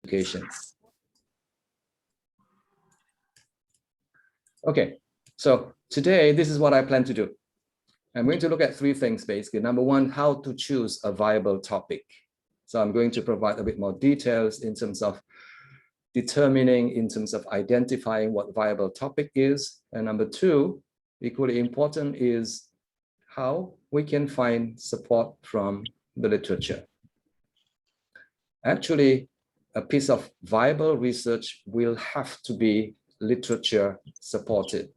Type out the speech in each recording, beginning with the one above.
education. Okay, so today, this is what I plan to do. I'm going to look at three things, basically. Number one, how to choose a viable topic. So I'm going to provide a bit more details in terms of determining, in terms of identifying what viable topic is. And number two, equally important, is how we can find support from the literature. Actually, a piece of viable research will have to be literature supported.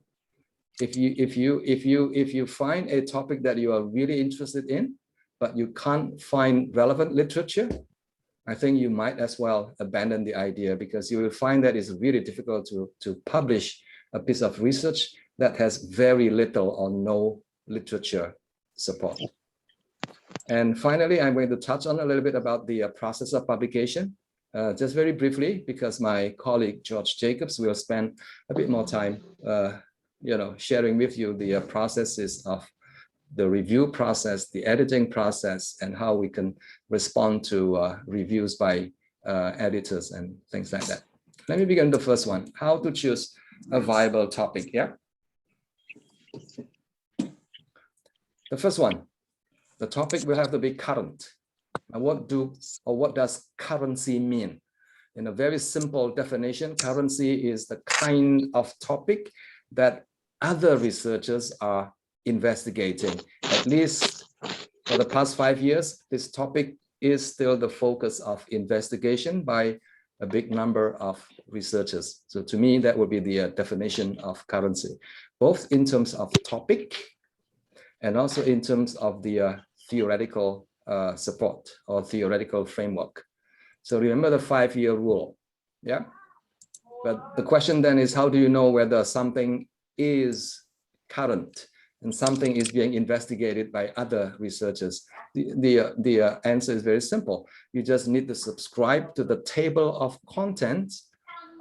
If you find a topic that you are really interested in, but you can't find relevant literature, I think you might as well abandon the idea, because you will find that it's really difficult to publish a piece of research that has very little or no literature support. And finally, I'm going to touch on a little bit about the process of publication, just very briefly, because my colleague George Jacobs will spend a bit more time sharing with you the processes of the review process, the editing process, and how we can respond to reviews by editors and things like that. Let me begin the first one, how to choose a viable topic. Yeah. The first one, the topic will have to be current. And what does currency mean? In a very simple definition, currency is the kind of topic that other researchers are investigating. At least for the past 5 years, this topic is still the focus of investigation by a big number of researchers. So to me, that would be the definition of currency, both in terms of topic and also in terms of the theoretical support or theoretical framework. So remember the 5-year rule, yeah? But the question then is, how do you know whether something is current and something is being investigated by other researchers? The answer is very simple. You just need to subscribe to the table of contents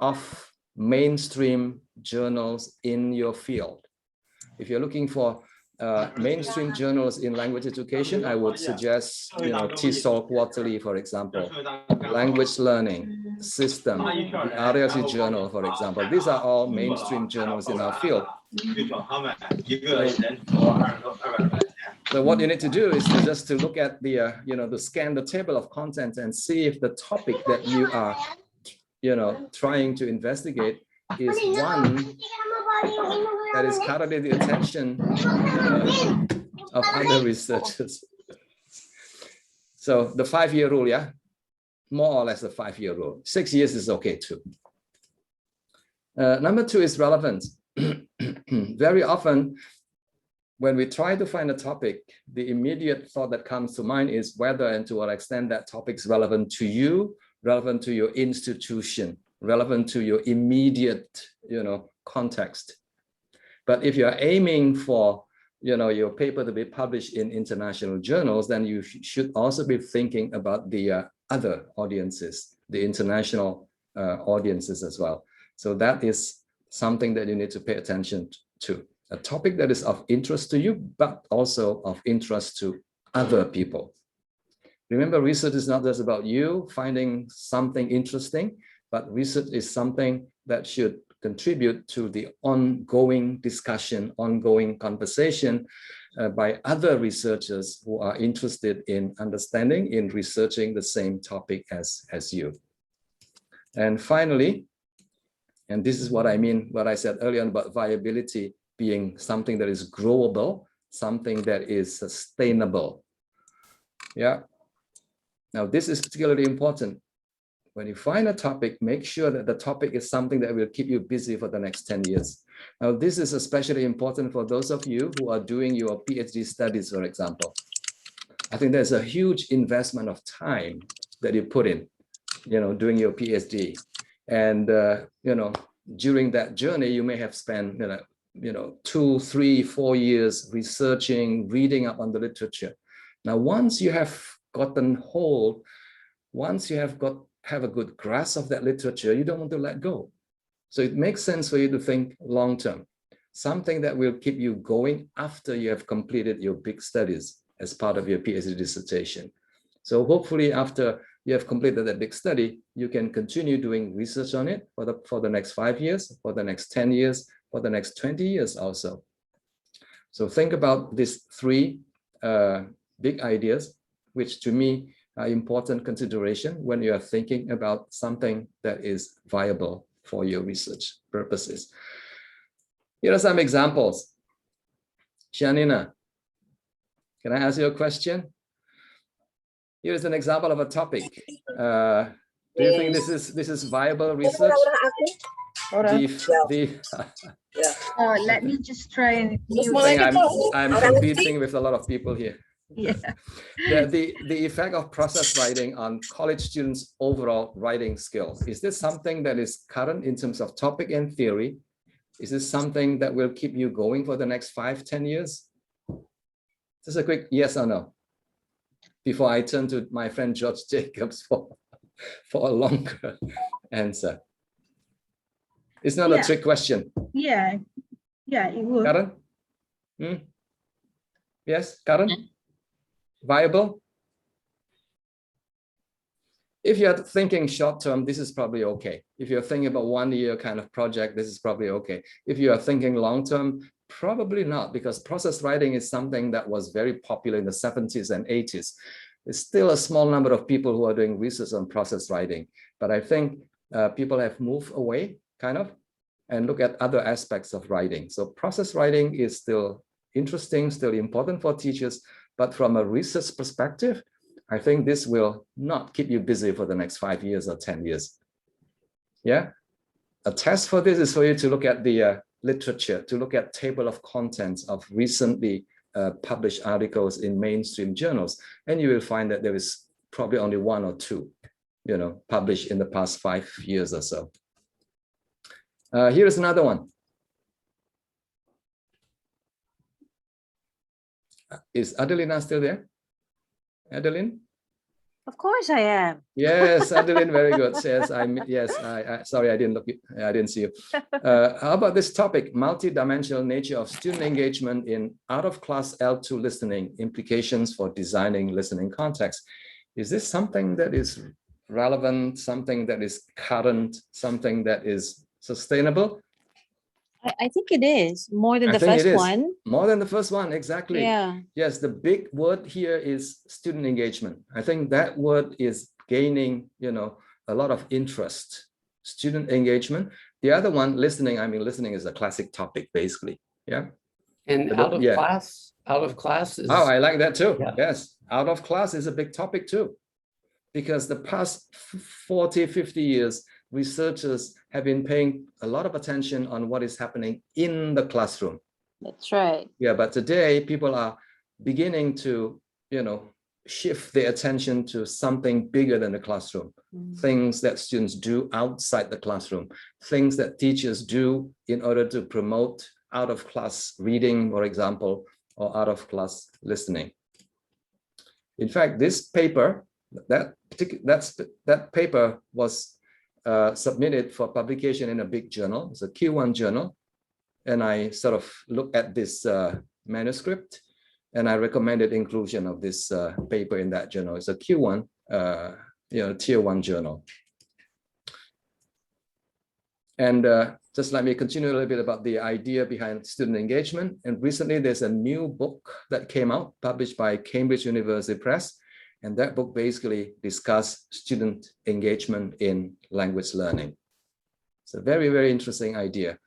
of mainstream journals in your field. If you're looking for mainstream journals in language education, I would suggest, TESOL Quarterly, for example, Language Learning, System, the RLC Journal, for example. These are all mainstream journals in our field. So what you need to do is just to look at the, to scan the table of contents and see if the topic that you are, trying to investigate is one that is currently the attention of other researchers. So the 5-year rule, yeah, more or less the 5-year rule. 6 years is okay too. Number two is relevance. Very often, when we try to find a topic, the immediate thought that comes to mind is whether and to what extent that topic is relevant to you, relevant to your institution, relevant to your immediate, context. But if you're aiming for, your paper to be published in international journals, then you should also be thinking about the other audiences, the international audiences as well. So that is something that you need to pay attention to. A topic that is of interest to you, but also of interest to other people. Remember, research is not just about you finding something interesting, but research is something that should contribute to the ongoing discussion, ongoing conversation by other researchers who are interested in understanding, in researching the same topic as you. And finally, and this is what I mean, what I said earlier about viability being something that is growable, something that is sustainable. Yeah. Now, this is particularly important. When you find a topic, make sure that the topic is something that will keep you busy for the next 10 years. Now, this is especially important for those of you who are doing your PhD studies, for example. I think there's a huge investment of time that you put in, doing your PhD. And, during that journey, you may have spent, 2, 3, 4 years researching, reading up on the literature. Now, once you have gotten hold, once you have a good grasp of that literature, you don't want to let go. So it makes sense for you to think long-term, something that will keep you going after you have completed your big studies as part of your PhD dissertation. So hopefully after you have completed that big study, you can continue doing research on it for the next 5 years, for the next 10 years, for the next 20 years also. So think about these three big ideas, which to me are important consideration when you are thinking about something that is viable for your research purposes. Here are some examples. Shanina, can I ask you a question? Here's an example of a topic. Do you think this is viable research? Let me just try and I'm competing with a lot of people here. Yeah. The effect of process writing on college students' overall writing skills. Is this something that is current in terms of topic and theory? Is this something that will keep you going for the next 5-10 years? Just a quick yes or no, before I turn to my friend George Jacobs for a longer answer. It's not a trick question. Yeah, it would. Karen? Yes, Karen? Viable? If you're thinking short term, this is probably okay. If you're thinking about 1 year kind of project, this is probably okay. If you are thinking long term, probably not, because process writing is something that was very popular in the 70s and 80s. There's still a small number of people who are doing research on process writing, but I think people have moved away kind of and look at other aspects of writing. So process writing is still interesting, still important for teachers, but from a research perspective, I think this will not keep you busy for the next 5 years or 10 years. Yeah, a test for this is for you to look at the literature, to look at table of contents of recently published articles in mainstream journals, and you will find that there is probably only 1 or 2, published in the past 5 years or so. Here's another one. Is Adelina still there? Adeline? Of course I am. Yes, Adeline, very good. Yes, sorry, I didn't see you. How about this topic, multi-dimensional nature of student engagement in out-of-class L2 listening, implications for designing listening context. Is this something that is relevant, something that is current, something that is sustainable? I think it is more than the first one. More than the first one, exactly. Yeah. Yes, the big word here is student engagement. I think that word is gaining, a lot of interest. Student engagement. The other one, listening. I mean, listening is a classic topic, basically. Yeah. And out of class is. Oh, I like that too. Yeah. Yes, out of class is a big topic too, because the past 40, 50 years, researchers have been paying a lot of attention on what is happening in the classroom. That's right. Yeah, but today people are beginning to, shift their attention to something bigger than the classroom. Things that students do outside the classroom, things that teachers do in order to promote out-of-class reading, for example, or out-of-class listening. In fact, this paper, that paper was submitted for publication in a big journal. It's a Q1 journal. And I sort of looked at this manuscript and I recommended inclusion of this paper in that journal. It's a Q1, tier 1 journal. And just let me continue a little bit about the idea behind student engagement. And recently there's a new book that came out, published by Cambridge University Press. And that book basically discusses student engagement in language learning. It's a very, very interesting idea.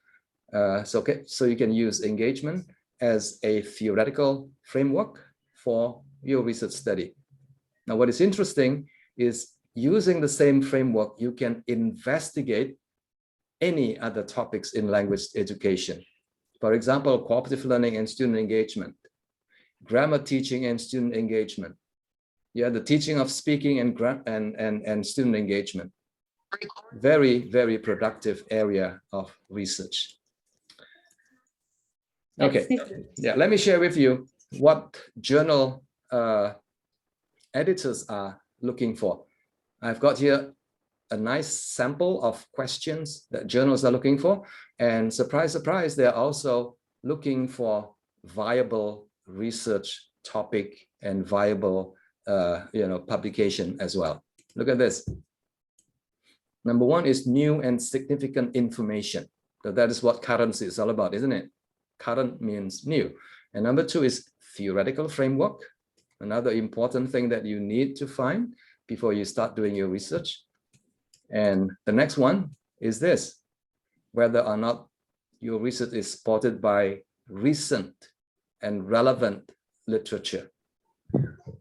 So you can use engagement as a theoretical framework for your research study. Now, what is interesting is using the same framework, you can investigate any other topics in language education. For example, cooperative learning and student engagement, grammar teaching and student engagement. Yeah, the teaching of speaking and student engagement. Very, very productive area of research. Okay, yeah, let me share with you what journal editors are looking for. I've got here a nice sample of questions that journals are looking for. And surprise, surprise, they're also looking for viable research topic and viable publication as well. Look at this. Number one is new and significant information. So that is what currency is all about, isn't it? Current means new. And number two is theoretical framework. Another important thing that you need to find before you start doing your research. And the next one is this, whether or not your research is supported by recent and relevant literature.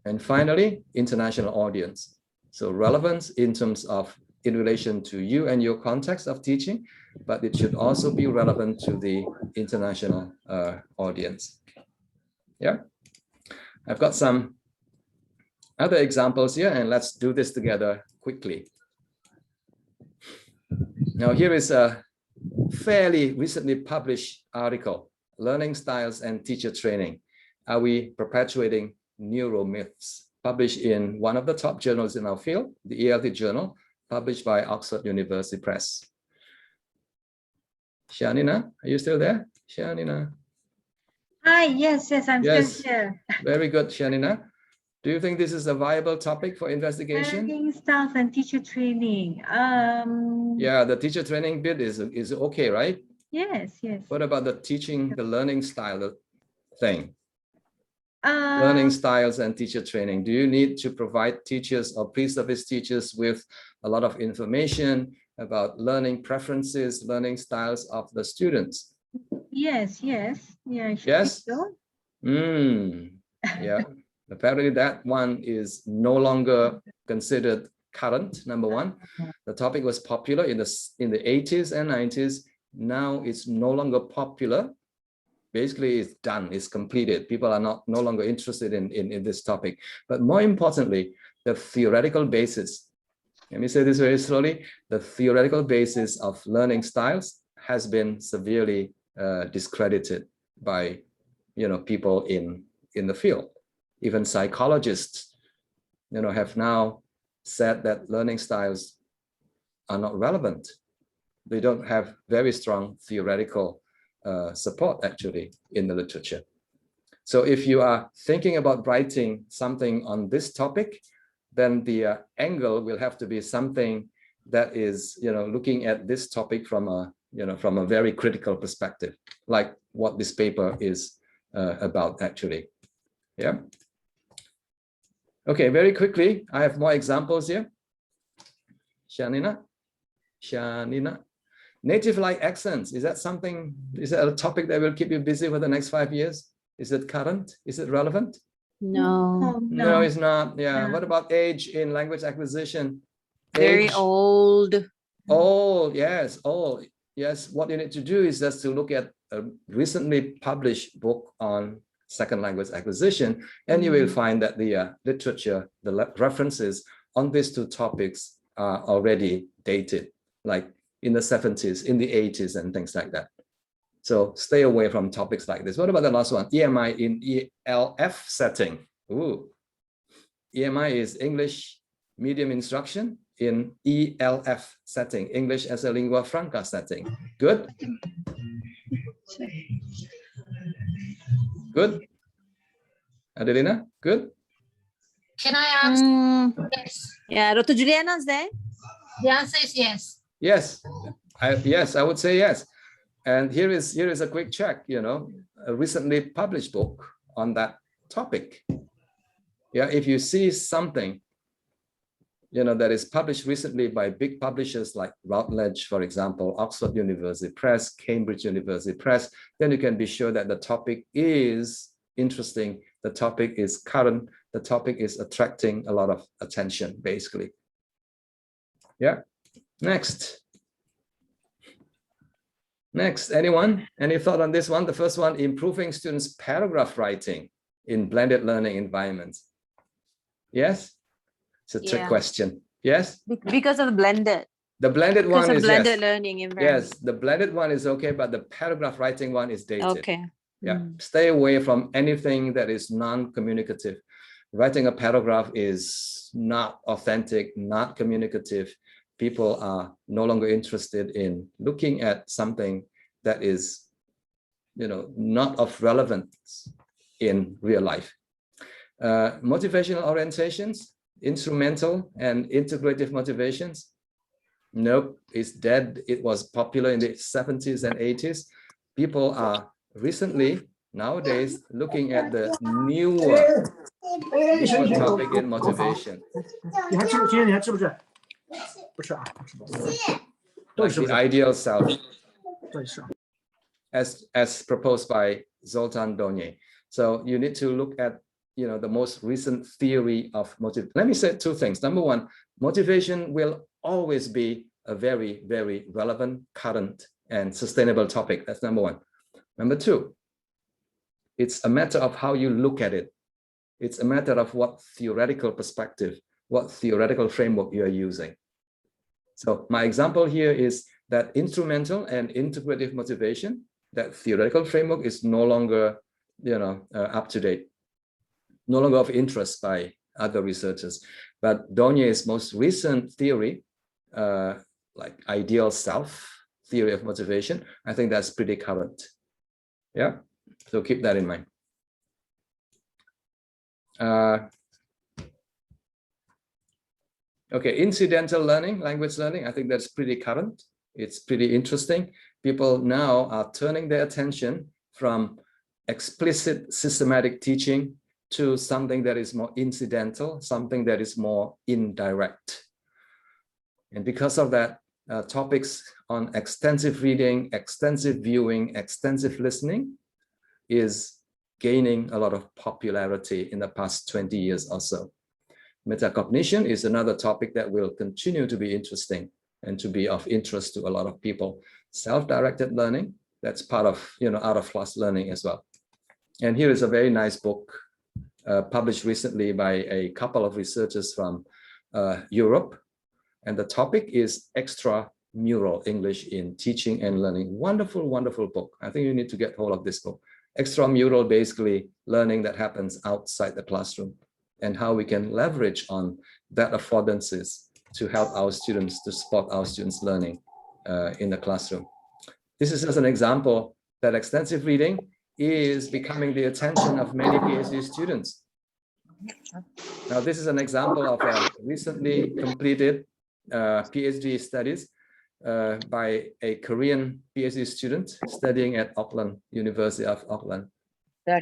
And finally, international audience. So relevance in terms of in relation to you and your context of teaching, but it should also be relevant to the international audience. Yeah, I've got some other examples here, and let's do this together quickly. Now, here is a fairly recently published article, Learning Styles and Teacher Training. Are we perpetuating neuromyths? Published in one of the top journals in our field, the ELT Journal, published by Oxford University Press. Shanina, are you still there? Shanina. Hi, yes, I'm still here. Very good, Shanina. Do you think this is a viable topic for investigation? Learning styles and teacher training. Yeah, the teacher training bit is okay, right? Yes. What about the teaching, the learning style thing? Learning styles and teacher training. Do you need to provide teachers or pre-service teachers with a lot of information about learning preferences, learning styles of the students? Yes. Yeah, yes. so. Yeah. Apparently that one is no longer considered current, number one. The topic was popular in the 80s and 90s. Now it's no longer popular. Basically, it's done, it's completed. People are no longer interested in this topic. But more importantly, the theoretical basis, let me say this very slowly, the theoretical basis of learning styles has been severely discredited by people in the field. Even psychologists have now said that learning styles are not relevant. They don't have very strong theoretical support actually in the literature. So if you are thinking about writing something on this topic, then the angle will have to be something that is looking at this topic from a from a very critical perspective, like what this paper is about actually. Yeah. Okay, very quickly, I have more examples here. Shanina. Native-like accents, is that a topic that will keep you busy for the next 5 years? Is it current? Is it relevant? No. No, it's not. Yeah. No. What about age in language acquisition? Very old. Old, yes, old. Yes, what you need to do is just to look at a recently published book on second language acquisition, and you will find that the literature, the references on these two topics are already dated, like in the 70s, in the 80s, and things like that. So stay away from topics like this. What about the last one? EMI in ELF setting. Ooh. EMI is English medium instruction in ELF setting, English as a lingua franca setting. Good? Good? Adelina, good? Can I answer? Yes. Yeah, Dr. Juliana's there. The answer is yes. Yes, I would say yes. And here is a quick check, a recently published book on that topic. Yeah, if you see something, that is published recently by big publishers like Routledge, for example, Oxford University Press, Cambridge University Press, then you can be sure that the topic is interesting, the topic is current, the topic is attracting a lot of attention, basically. Yeah, next, anyone? Any thought on this one? The first one, improving students' paragraph writing in blended learning environments. Yes? It's a trick question. Yes? Because of the blended. The blended one is blended yes. learning environment. Yes, the blended one is okay, but the paragraph writing one is dated. Okay. Yeah, stay away from anything that is non-communicative. Writing a paragraph is not authentic, not communicative. People are no longer interested in looking at something that is, not of relevance in real life. Motivational orientations, Instrumental and integrative motivations? Nope, it's dead. It was popular in the 70s and 80s. People are recently, nowadays, looking at the newer topic in motivation. Like the ideal self, as proposed by Zoltan Donye. So you need to look at, the most recent theory of motivation. Let me say two things. Number one, motivation will always be a very, very relevant, current, and sustainable topic. That's number one. Number two, it's a matter of how you look at it. It's a matter of what theoretical perspective, what theoretical framework you're using. So my example here is that instrumental and integrative motivation, that theoretical framework is no longer, up to date, no longer of interest by other researchers. But Donye's most recent theory, like ideal self, theory of motivation, I think that's pretty current. Yeah, so keep that in mind. Okay, incidental learning, language learning, I think that's pretty current. It's pretty interesting. People now are turning their attention from explicit systematic teaching to something that is more incidental, something that is more indirect. And because of that, topics on extensive reading, extensive viewing, extensive listening is gaining a lot of popularity in the past 20 years or so. Metacognition is another topic that will continue to be interesting and to be of interest to a lot of people. Self-directed learning, that's part of, out-of-class learning as well. And here is a very nice book published recently by a couple of researchers from Europe. And the topic is extramural English in teaching and learning. Wonderful, wonderful book. I think you need to get hold of this book. Extramural, basically learning that happens outside the classroom and how we can leverage on that affordances to help our students, to support our students' learning in the classroom. This is just an example that extensive reading is becoming the attention of many PhD students. Now, this is an example of a recently completed PhD studies by a Korean PhD student studying at Auckland, University of Auckland. Yeah.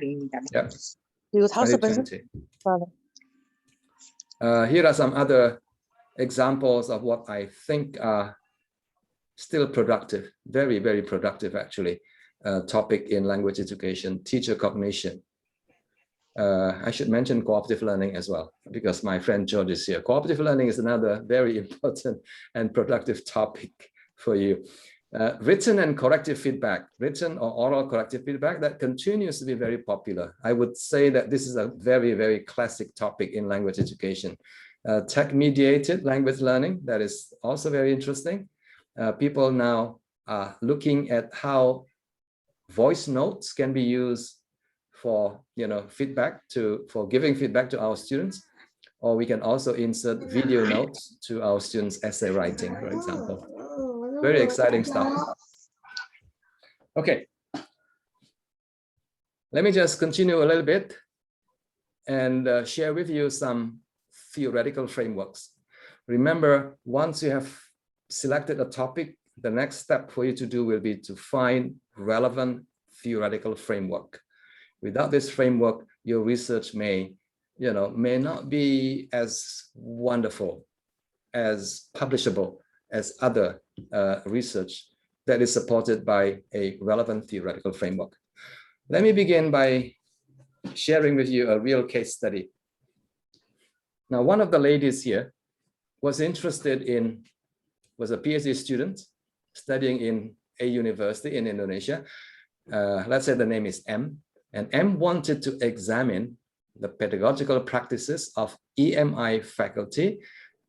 2020. Here are some other examples of what I think are still productive, very, very productive actually, topic in language education, teacher cognition. I should mention cooperative learning as well, because my friend George is here. Cooperative learning is another very important and productive topic for you. Written and corrective feedback, written or oral corrective feedback, that continues to be very popular. I would say that this is a very, very classic topic in language education. Tech-mediated language learning, that is also very interesting. People now are looking at how voice notes can be used for feedback, for giving feedback to our students, or we can also insert video notes to our students' essay writing, for example. Very exciting stuff. Okay, let me just continue a little bit and share with you some theoretical frameworks. Remember, once you have selected a topic, the next step for you to do will be to find relevant theoretical framework. Without this framework, your research may not be as wonderful, as publishable as other research that is supported by a relevant theoretical framework. Let me begin by sharing with you a real case study. Now, one of the ladies here was a PhD student studying in a university in Indonesia. Let's say the name is M. And M wanted to examine the pedagogical practices of EMI faculty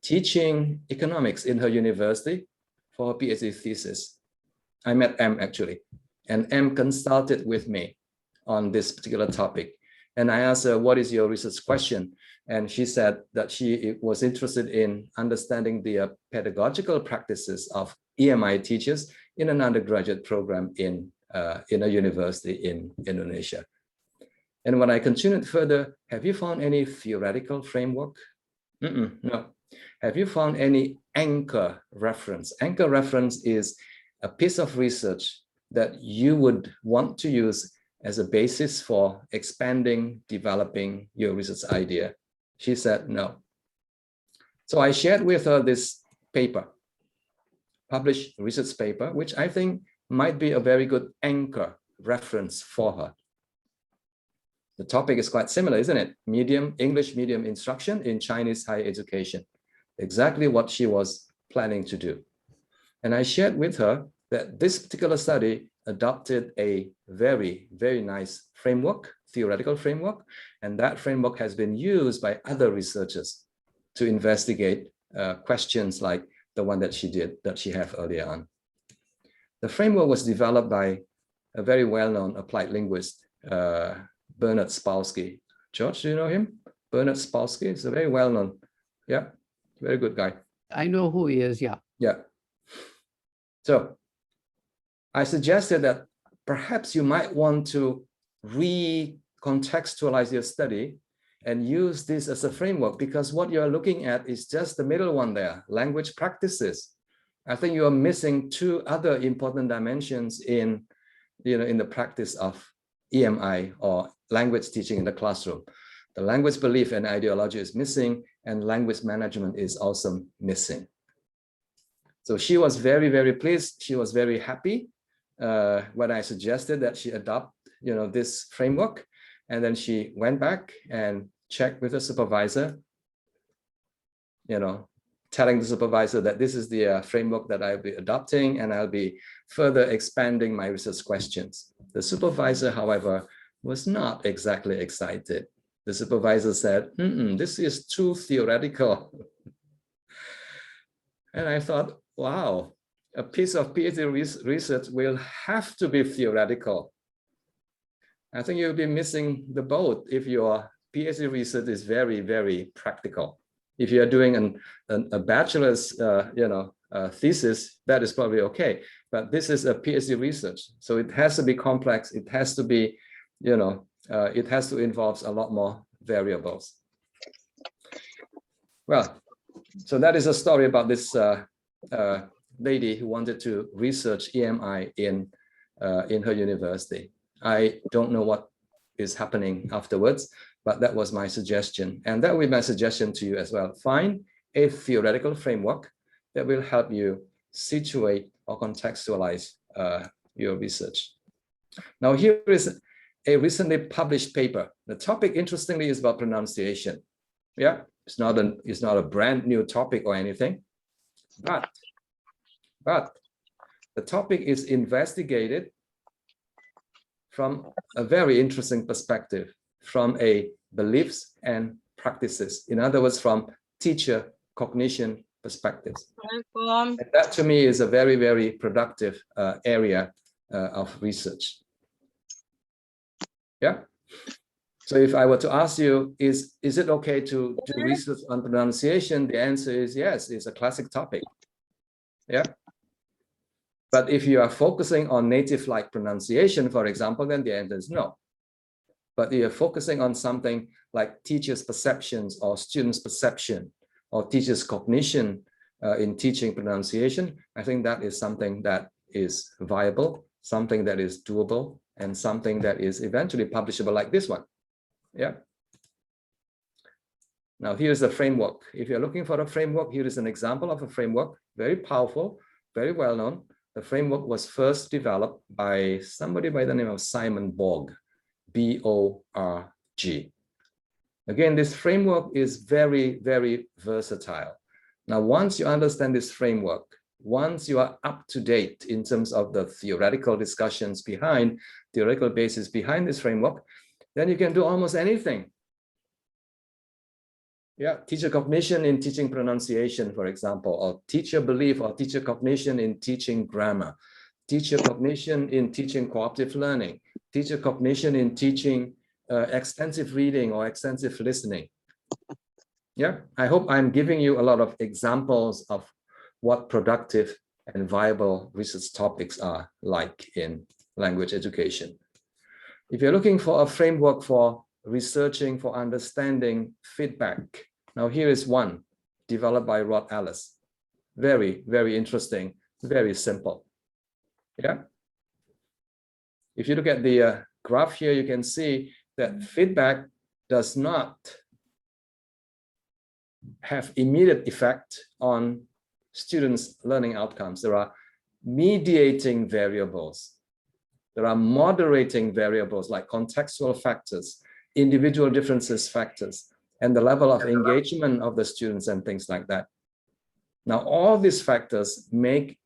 teaching economics in her university for her PhD thesis. I met M actually, and M consulted with me on this particular topic. And I asked her, what is your research question? And she said that she was interested in understanding the pedagogical practices of EMI teachers in an undergraduate program in a university in Indonesia. And when I continued further, have you found any theoretical framework? No. Have you found any anchor reference? Anchor reference is a piece of research that you would want to use as a basis for expanding, developing your research idea. She said no. So I shared with her this paper, published research paper, which I think might be a very good anchor reference for her. The topic is quite similar, isn't it? English medium instruction in Chinese higher education. Exactly what she was planning to do. And I shared with her that this particular study adopted a very, very nice framework, theoretical framework, and that framework has been used by other researchers to investigate questions like the one that she had earlier on. The framework was developed by a very well-known applied linguist, Bernard Spolsky. George, do you know him? Bernard Spolsky is a very well-known, yeah, very good guy. I know who he is, yeah. Yeah. So I suggested that perhaps you might want to recontextualize your study and use this as a framework, because what you're looking at is just the middle one there, language practices. I think you are missing two other important dimensions in the practice of EMI, or language teaching in the classroom. The language belief and ideology is missing, and language management is also missing. So she was very, very pleased. She was very happy when I suggested that she adopt, this framework. And then she went back and checked with the supervisor, telling the supervisor that this is the framework that I'll be adopting, and I'll be further expanding my research questions. The supervisor, however, was not exactly excited. The supervisor said, this is too theoretical. And I thought, wow, a piece of PhD research will have to be theoretical. I think you'll be missing the boat if your PhD research is very, very practical. If you're doing a bachelor's, thesis, that is probably okay. But this is a PhD research, so it has to be complex. It has to be, it has to involve a lot more variables. Well, so that is a story about this lady who wanted to research EMI in her university. I don't know what is happening afterwards, but that was my suggestion. And that will be my suggestion to you as well. Find a theoretical framework that will help you situate or contextualize your research. Now, here is a recently published paper. The topic, interestingly, is about pronunciation. Yeah, it's not a brand new topic or anything, but the topic is investigated from a very interesting perspective, from a beliefs and practices. In other words, from teacher cognition perspectives. And that to me is a very, very productive area of research. Yeah. So if I were to ask you, is it okay to do research on pronunciation? The answer is yes, it's a classic topic. Yeah. But if you are focusing on native-like pronunciation, for example, then the answer is no. But if you're focusing on something like teachers' perceptions or students' perception or teachers' cognition in teaching pronunciation, I think that is something that is viable, something that is doable, and something that is eventually publishable like this one. Yeah. Now, here's the framework. If you're looking for a framework, here is an example of a framework, very powerful, very well known. The framework was first developed by somebody by the name of Simon Borg, B-O-R-G. Again, this framework is very, very versatile. Now, once you understand this framework, once you are up to date in terms of the theoretical discussions behind, theoretical basis behind this framework, then you can do almost anything. Yeah, teacher cognition in teaching pronunciation, for example, or teacher belief or teacher cognition in teaching grammar, teacher cognition in teaching cooperative learning, teacher cognition in teaching extensive reading or extensive listening. Yeah, I hope I'm giving you a lot of examples of what productive and viable research topics are like in language education. If you're looking for a framework for researching, for understanding feedback, Now here is one developed by Rod Ellis. Very, very interesting, very simple. Yeah. If you look at the graph here, you can see that feedback does not have immediate effect on students' learning outcomes. There are mediating variables. There are moderating variables like contextual factors, individual differences factors, and the level of engagement of the students and things like that. Now, all these factors make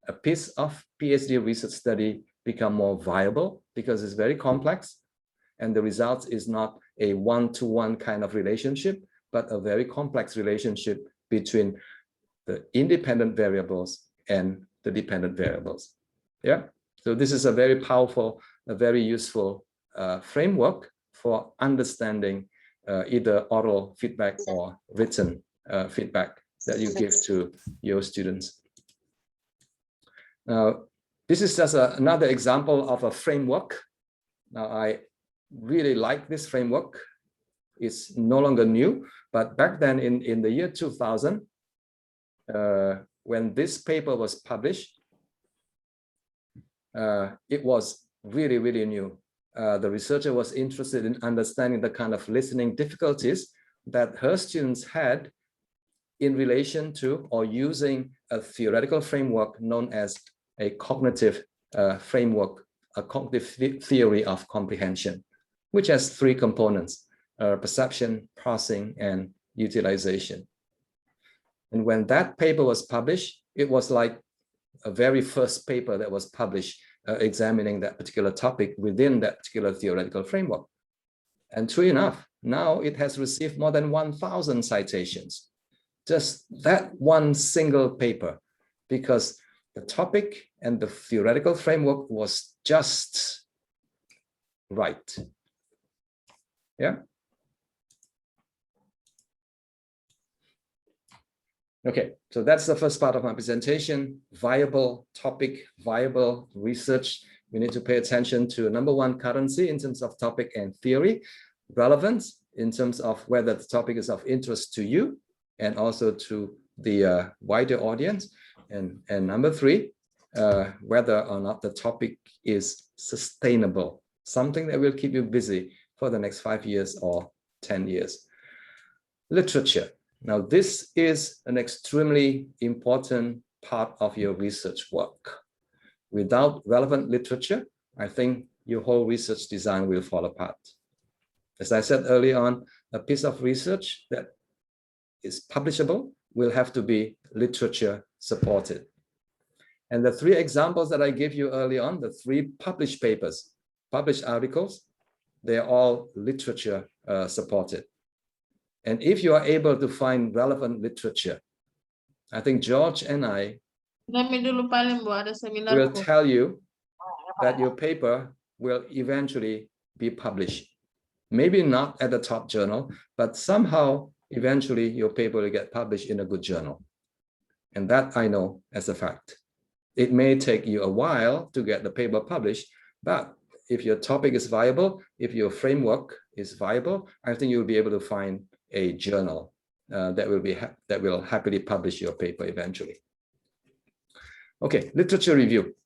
a piece of PhD research study become more viable because it's very complex, and the result is not a one-to-one kind of relationship, but a very complex relationship between the independent variables and the dependent variables. Yeah, so this is a very powerful, a very useful framework for understanding either oral feedback or written feedback that you give to your students. Now, this is just another example of a framework. Now, I really like this framework. It's no longer new, but back then in the year 2000, when this paper was published, it was really, really new. The researcher was interested in understanding the kind of listening difficulties that her students had in relation to or using a theoretical framework known as a cognitive framework, a cognitive theory of comprehension, which has three components: perception, parsing, and utilization. And when that paper was published, it was like a very first paper that was published examining that particular topic within that particular theoretical framework. And true enough, now it has received more than 1,000 citations. Just that one single paper, because the topic and the theoretical framework was just right. Yeah. Okay, so that's the first part of my presentation. Viable topic, viable research. We need to pay attention to number one, currency in terms of topic and theory, relevance in terms of whether the topic is of interest to you and also to the wider audience. And number three, whether or not the topic is sustainable, something that will keep you busy for the next 5 years or 10 years. Literature. Now, this is an extremely important part of your research work. Without relevant literature, I think your whole research design will fall apart. As I said early on, a piece of research that is publishable will have to be literature supported. And the three examples that I gave you early on, the three published papers, published articles, they're all literature supported. And if you are able to find relevant literature, I think George and I will tell you that your paper will eventually be published. Maybe not at the top journal, but somehow eventually your paper will get published in a good journal. And that I know as a fact. It may take you a while to get the paper published, but if your topic is viable, if your framework is viable, I think you'll be able to find a journal that will happily publish your paper eventually. Okay, literature review.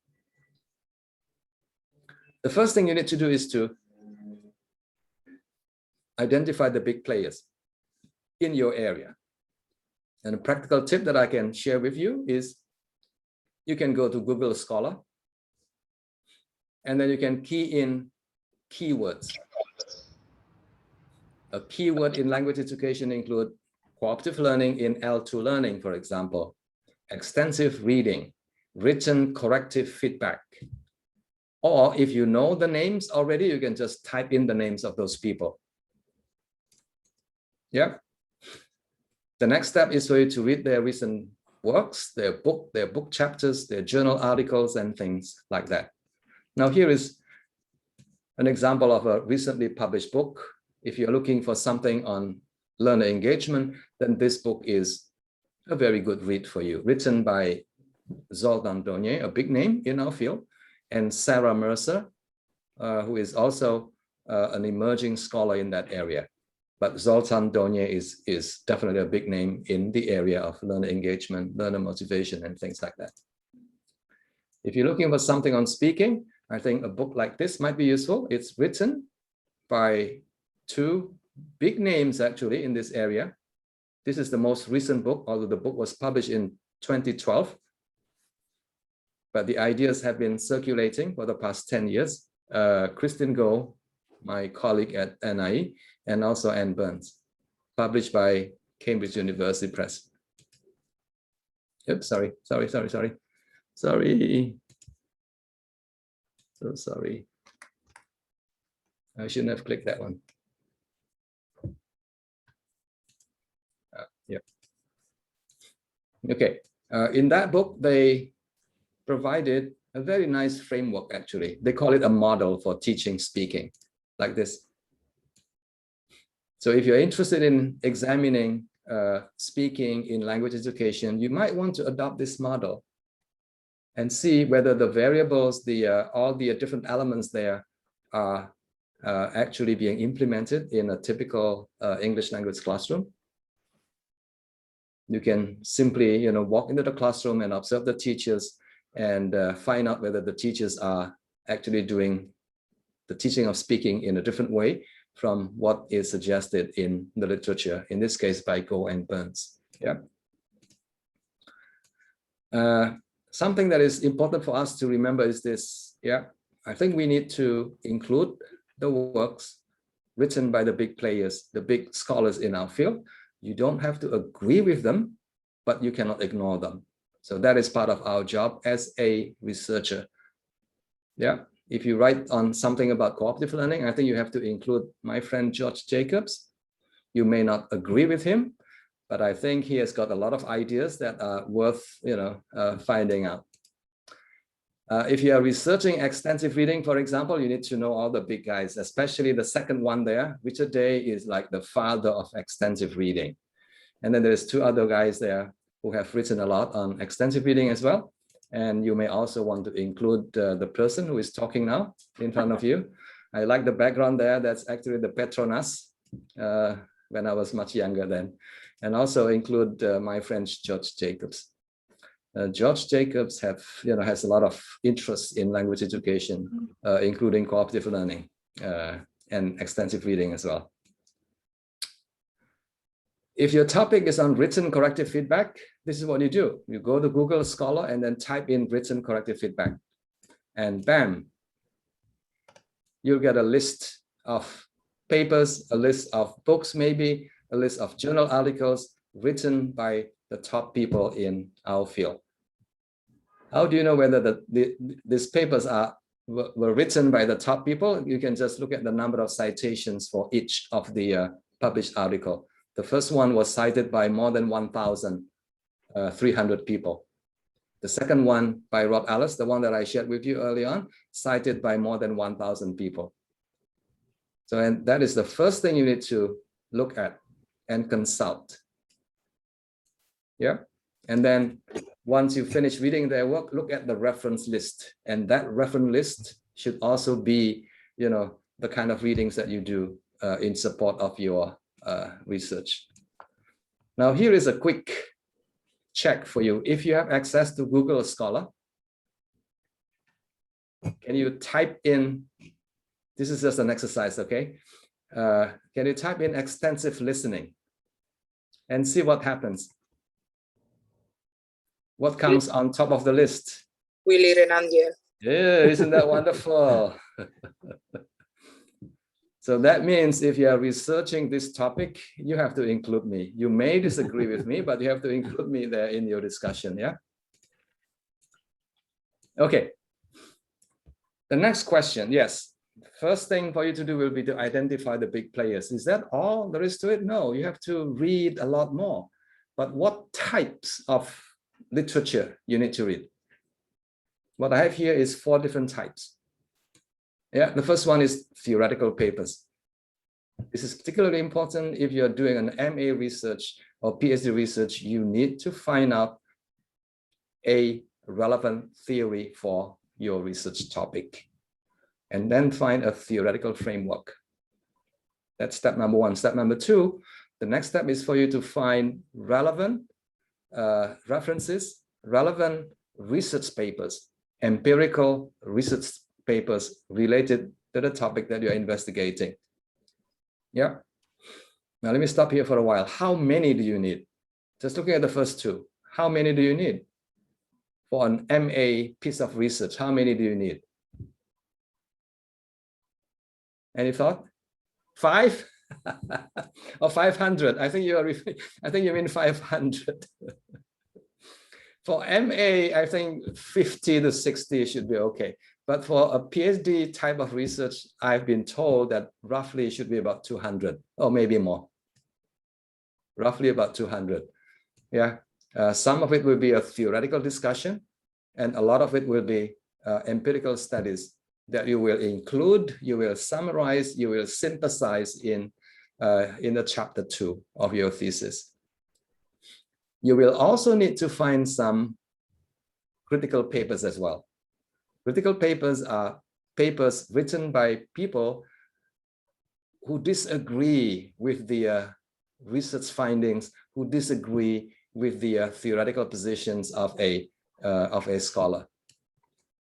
The first thing you need to do is to identify the big players in your area. And a practical tip that I can share with you is you can go to Google Scholar and then you can key in keywords. A keyword in language education include cooperative learning in L2 learning, for example, extensive reading, written corrective feedback. Or if you know the names already, you can just type in the names of those people. Yeah. The next step is for you to read their recent works, their book chapters, their journal articles, and things like that. Now, here is an example of a recently published book. If you're looking for something on learner engagement, then this book is a very good read for you, written by Zoltan Donye, a big name in our field, and Sarah Mercer, who is also an emerging scholar in that area. but Zoltan Donye is definitely a big name in the area of learner engagement, learner motivation, and things like that. If you're looking for something on speaking, I think a book like this might be useful. It's written by two big names actually in this area. This is the most recent book, although the book was published in 2012. But the ideas have been circulating for the past 10 years. Kristin Go, my colleague at NIE, and also Anne Burns, published by Cambridge University Press. Oops, sorry. So sorry. I shouldn't have clicked that one. Yeah. Okay. In that book, they provided a very nice framework, actually. They call it a model for teaching speaking, like this. So if you're interested in examining speaking in language education, you might want to adopt this model and see whether the variables, all the different elements there are actually being implemented in a typical English language classroom. You can simply, walk into the classroom and observe the teachers and find out whether the teachers are actually doing the teaching of speaking in a different way from what is suggested in the literature, in this case by Go and Burns. Yeah. Something that is important for us to remember is this. Yeah, I think we need to include the works written by the big players, the big scholars in our field. You don't have to agree with them, but you cannot ignore them. So that is part of our job as a researcher. Yeah. If you write on something about cooperative learning, I think you have to include my friend George Jacobs. You may not agree with him, but I think he has got a lot of ideas that are worth, finding out. If you are researching extensive reading, for example, you need to know all the big guys, especially the second one there. Richard Day is like the father of extensive reading. And then there's two other guys there who have written a lot on extensive reading as well. And you may also want to include the person who is talking now in front of you. I like the background there. That's actually the Petronas when I was much younger then. And also include my friend George Jacobs. George Jacobs has a lot of interest in language education, including cooperative learning and extensive reading as well. If your topic is on written corrective feedback, this is what you do. You go to Google Scholar and then type in written corrective feedback. And bam, you'll get a list of papers, a list of books, maybe a list of journal articles written by the top people in our field. How do you know whether these papers were written by the top people? You can just look at the number of citations for each of the published article. The first one was cited by more than 1,300 people. The second one by Rob Ellis, the one that I shared with you early on, cited by more than 1,000 people. So, and that is the first thing you need to look at and consult. Yeah. And then once you finish reading their work, look at the reference list. And that reference list should also be, the kind of readings that you do in support of your research. Now, here is a quick check for you. If you have access to Google Scholar, can you type in, this is just an exercise, okay? Can you type in extensive listening and see what happens? What comes on top of the list? Willy, Renandya. Yeah, isn't that wonderful? So that means if you are researching this topic, you have to include me. You may disagree with me, but you have to include me there in your discussion, yeah? Okay. The next question, yes. First thing for you to do will be to identify the big players. Is that all there is to it? No, you have to read a lot more. But what types of literature you need to read? What I have here is 4 different types. Yeah, the first one is theoretical papers. This is particularly important if you're doing an MA research or PhD research. You need to find out a relevant theory for your research topic, and then find a theoretical framework. That's step number one. Step number two, the next step is for you to find relevant references, relevant research papers, empirical research papers related to the topic that you're investigating. Yeah. Now let me stop here for a while. How many do you need? Just looking at the first two, how many do you need? For an MA piece of research, how many do you need? Any thought? 5 or 500? I think you mean 500. For MA, I think 50 to 60 should be okay. But for a PhD type of research, I've been told that roughly it should be about 200 or maybe more. Roughly about 200. Yeah. Some of it will be a theoretical discussion, and a lot of it will be empirical studies that you will include, you will summarize, you will synthesize in the chapter 2 of your thesis. You will also need to find some critical papers as well. Critical papers are papers written by people who disagree with the research findings, who disagree with the theoretical positions of a scholar.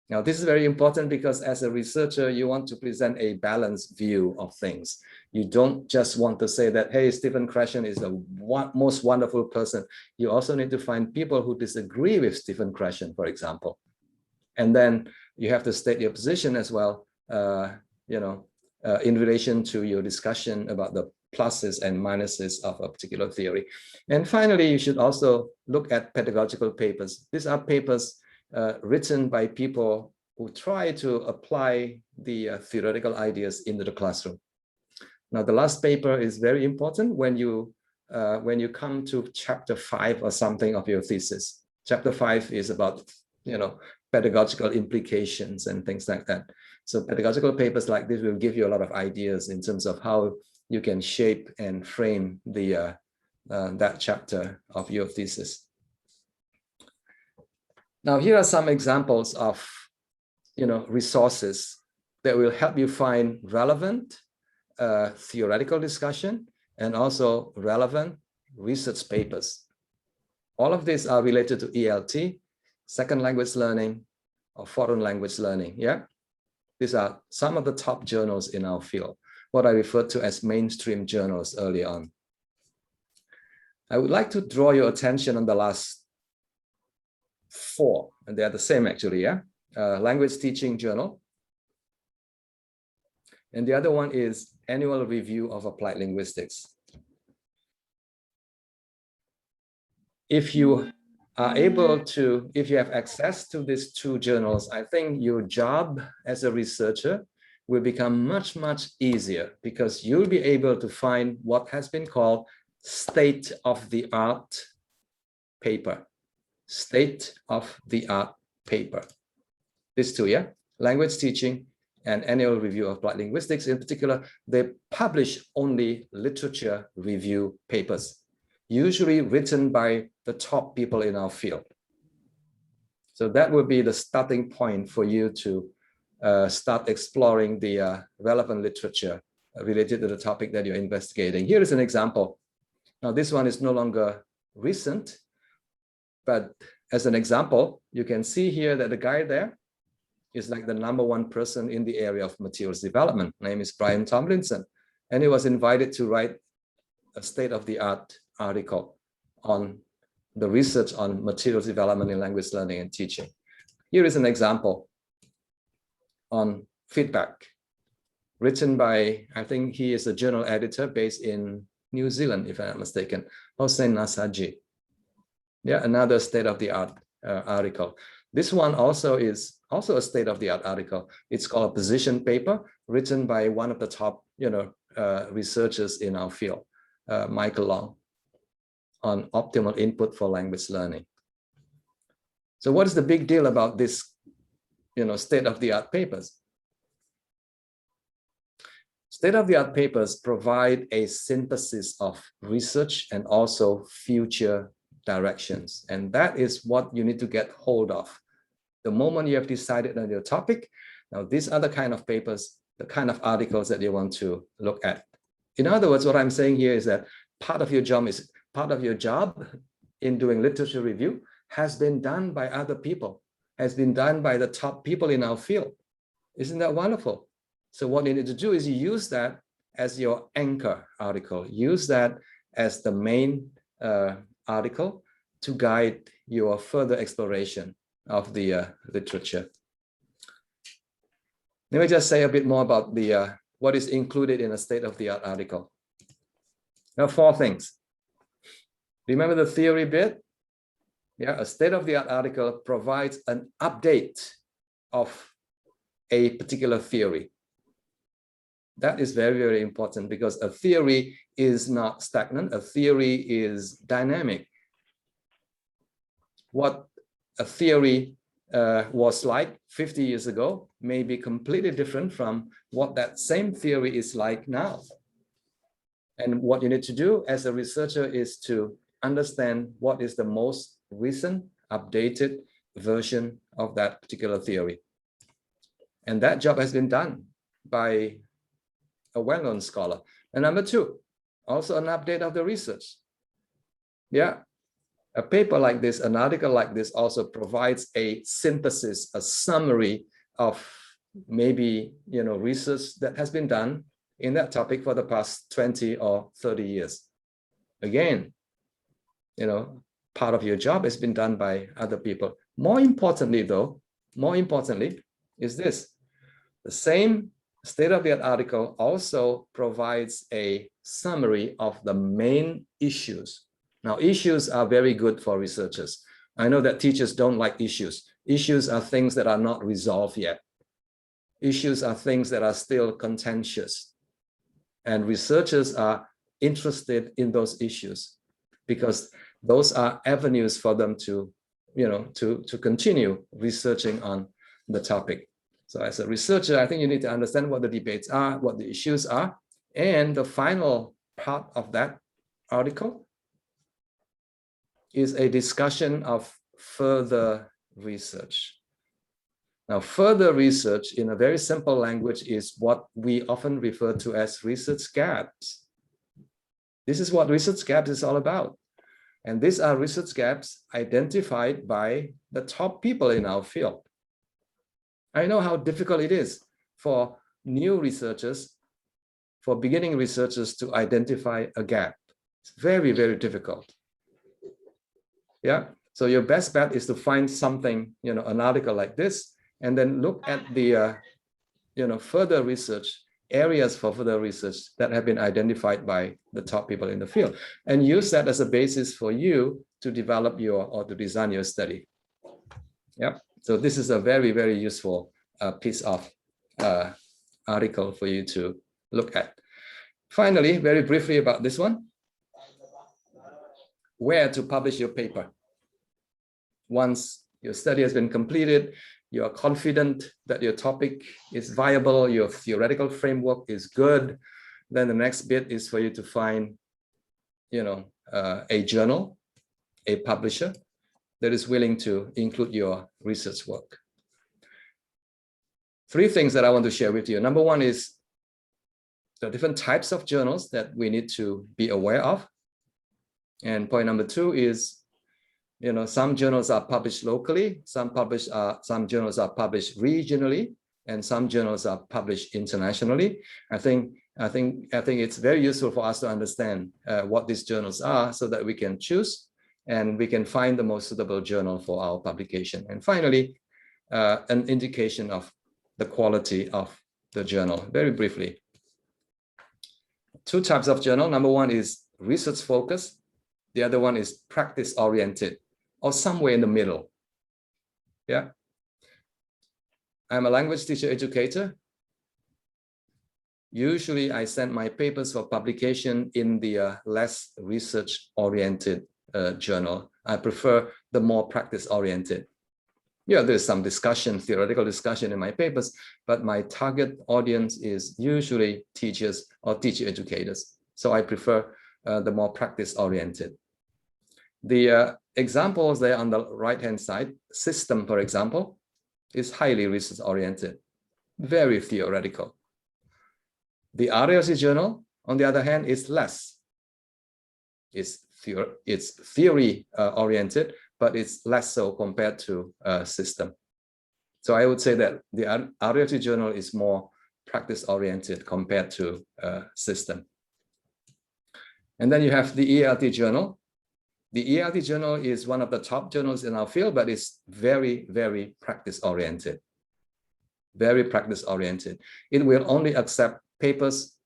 Now, this is very important because as a researcher, you want to present a balanced view of things. You don't just want to say that, hey, Stephen Krashen is the most wonderful person. You also need to find people who disagree with Stephen Krashen, for example. And then you have to state your position as well, in relation to your discussion about the pluses and minuses of a particular theory. And finally, you should also look at pedagogical papers. These are papers written by people who try to apply the theoretical ideas into the classroom. Now, the last paper is very important when you come to chapter 5 or something of your thesis. Chapter 5 is about, pedagogical implications and things like that. So pedagogical papers like this will give you a lot of ideas in terms of how you can shape and frame the that chapter of your thesis. Now, here are some examples of, resources that will help you find relevant theoretical discussion and also relevant research papers. All of these are related to ELT, second language learning, or foreign language learning. Yeah, these are some of the top journals in our field, what I referred to as mainstream journals early on. I would like to draw your attention on the last 4, and they are the same actually. Yeah, Language Teaching Journal, and the other one is Annual Review of Applied Linguistics. If you are able to, if you have access to these 2 journals, I think your job as a researcher will become much, much easier because you'll be able to find what has been called state-of-the-art paper. State-of-the-art paper. These 2, yeah? Language Teaching and Annual Review of Applied Linguistics in particular, they publish only literature review papers, usually written by the top people in our field. So that would be the starting point for you to start exploring the relevant literature related to the topic that you're investigating. Here is an example. Now, this one is no longer recent, but as an example, you can see here that the guy there is like the #1 person in the area of materials development. His name is Brian Tomlinson, and he was invited to write a state-of-the-art article on the research on materials development in language learning and teaching. Here is an example on feedback, written by, I think he is a journal editor based in New Zealand, if I'm not mistaken, Hossein Nasaji. Yeah, another state-of-the-art article. This one also is a state-of-the-art article. It's called a position paper written by one of the top, researchers in our field, Michael Long, on optimal input for language learning. So what is the big deal about this, state-of-the-art papers? State-of-the-art papers provide a synthesis of research and also future directions. And that is what you need to get hold of. The moment you have decided on your topic, now these are the kind of papers, the kind of articles that you want to look at. In other words, what I'm saying here is that part of your job in doing literature review has been done by other people, has been done by the top people in our field. Isn't that wonderful? So what you need to do is you use that as your anchor article, use that as the main article to guide your further exploration of the literature. Let me just say a bit more about the what is included in a state-of-the-art article. There are 4 things. Remember the theory bit? Yeah, a state-of-the-art article provides an update of a particular theory. That is very, very important because a theory is not stagnant. A theory is dynamic. What a theory was like 50 years ago may be completely different from what that same theory is like now. And what you need to do as a researcher is to understand what is the most recent, updated version of that particular theory. And that job has been done by a well-known scholar. And number 2, also an update of the research. Yeah, a paper like this, an article like this also provides a synthesis, a summary of maybe, research that has been done in that topic for the past 20 or 30 years. Again, part of your job has been done by other people. More importantly, is this. The same state-of-the-art article also provides a summary of the main issues. Now, issues are very good for researchers. I know that teachers don't like issues. Issues are things that are not resolved yet. Issues are things that are still contentious. And researchers are interested in those issues because those are avenues for them to, to continue researching on the topic. So as a researcher, I think you need to understand what the debates are, what the issues are, and the final part of that article is a discussion of further research. Now, further research in a very simple language is what we often refer to as research gaps. This is what research gaps is all about. And these are research gaps identified by the top people in our field. I know how difficult it is for new researchers, for beginning researchers to identify a gap. It's very, very difficult. Yeah, so your best bet is to find something, an article like this, and then look at the, further research, areas for further research that have been identified by the top people in the field, and use that as a basis for you to develop or to design your study. Yeah, so this is a very, very useful piece of article for you to look at. Finally, very briefly about this one, where to publish your paper. Once your study has been completed, you are confident that your topic is viable, your theoretical framework is good, then the next bit is for you to find, a journal, a publisher that is willing to include your research work. 3 things that I want to share with you. Number 1 is the different types of journals that we need to be aware of. And point number 2 is, some journals are published locally, some journals are published regionally, and some journals are published internationally. I think it's very useful for us to understand what these journals are so that we can choose and we can find the most suitable journal for our publication. And finally, an indication of the quality of the journal. Very briefly, 2 types of journal. Number 1 is research focused. The other one is practice oriented, or somewhere in the middle. Yeah. I'm a language teacher educator. Usually I send my papers for publication in the less research oriented journal. I prefer the more practice oriented. Yeah, there's some discussion, theoretical discussion in my papers, but my target audience is usually teachers or teacher educators. So I prefer the more practice oriented. The examples there on the right-hand side, system, for example, is highly research oriented, very theoretical. The RLC journal On the other hand, it's less. It's theory oriented, but it's less so compared to system. So I would say that the RLT journal is more practice oriented compared to system. And then you have the ELT journal. The ELT journal is one of the top journals in our field, but it's very, very practice oriented. Very practice oriented. It will only accept papers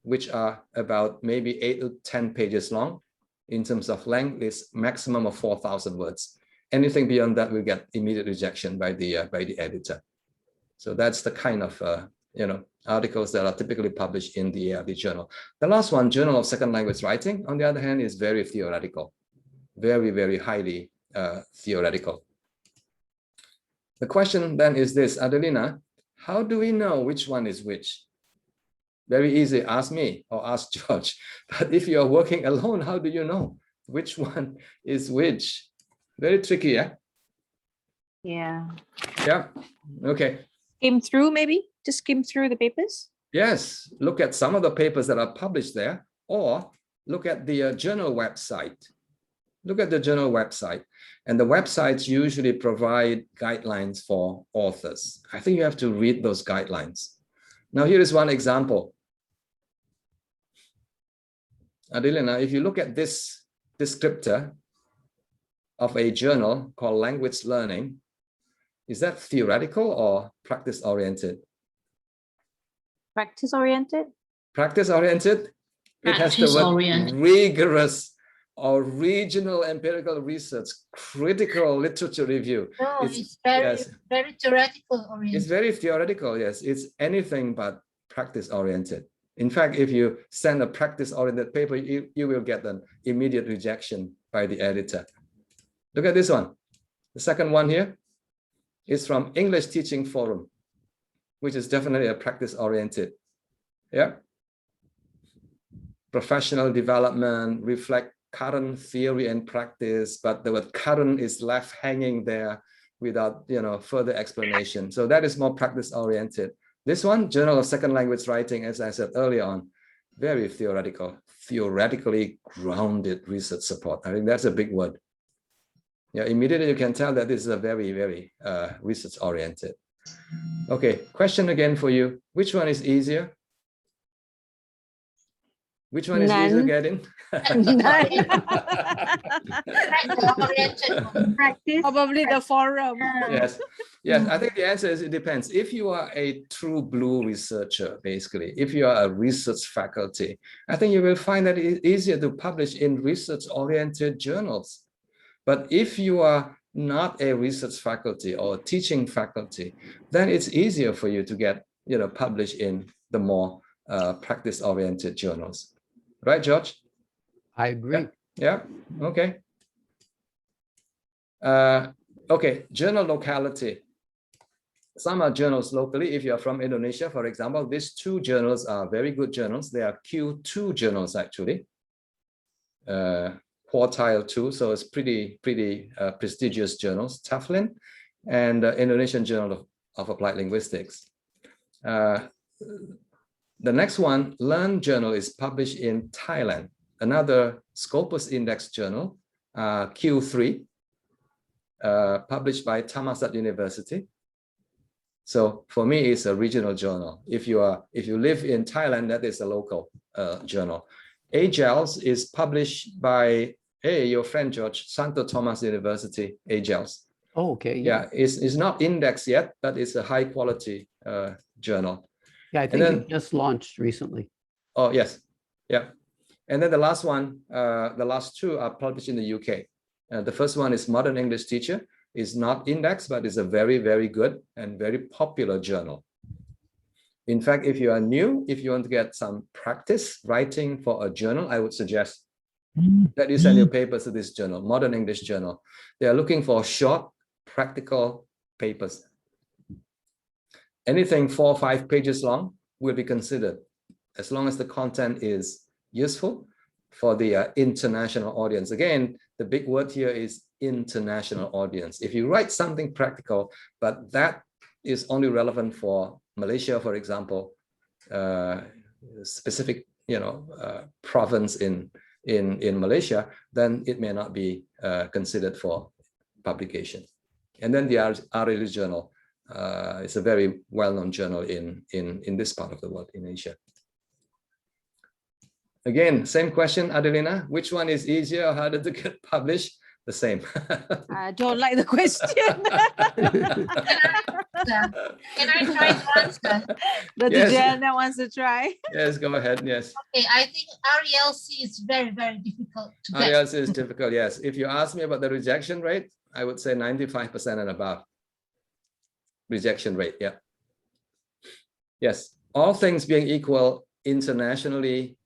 which are about maybe 8 to 10 pages long. In terms of length, it's maximum of 4,000 words. Anything beyond that will get immediate rejection by the editor. So that's the kind of articles that are typically published in the ELT journal. The last one, Journal of Second Language Writing, on the other hand, is very theoretical, very, very highly theoretical. The question then is this, Adelina, how do we know which one is which? Very easy, ask me or ask George. But if you are working alone, how do you know which one is which? Very tricky, yeah? Yeah. Yeah, okay. Skim through, maybe? Just skim through the papers? Yes, look at some of the papers that are published there, or look at the journal website. Look at the journal website. And the websites usually provide guidelines for authors. I think you have to read those guidelines. Now, here is one example. Adelina, if you look at this descriptor of a journal called Language Learning, is that theoretical or practice-oriented? Practice-oriented? Practice-oriented? It has the word Practice-oriented. rigorous or regional empirical research, critical literature review. No, it's very, yes, very theoretical it's oriented. very theoretical, yes. It's anything but practice-oriented. In fact, if you send a practice-oriented paper, you will get an immediate rejection by the editor. Look at this one. The second one here is from English Teaching Forum, which is definitely a practice-oriented. Yeah. Professional development, reflect current theory and practice, but the word current is left hanging there without further explanation. So that is more practice-oriented. This one, Journal of Second Language Writing, as I said earlier on, very theoretical, theoretically grounded research support. I think that's a big word. Yeah, immediately you can tell that this is a very, very research-oriented. Okay, question again for you. Which one is easier? Which one is easier to get in? Practice. Probably the forum. Yes, yes. I think the answer is it depends. If you are a true blue researcher, basically, if you are a research faculty, I think you will find that it's easier to publish in research-oriented journals. But if you are not a research faculty or a teaching faculty, then it's easier for you to get published in the more practice-oriented journals. Right, George? I agree. Yeah. Okay. Okay, journal locality. Some are journals locally. If you're from Indonesia, for example, these two journals are very good journals. They are Q2 journals, actually. Quartile 2, so it's pretty prestigious journals, TAFLIN and Indonesian Journal of Applied Linguistics. The next one, Learn Journal, is published in Thailand. Another Scopus Index journal, Q3, published by Thammasat University. So for me, it's a regional journal. If you live in Thailand, that is a local journal. AGELS is published by your friend George, Santo Tomas University, AGELS. Oh, okay. Yeah, it's not indexed yet, but it's a high quality journal. Yeah, I think it just launched recently. Oh, yes. Yeah. And then the last one, the last two are published in the UK. The first one is Modern English Teacher. It's not indexed, but it's a very, very good and very popular journal. In fact, if you are new, if you want to get some practice writing for a journal, I would suggest that you send your papers to this journal, Modern English Journal. They are looking for short, practical papers. Anything 4 or 5 pages long will be considered, as long as the content is useful for the international audience. Again, the big word here is international audience. If you write something practical, but that is only relevant for Malaysia, for example, specific province in Malaysia, then it may not be considered for publication. And then the LALE journal is a very well-known journal in this part of the world, in Asia. Again, same question, Adelina. Which one is easier or harder to get published? The same. I don't like the question. Can I try to answer? The Diana wants to try. Yes, go ahead. Yes. Okay, I think RELC is very, very difficult to get. RELC is difficult, yes. If you ask me about the rejection rate, I would say 95% and above. Rejection rate, yeah. Yes, all things being equal, internationally,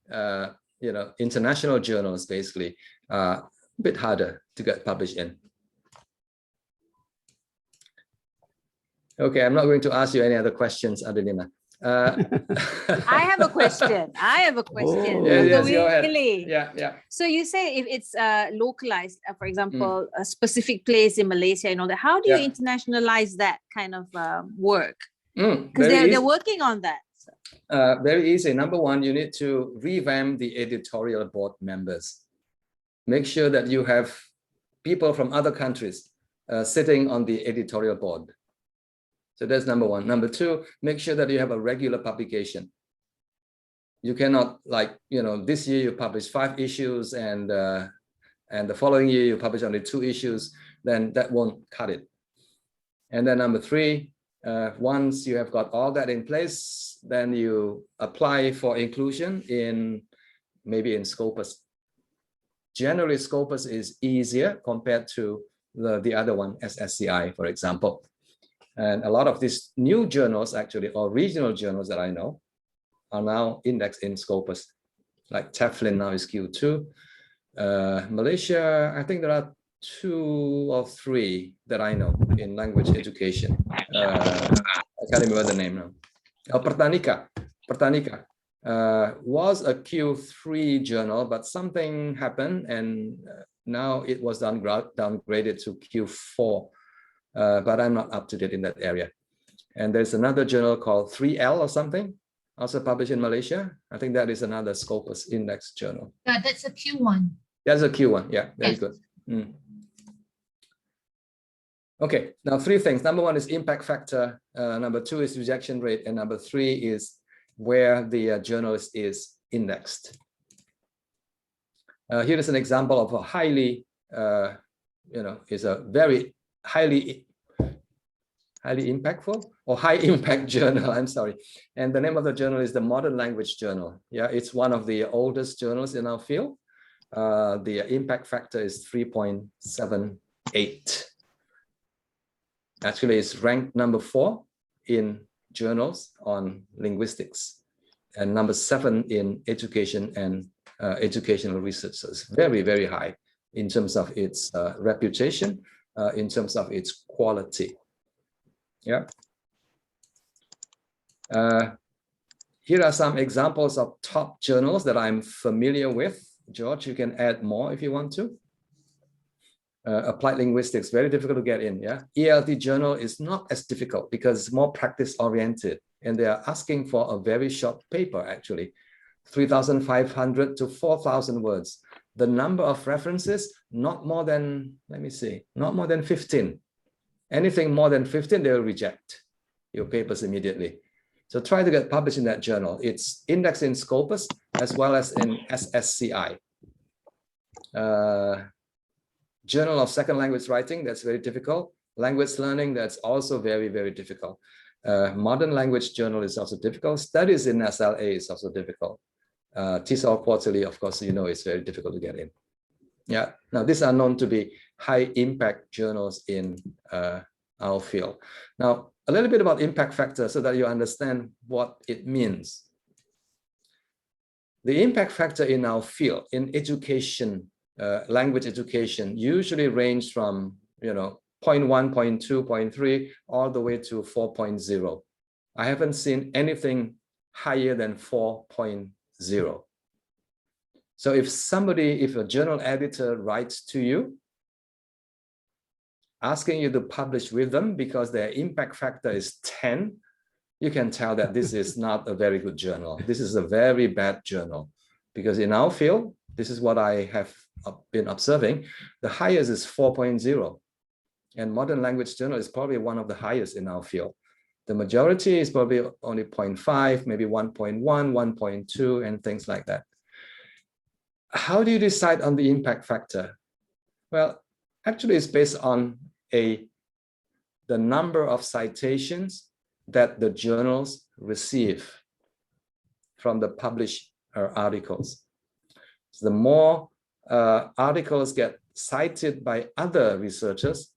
international journals basically are a bit harder to get published in. Okay, I'm not going to ask you any other questions, Adelina. I have a question. Oh. Yes, go ahead. Willy. Yeah. So you say if it's localized, for example, a specific place in Malaysia and all that, how do you internationalize that kind of work? Because they're working on that. Very easy. Number one, you need to revamp the editorial board members. Make sure that you have people from other countries sitting on the editorial board. So that's number one. Number two, make sure that you have a regular publication. You cannot, like, this year you publish 5 issues and the following year you publish only 2 issues, then that won't cut it. And then number three, once you have got all that in place, then you apply for inclusion maybe in Scopus. Generally, Scopus is easier compared to the other one, SSCI, for example. And a lot of these new journals, actually, or regional journals that I know, are now indexed in Scopus. Like Teflon now is Q2. Malaysia, I think there are 2 or 3 that I know in language education. I can't remember the name now. Pertanika was a Q3 journal, but something happened and now it was downgraded to Q4. But I'm not up to date in that area. And there's another journal called 3L or something, also published in Malaysia. I think that is another Scopus Index journal. Yeah, that's a Q1. That's a Q1, yeah, very good. Okay, now 3 things. Number 1 is impact factor. Number 2 is rejection rate. And number 3 is where the journalist is indexed. Here is an example of a highly, is a very highly impactful or high impact journal, I'm sorry. And the name of the journal is the Modern Language Journal. Yeah, it's one of the oldest journals in our field. The impact factor is 3.78. Actually, it's ranked number 4 in journals on linguistics and number 7 in education and educational research. So it's very, very high in terms of its reputation, in terms of its quality. Yeah. Here are some examples of top journals that I'm familiar with. George, you can add more if you want to. Applied linguistics, very difficult to get in. Yeah, ELT journal is not as difficult because it's more practice oriented, and they are asking for a very short paper, actually, 3,500 to 4,000 words. The number of references, not more than, let me see, not more than 15. Anything more than 15, they will reject your papers immediately. So try to get published in that journal. It's indexed in Scopus as well as in SSCI. Journal of Second Language Writing, that's very difficult. Language Learning, that's also very, very difficult. Modern Language Journal is also difficult. Studies in SLA is also difficult. TESOL Quarterly, of course, is very difficult to get in. Yeah, now these are known to be high impact journals in our field. Now, a little bit about impact factor so that you understand what it means. The impact factor in our field, in education, language education, usually range from 0.1, 0.2, 0.3, all the way to 4.0. I haven't seen anything higher than 4.0. So if a journal editor writes to you, asking you to publish with them because their impact factor is 10, you can tell that this is not a very good journal. This is a very bad journal, because in our field, this is what I have been observing. The highest is 4.0, and Modern Language Journal is probably one of the highest in our field. The majority is probably only 0.5, maybe 1.1, 1.2, and things like that. How do you decide on the impact factor? Well, actually, it's based on the number of citations that the journals receive from the published articles. So the more articles get cited by other researchers,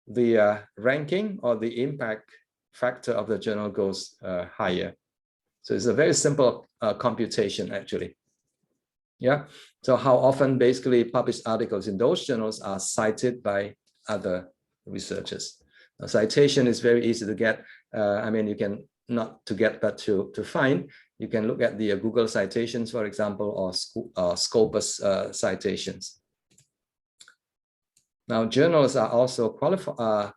the ranking or the impact factor of the journal goes higher. So it's a very simple computation, actually. Yeah. So how often basically published articles in those journals are cited by other researchers? A citation is very easy to get. I mean, you can not to get, but to find. You can look at the Google citations, for example, or Scopus citations. Now, journals are also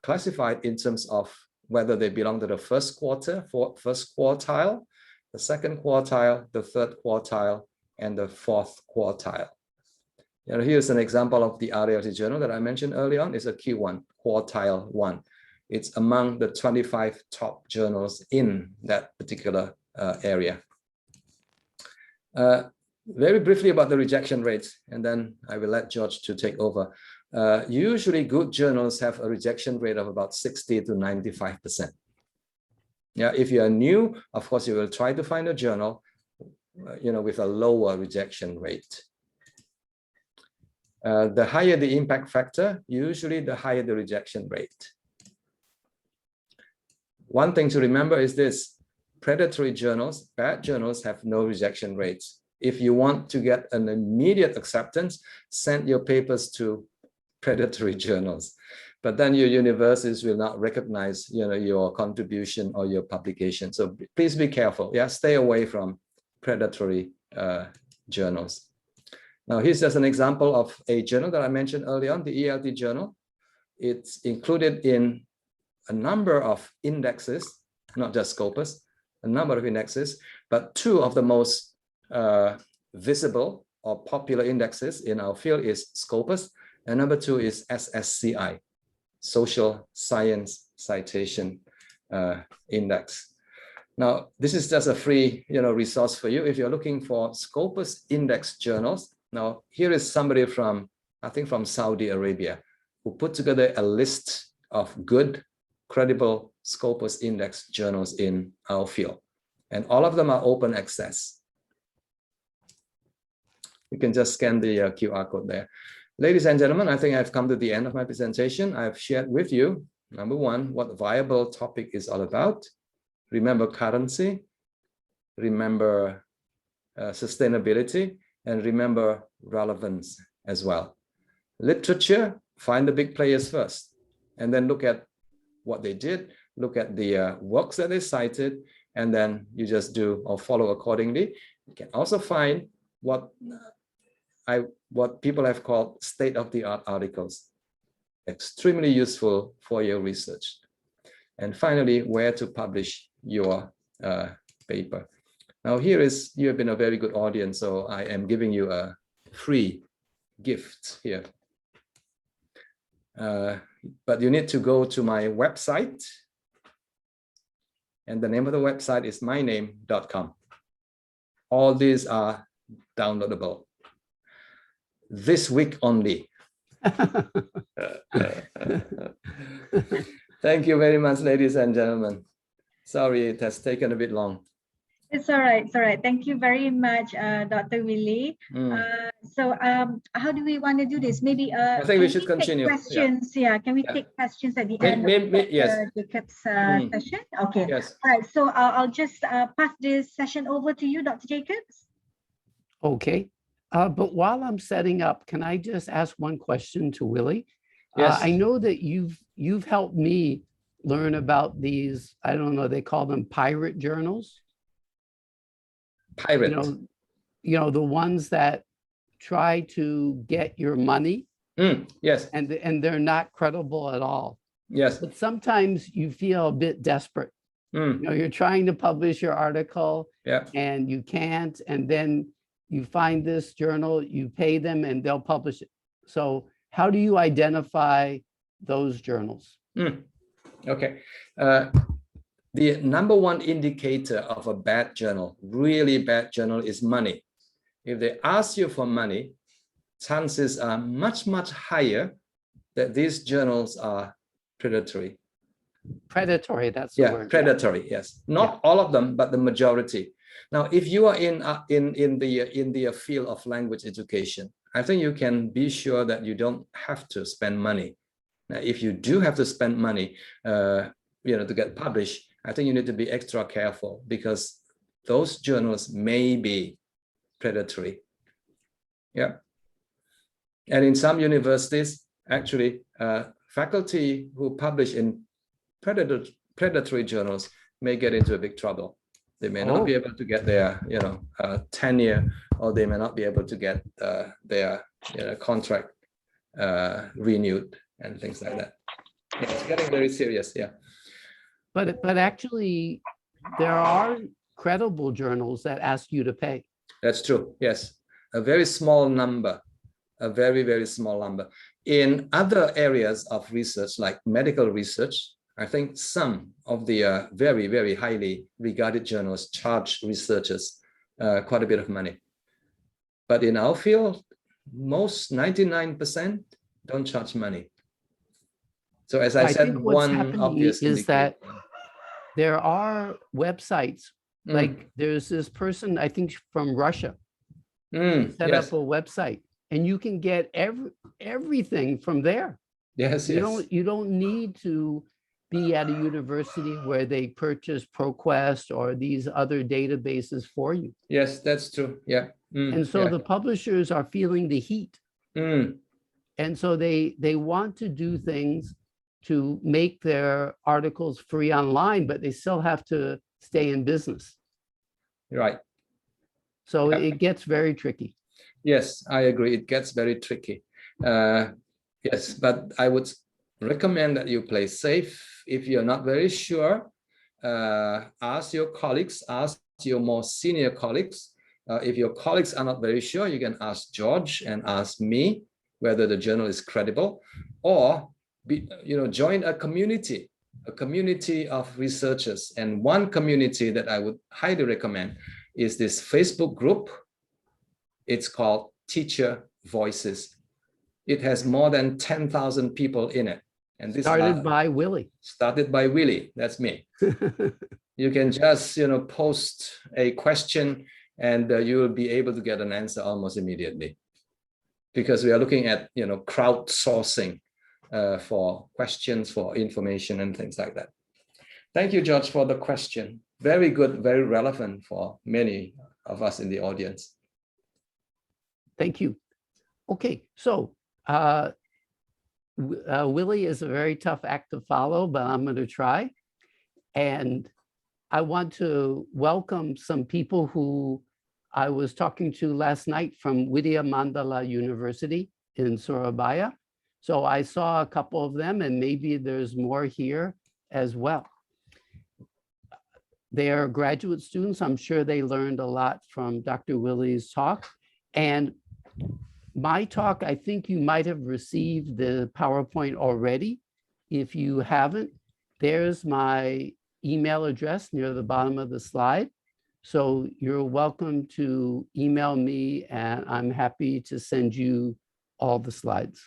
classified in terms of whether they belong to the first quartile, the second quartile, the third quartile, and the fourth quartile. You know, here's an example of the RLT journal that I mentioned earlier on. It's a Q1, quartile 1. It's among the 25 top journals in that particular area. Very briefly about the rejection rates, and then I will let George to take over. Usually good journals have a rejection rate of about 60 to 95%. Yeah, if you are new, of course, you will try to find a journal, you know, with a lower rejection rate. The higher the impact factor, usually the higher the rejection rate. One thing to remember is this: predatory journals, bad journals, have no rejection rates. If you want to get an immediate acceptance, send your papers to predatory journals, but then your universities will not recognize, you know, your contribution or your publication. So please be careful. Yeah, stay away from predatory journals. Now, here's just an example of a journal that I mentioned earlier on, the ELT journal. It's included in a number of indexes, not just Scopus, a number of indexes, but two of the most visible or popular indexes in our field is Scopus, and number two is SSCI, Social Science Citation Index. Now, this is just a free, you know, resource for you if you're looking for Scopus Index journals. Now, here is somebody from, I think from Saudi Arabia, who put together a list of good, credible Scopus Index journals in our field. And all of them are open access. You can just scan the QR code there. Ladies and gentlemen, I think I've come to the end of my presentation. I've shared with you, number one, what viable topic is all about. Remember currency, remember sustainability, and remember relevance as well. Literature, find the big players first, and then look at what they did, look at the works that they cited, and then you just do or follow accordingly. You can also find what people have called state-of-the-art articles, extremely useful for your research. And finally, where to publish your paper. Now, here is, you have been a very good audience, so I am giving you a free gift here. But you need to go to my website, and the name of the website is myname.com. All these are downloadable this week only. Thank you very much, ladies and gentlemen. Sorry, it has taken a bit long. It's all right. It's all right. Thank you very much, Dr. Willy. So how do we want to do this? Maybe I think we should continue. Questions, yeah. Can we take questions at the end of yes. Jacob's session? Okay. Yes. All right. So I'll just pass this session over to you, Dr. Jacobs. Okay. But while I'm setting up, can I just ask one question to Willy? Yes. I know that you've helped me learn about these, I don't know, they call them pirate journals. Pirate. You know, the ones that try to get your money. Yes. And they're not credible at all. Yes. But sometimes you feel a bit desperate You know, you're trying to publish your article Yeah. and you can't, and then you find this journal, you pay them and they'll publish it. So how do you identify those journals? Okay. The number one indicator of a bad journal, really bad journal, is money. If they ask you for money, chances are much, much higher that these journals are predatory. Predatory, that's the word. Predatory, yes. Not all of them, but the majority. Now, if you are in the field of language education, I think you can be sure that you don't have to spend money. Now, if you do have to spend money, to get published, I think you need to be extra careful because those journals may be predatory. Yeah. And in some universities, actually, faculty who publish in predatory journals may get into a big trouble. They may not be able to get their, tenure, or they may not be able to get their contract renewed and things like that. Yeah, it's getting very serious. Yeah. But actually, there are credible journals that ask you to pay. That's true. Yes, a very small number, a very, very small number. In other areas of research, like medical research, I think some of the very, very highly regarded journals charge researchers quite a bit of money. But in our field, most 99% don't charge money. So as I said, one obvious is that there are websites, like there's this person, I think from Russia, set up a website, and you can get everything from there. Yes, you don't need to be at a university where they purchase ProQuest or these other databases for you. Yes, that's true. Yeah. And so the publishers are feeling the heat. And so they want to do things to make their articles free online, but they still have to stay in business. Right. So it gets very tricky. Yes, I agree. It gets very tricky. Yes, but I would recommend that you play safe. If you're not very sure, ask your colleagues, ask your more senior colleagues. If your colleagues are not very sure, you can ask George and ask me whether the journal is credible, or join a community of researchers. And one community that I would highly recommend is this Facebook group. It's called Teacher Voices. It has more than 10,000 people in it. And this started by Willy. Started by Willy, that's me. You can just post a question and you will be able to get an answer almost immediately. Because we are looking at crowdsourcing for questions, for information and things like that. Thank you, George, for the question. Very good, very relevant for many of us in the audience. Thank you. Okay, so Willy is a very tough act to follow, but I'm going to try. And I want to welcome some people who I was talking to last night from Widya Mandala University in Surabaya. So I saw a couple of them, and maybe there's more here as well. They are graduate students. I'm sure they learned a lot from Dr. Willy's talk. And my talk, I think you might have received the PowerPoint already. If you haven't, there's my email address near the bottom of the slide. So you're welcome to email me, and I'm happy to send you all the slides.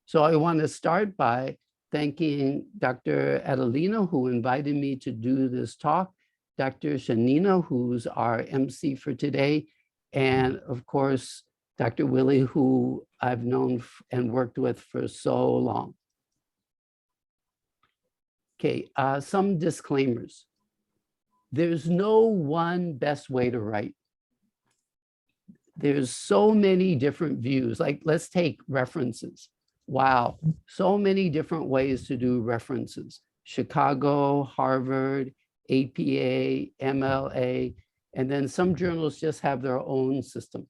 So I want to start by thanking Dr. Adelina, who invited me to do this talk, Dr. Shanina, who's our MC for today, and of course, Dr. Willy, who I've known and worked with for so long. Okay, some disclaimers. There's no one best way to write. There's so many different views. Like, let's take references. Wow, so many different ways to do references. Chicago, Harvard, APA, MLA, and then some journals just have their own system.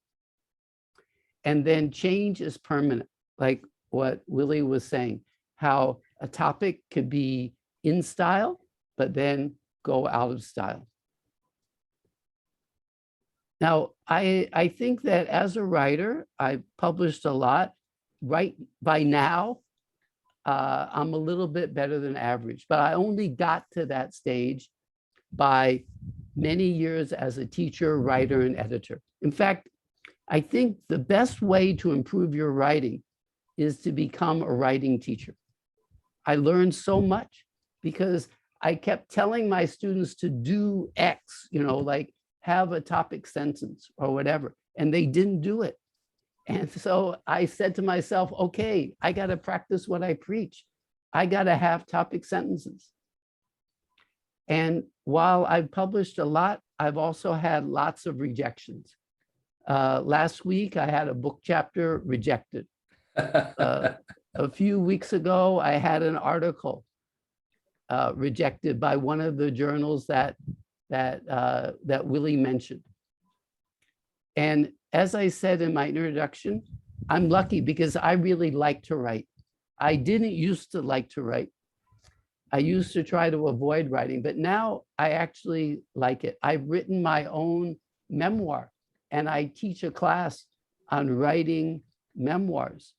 And then change is permanent, like what Willy was saying, how a topic could be in style, but then go out of style. Now, I think that as a writer, I've published a lot. Right by now, I'm a little bit better than average, but I only got to that stage by many years as a teacher, writer, and editor. In fact, I think the best way to improve your writing is to become a writing teacher. I learned so much because I kept telling my students to do X, like have a topic sentence or whatever, and they didn't do it. And so I said to myself, okay, I got to practice what I preach. I got to have topic sentences. And while I've published a lot, I've also had lots of rejections. Last week, I had a book chapter rejected. A few weeks ago, I had an article rejected by one of the journals that Willy mentioned. And as I said in my introduction, I'm lucky because I really like to write. I didn't used to like to write. I used to try to avoid writing, but now I actually like it. I've written my own memoir, and I teach a class on writing memoirs.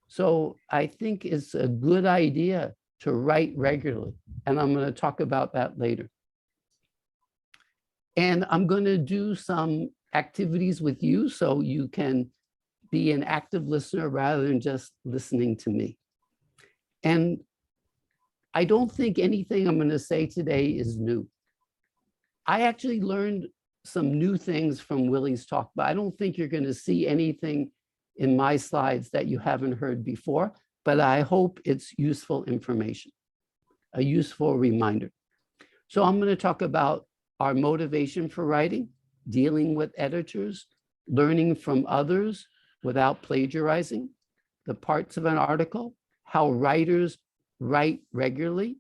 So I think it's a good idea to write regularly, and I'm going to talk about that later. And I'm going to do some activities with you so you can be an active listener rather than just listening to me. And I don't think anything I'm going to say today is new. I actually learned some new things from Willy's talk, but I don't think you're going to see anything in my slides that you haven't heard before, but I hope it's useful information, a useful reminder. So I'm going to talk about our motivation for writing, dealing with editors, learning from others without plagiarizing, the parts of an article, how writers write regularly,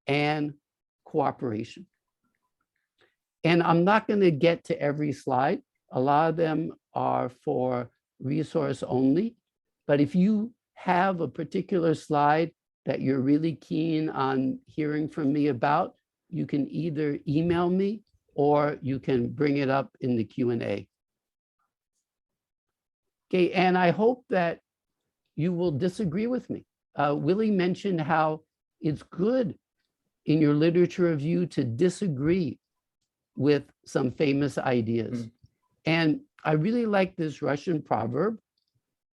and cooperation. And I'm not going to get to every slide. A lot of them are for resource only. But if you have a particular slide that you're really keen on hearing from me about, you can either email me or you can bring it up in the Q&A. Okay, and I hope that you will disagree with me. Willy mentioned how it's good in your literature review to disagree with some famous ideas. And I really like this Russian proverb,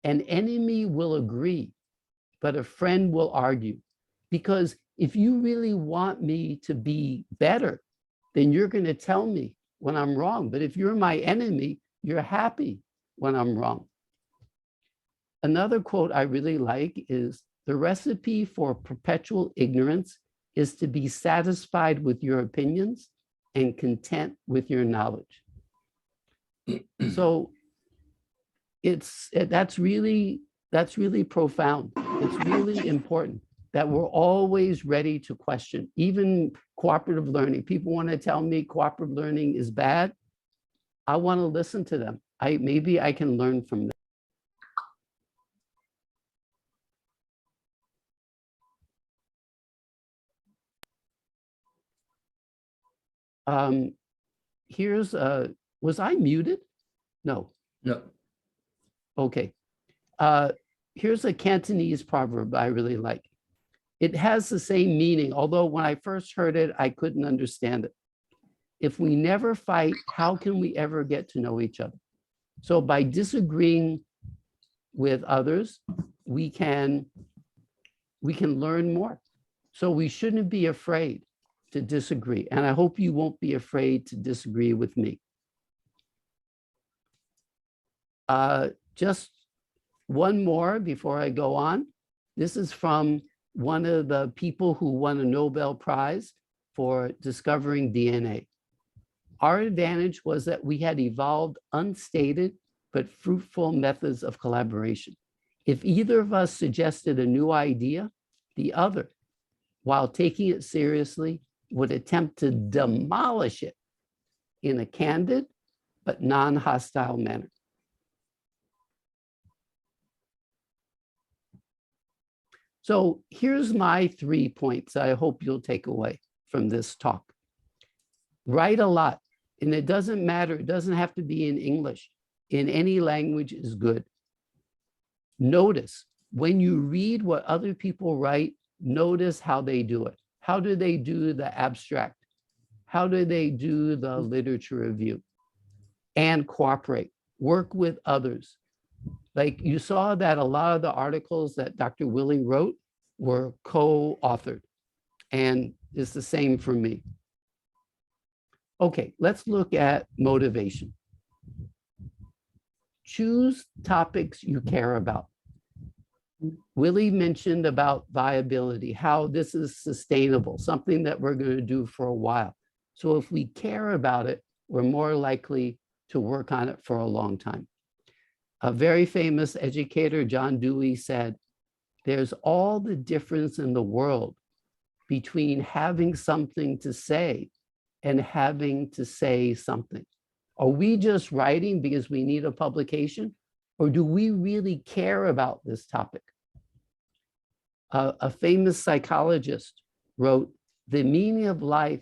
an enemy will agree, but a friend will argue. Because if you really want me to be better, then you're going to tell me when I'm wrong. But if you're my enemy, you're happy when I'm wrong. Another quote I really like is, the recipe for perpetual ignorance is to be satisfied with your opinions and content with your knowledge. So that's really profound. It's really important that we're always ready to question, even cooperative learning. People want to tell me cooperative learning is bad. I want to listen to them. Maybe I can learn from them. Was I muted? No. No. Okay. Here's a Cantonese proverb I really like. It has the same meaning, although when I first heard it, I couldn't understand it. If we never fight, how can we ever get to know each other? So by disagreeing with others, we can learn more. So we shouldn't be afraid to disagree. And I hope you won't be afraid to disagree with me. Just one more before I go on. This is from one of the people who won a Nobel Prize for discovering DNA. Our advantage was that we had evolved unstated but fruitful methods of collaboration. If either of us suggested a new idea, the other, while taking it seriously, would attempt to demolish it in a candid but non-hostile manner. So here's my 3 points I hope you'll take away from this talk. Write a lot, and it doesn't matter. It doesn't have to be in English. In any language is good. Notice when you read what other people write, notice how they do it. How do they do the abstract? How do they do the literature review? And cooperate, work with others. Like you saw that a lot of the articles that Dr. Willy wrote were co-authored, and it's the same for me. Okay, let's look at motivation. Choose topics you care about. Willy mentioned about viability, how this is sustainable, something that we're going to do for a while. So if we care about it, we're more likely to work on it for a long time. A very famous educator, John Dewey, said, there's all the difference in the world between having something to say and having to say something. Are we just writing because we need a publication? Or do we really care about this topic? A famous psychologist wrote, the meaning of life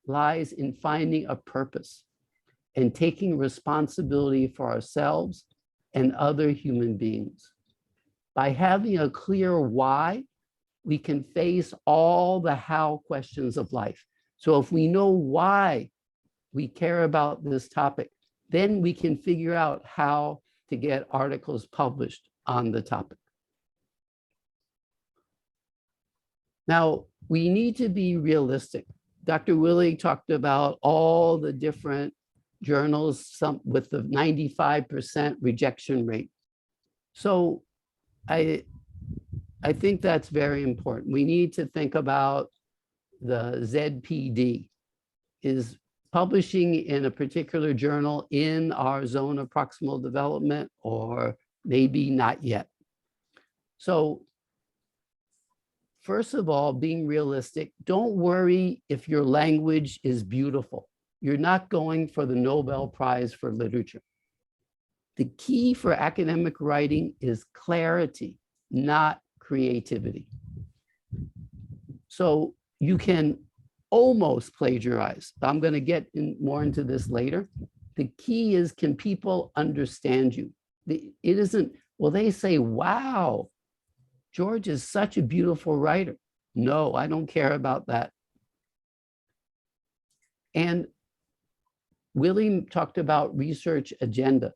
lies in finding a purpose and taking responsibility for ourselves and other human beings. By having a clear why, we can face all the how questions of life. So if we know why we care about this topic, then we can figure out how to get articles published on the topic. Now, we need to be realistic. Dr. Willy talked about all the different journals, some with the 95% rejection rate. So I think that's very important. We need to think about the ZPD. Is publishing in a particular journal in our zone of proximal development, or maybe not yet. So first of all, being realistic, don't worry if your language is beautiful. You're not going for the Nobel Prize for Literature. The key for academic writing is clarity, not creativity. So you can almost plagiarize. I'm going to get more into this later. The key is, can people understand you? It isn't, well, they say, wow, George is such a beautiful writer. No, I don't care about that. And Willy talked about research agenda,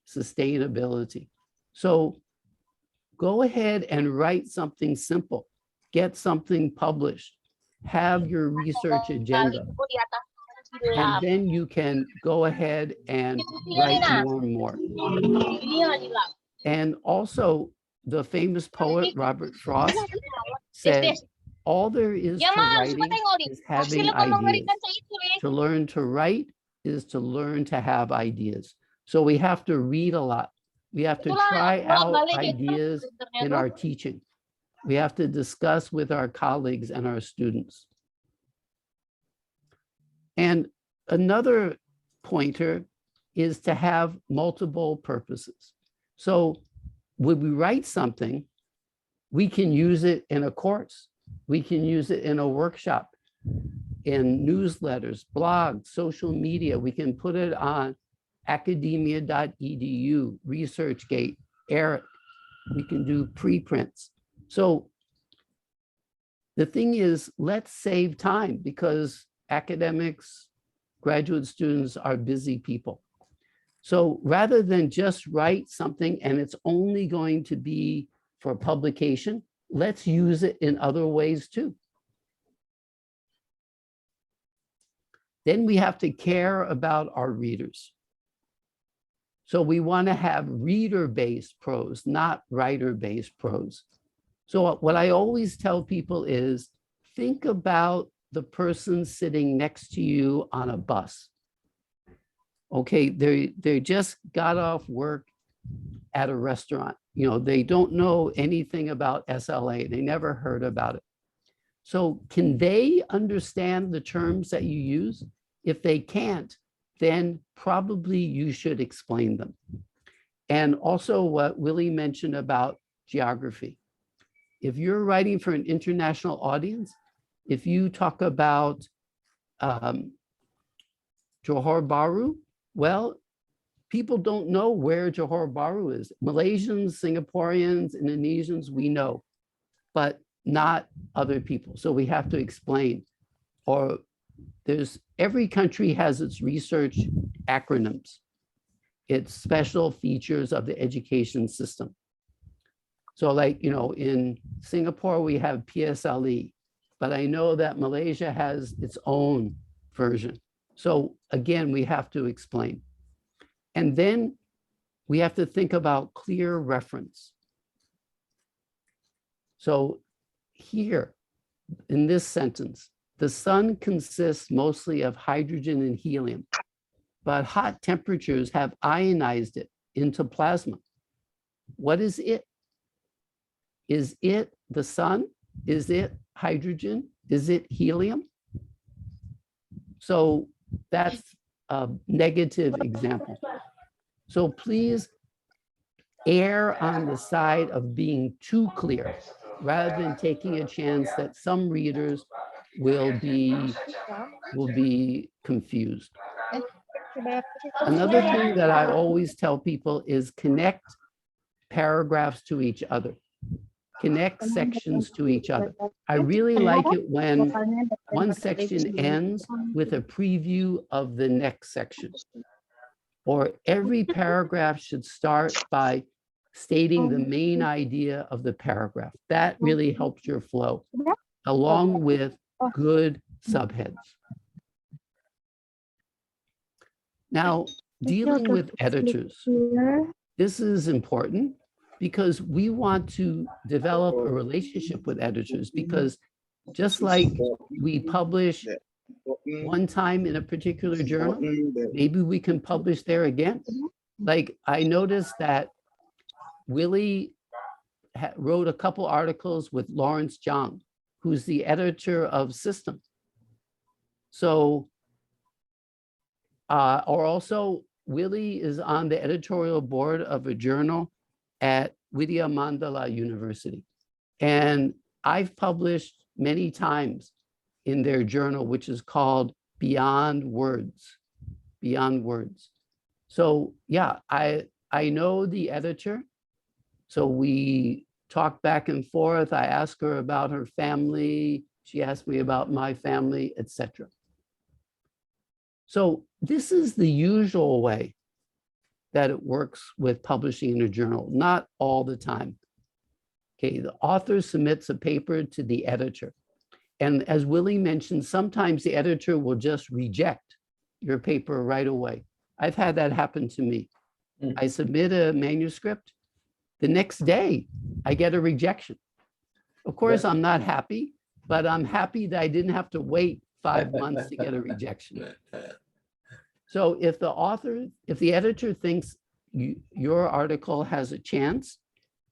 sustainability. So go ahead and write something simple, get something published, have your research agenda, and then you can go ahead and write more and more. And also, the famous poet Robert Frost said, all there is to writing is having ideas. To learn to write is to learn to have ideas. So we have to read a lot. We have to try out ideas in our teaching. We have to discuss with our colleagues and our students. And another pointer is to have multiple purposes. So when we write something, we can use it in a course. We can use it in a workshop, in newsletters, blogs, social media. We can put it on academia.edu, ResearchGate, ERIC. We can do preprints. So the thing is, let's save time, because academics, graduate students are busy people. So rather than just write something and it's only going to be for publication, let's use it in other ways too. Then we have to care about our readers. So we want to have reader-based prose, not writer-based prose. So what I always tell people is, think about the person sitting next to you on a bus. Okay, they just got off work at a restaurant. You know, they don't know anything about SLA. They never heard about it. So can they understand the terms that you use? If they can't, then probably you should explain them. And also what Willy mentioned about geography. if you're writing for an international audience, if you talk about Johor Bahru, well, people don't know where Johor Bahru is. Malaysians, Singaporeans, Indonesians, we know, but not other people. So we have to explain. Or every country has its research acronyms, its special features of the education system. So like, in Singapore, we have PSLE, but I know that Malaysia has its own version. So again, we have to explain. And then we have to think about clear reference. So here, in this sentence, the sun consists mostly of hydrogen and helium, but hot temperatures have ionized it into plasma. What is it? Is it the sun? Is it hydrogen? Is it helium? So that's a negative example. So please err on the side of being too clear rather than taking a chance that some readers will be confused. Another thing that I always tell people is connect paragraphs to each other. Connect sections to each other. I really like it when one section ends with a preview of the next section. Or every paragraph should start by stating the main idea of the paragraph. That really helps your flow, along with good subheads. Now, dealing with editors. This is important because we want to develop a relationship with editors, because just like we publish one time in a particular journal, maybe we can publish there again. Like I noticed that Willy wrote a couple articles with Lawrence Zhang, who's the editor of System. So, or also Willy is on the editorial board of a journal at Widya Mandala University. And I've published many times in their journal, which is called Beyond Words, Beyond Words. So yeah, I know the editor. So we talk back and forth. I ask her about her family. She asked me about my family, etc. So this is the usual way that it works with publishing in a journal, not all the time. Okay, the author submits a paper to the editor. And as Willy mentioned, sometimes the editor will just reject your paper right away. I've had that happen to me. I submit a manuscript. The next day, I get a rejection. Of course, I'm not happy, but I'm happy that I didn't have to wait 5 months to get a rejection. So if the editor thinks your article has a chance,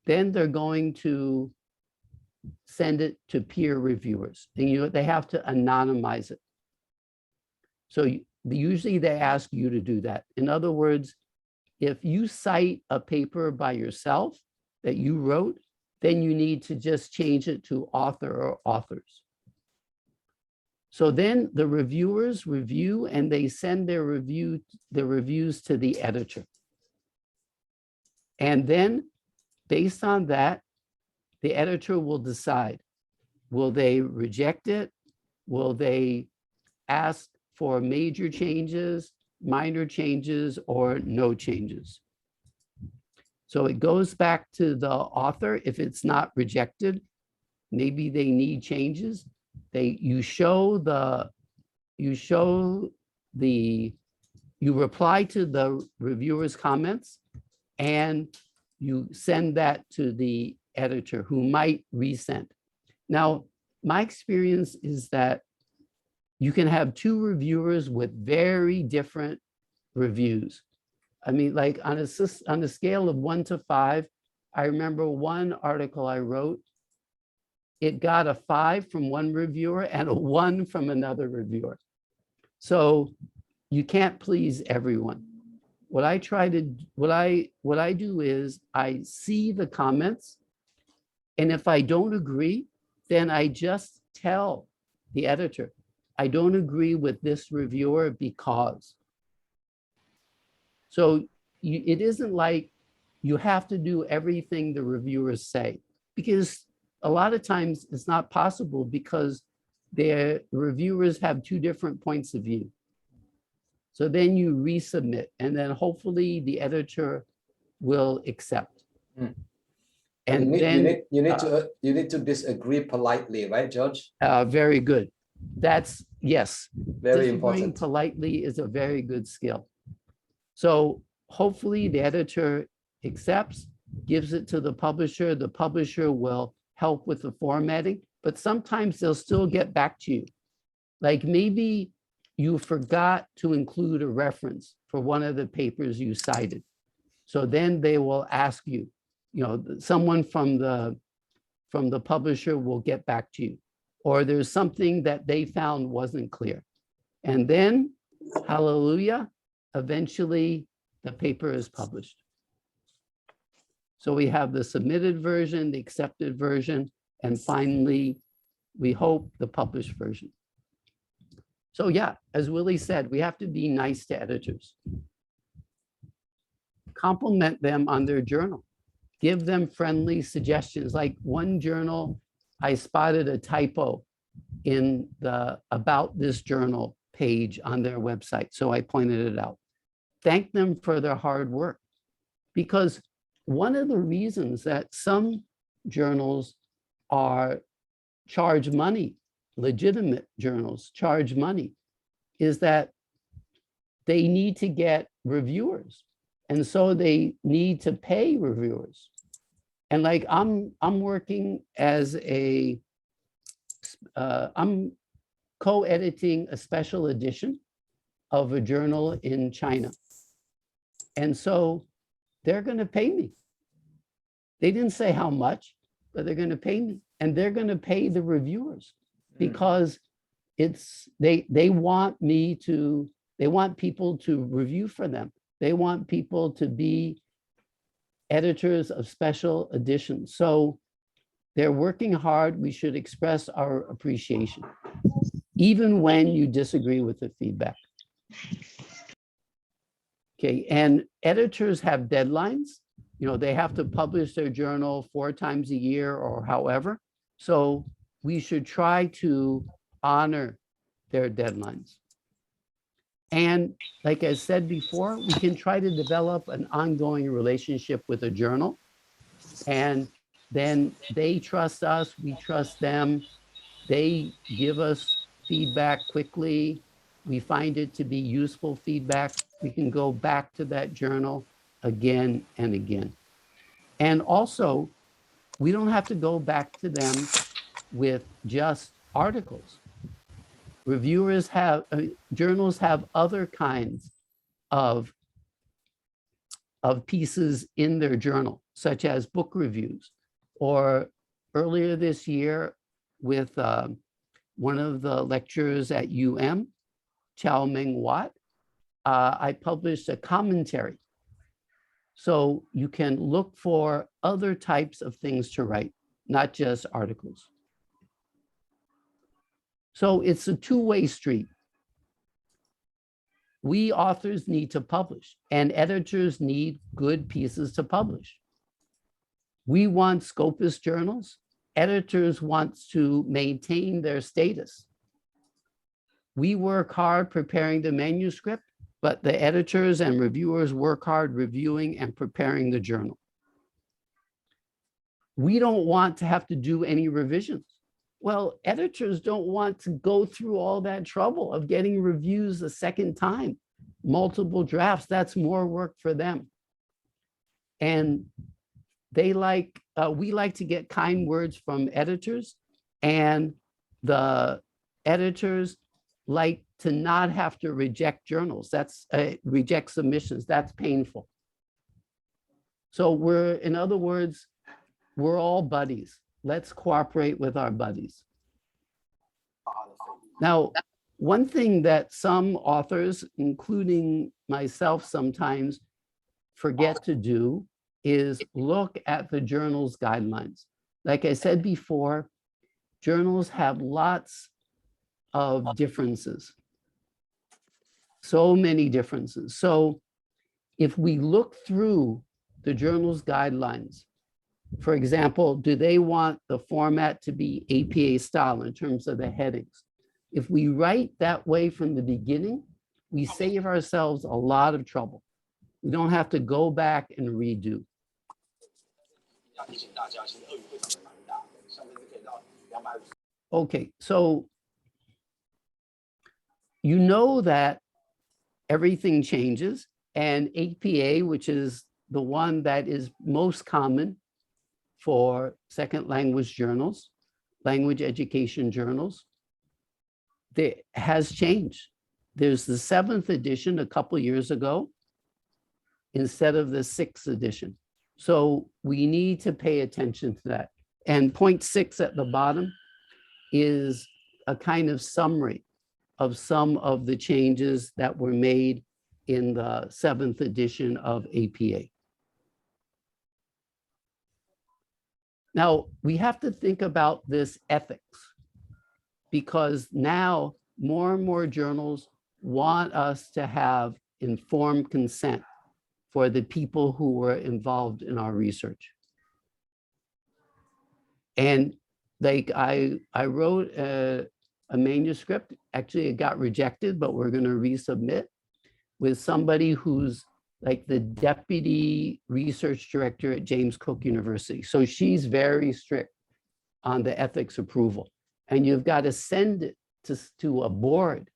then they're going to send it to peer reviewers. And they have to anonymize it. So usually they ask you to do that. In other words, if you cite a paper by yourself that you wrote, then you need to just change it to author or authors. So then the reviewers review and they send their reviews to the editor. And then based on that, the editor will decide, will they reject it? Will they ask for major changes, minor changes, or no changes? So it goes back to the author. If it's not rejected, maybe they need changes. You reply to the reviewer's comments and you send that to the editor who might resend. Now, my experience is that you can have two reviewers with very different reviews. I mean, like on a scale of 1 to 5, I remember one article I wrote, it got a 5 from one reviewer and a 1 from another reviewer. So you can't please everyone. What I do is I see the comments And if I don't agree, then I just tell the editor, I don't agree with this reviewer because. So it isn't like you have to do everything the reviewers say, because a lot of times it's not possible because their reviewers have two different points of view. So then you resubmit, and then hopefully the editor will accept. And you need to disagree politely, right, George? Very good. That's, yes. Very important. Politely is a very good skill. So hopefully the editor accepts, gives it to the publisher. The publisher will help with the formatting, but sometimes they'll still get back to you. Like maybe you forgot to include a reference for one of the papers you cited. So then they will ask you, someone from the publisher will get back to you, or there's something that they found wasn't clear. And then, hallelujah, eventually the paper is published. So we have the submitted version, the accepted version, and finally, we hope the published version. So yeah, as Willy said, we have to be nice to editors. Compliment them on their journal. Give them friendly suggestions. Like one journal, I spotted a typo in the About This Journal page on their website. So I pointed it out. Thank them for their hard work. Because one of the reasons that some journals charge money, legitimate journals charge money, is that they need to get reviewers. And so they need to pay reviewers. And like I'm working as I'm co-editing a special edition of a journal in China. And so they're going to pay me. They didn't say how much, but they're going to pay me. And they're going to pay the reviewers because they want people to review for them. They want people to be editors of special editions. So they're working hard. We should express our appreciation, even when you disagree with the feedback. Okay, and editors have deadlines. They have to publish their journal 4 times a year or however. So we should try to honor their deadlines. And like I said before, we can try to develop an ongoing relationship with a journal. And then they trust us, we trust them. They give us feedback quickly. We find it to be useful feedback. We can go back to that journal again and again. And also, we don't have to go back to them with just articles. Reviewers have, journals have other kinds of pieces in their journal, such as book reviews. Or earlier this year with one of the lecturers at Chow Meng Wat, I published a commentary. So you can look for other types of things to write, not just articles. So it's a two-way street. We authors need to publish, and editors need good pieces to publish. We want Scopus journals. Editors want to maintain their status. We work hard preparing the manuscript, but the editors and reviewers work hard reviewing and preparing the journal. We don't want to have to do any revisions. Well, editors don't want to go through all that trouble of getting reviews a second time, multiple drafts. That's more work for them. And we like to get kind words from editors, and the editors like to not have to reject journals. That's reject submissions. That's painful. So in other words, we're all buddies. Let's cooperate with our buddies. Now, one thing that some authors, including myself sometimes, forget to do is look at the journal's guidelines. Like I said before, journals have lots of differences. So many differences. So if we look through the journal's guidelines, for example, do they want the format to be APA style in terms of the headings? If we write that way from the beginning, we save ourselves a lot of trouble. We don't have to go back and redo. Okay, so you know that everything changes, and APA, which is the one that is most common for second language journals, language education journals, has changed. There's the 7th edition a couple years ago instead of the 6th edition. So we need to pay attention to that. And point 6 at the bottom is a kind of summary of some of the changes that were made in the 7th edition of APA. Now, we have to think about this ethics, because now more and more journals want us to have informed consent for the people who were involved in our research. And like I wrote a manuscript, actually it got rejected, but we're going to resubmit, with somebody who's like the deputy research director at James Cook University. So she's very strict on the ethics approval. And you've got to send it to a board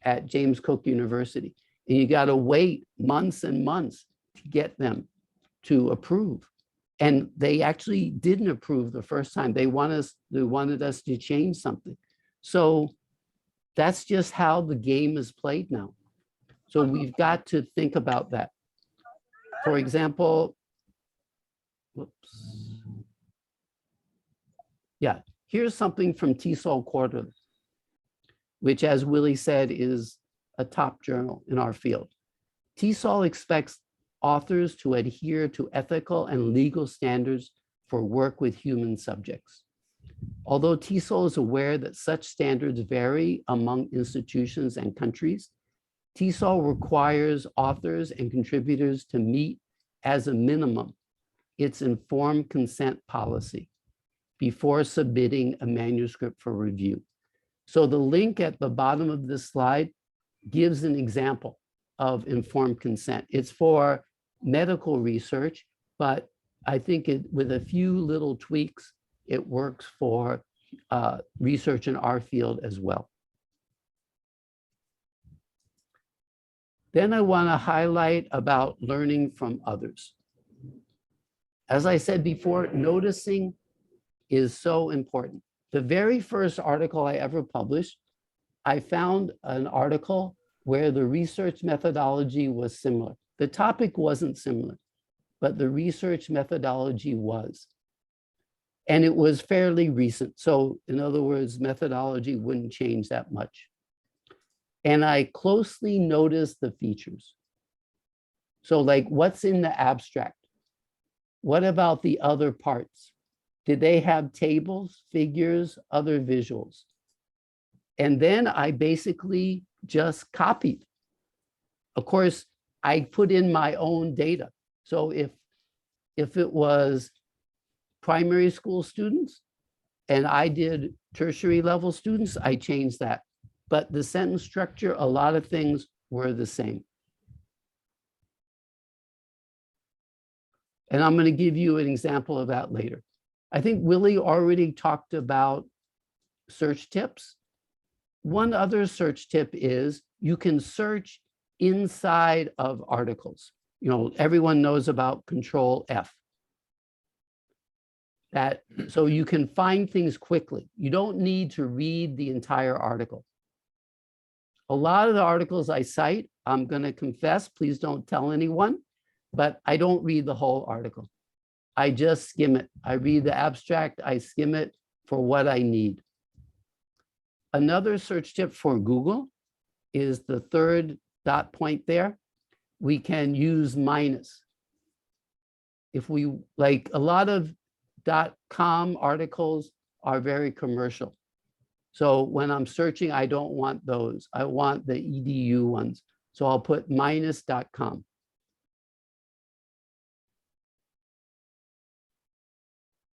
at James Cook University. And you got to wait months and months to get them to approve. And they actually didn't approve the first time. They wanted us to change something. So that's just how the game is played now. So we've got to think about that. For example, whoops. Yeah, here's something from TESOL Quarterly, which, as Willy said, is a top journal in our field. TESOL expects authors to adhere to ethical and legal standards for work with human subjects. Although TESOL is aware that such standards vary among institutions and countries, TESOL requires authors and contributors to meet, as a minimum, its informed consent policy before submitting a manuscript for review. So the link at the bottom of this slide gives an example of informed consent. It's for medical research, but I think with a few little tweaks, it works for research in our field as well. Then I want to highlight about learning from others. As I said before, noticing is so important. The very first article I ever published, I found an article where the research methodology was similar. The topic wasn't similar, but the research methodology was. And it was fairly recent. So in other words, methodology wouldn't change that much. And I closely noticed the features. So like, what's in the abstract? What about the other parts? Did they have tables, figures, other visuals? And then I basically just copied. Of course, I put in my own data. So if it was primary school students and I did tertiary level students, I changed that. But the sentence structure, a lot of things were the same. And I'm going to give you an example of that later. I think Willy already talked about search tips. One other search tip is you can search inside of articles. You know, everyone knows about Control F. So you can find things quickly. You don't need to read the entire article. A lot of the articles I cite, I'm going to confess, please don't tell anyone, but I don't read the whole article. I just skim it. I read the abstract, I skim it for what I need. Another search tip for Google is the third dot point there. We can use minus. If we, like, a lot of .com articles are very commercial. So when I'm searching, I don't want those. I want the edu ones. So I'll put -.com.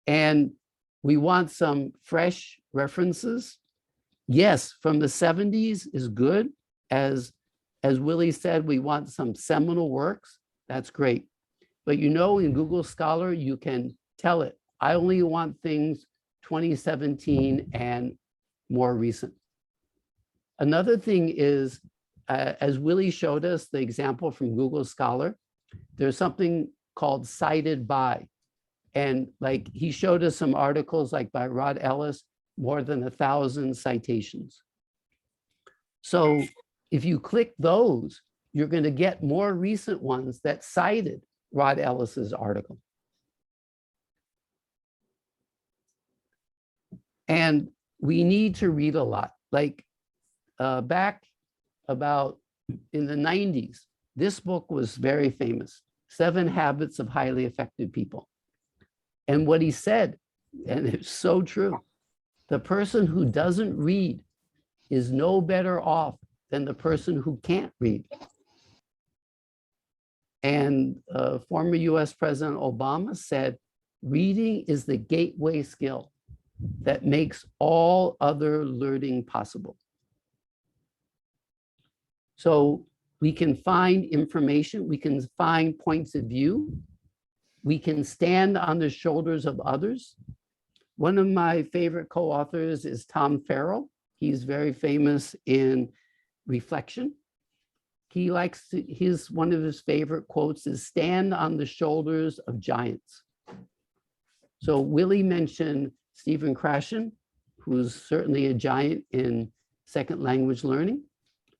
And we want some fresh references. Yes, from the 70s is good. As Willy said, we want some seminal works. That's great. But you know, in Google Scholar, you can tell it, I only want things 2017 and more recent. Another thing is, as Willy showed us the example from Google Scholar, there's something called cited by. And like he showed us some articles like by Rod Ellis, more than 1,000 citations. So if you click those, you're going to get more recent ones that cited Rod Ellis's article. And we need to read a lot. Like back about in the 90s, this book was very famous, 7 Habits of Highly Effective People. And what he said, and it's so true, the person who doesn't read is no better off than the person who can't read. And former US President Obama said, reading is the gateway skill that makes all other learning possible. So we can find information, we can find points of view, we can stand on the shoulders of others. One of my favorite co-authors is Tom Farrell. He's very famous in reflection. He likes to, one of his favorite quotes is stand on the shoulders of giants. So Willy mentioned Stephen Krashen, who's certainly a giant in second language learning.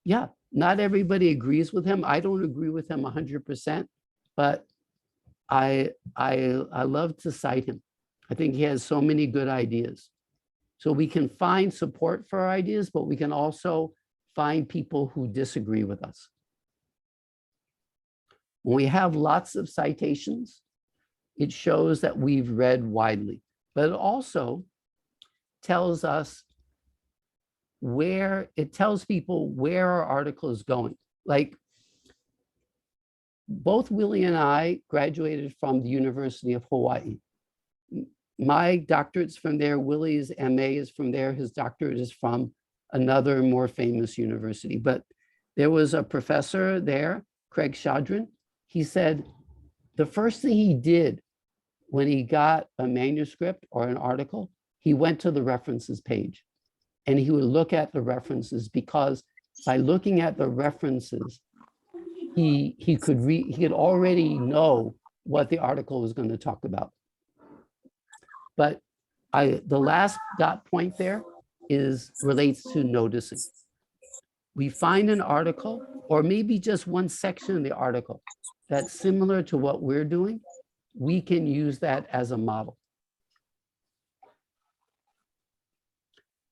Yeah, not everybody agrees with him. I don't agree with him 100%, but I love to cite him. I think he has so many good ideas. So we can find support for our ideas, but we can also find people who disagree with us. When we have lots of citations, it shows that we've read widely, but it also tells us it tells people where our article is going. Like both Willy and I graduated from the University of Hawaii. My doctorate's from there, Willy's MA is from there, his doctorate is from another more famous university. But there was a professor there, Craig Shadrin. He said the first thing he did when he got a manuscript or an article, he went to the references page and he would look at the references, because by looking at the references, he could already know what the article was going to talk about. But the last dot point there relates to noticing. We find an article, or maybe just one section of the article that's similar to what we're doing, we can use that as a model.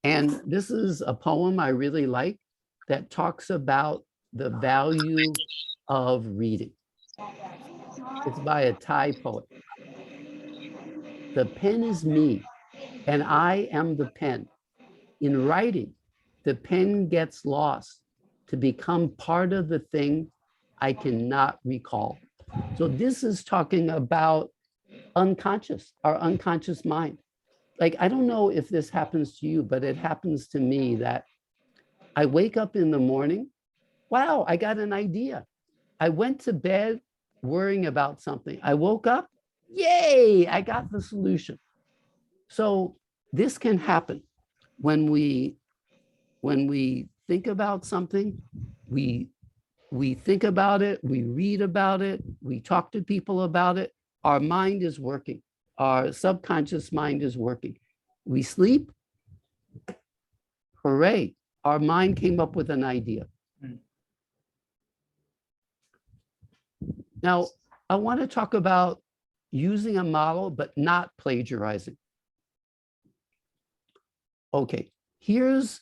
And this is a poem I really like that talks about the value of reading. It's by a Thai poet. The pen is me, and I am the pen. In writing, the pen gets lost to become part of the thing I cannot recall. So this is talking about unconscious, our unconscious mind. Like, I don't know if this happens to you, but it happens to me that I wake up in the morning, wow, I got an idea. I went to bed worrying about something. I woke up, yay, I got the solution. So this can happen when we think about something, we think about it, we read about it, we talk to people about it, our mind is working. Our subconscious mind is working. We sleep, hooray, our mind came up with an idea. Now, I want to talk about using a model, but not plagiarizing. Okay, here's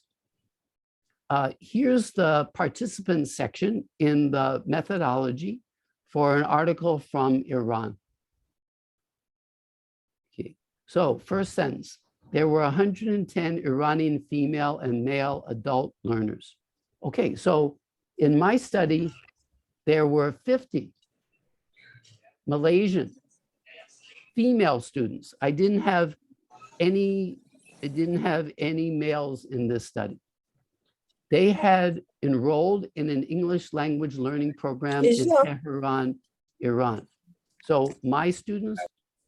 the participants section in the methodology for an article from Iran. Okay, So first sentence, there were 110 Iranian female and male adult learners. Okay, so in my study, there were 50 Malaysian female students. I didn't have any males in this study. They had enrolled in an English language learning program in Tehran, Iran. So my students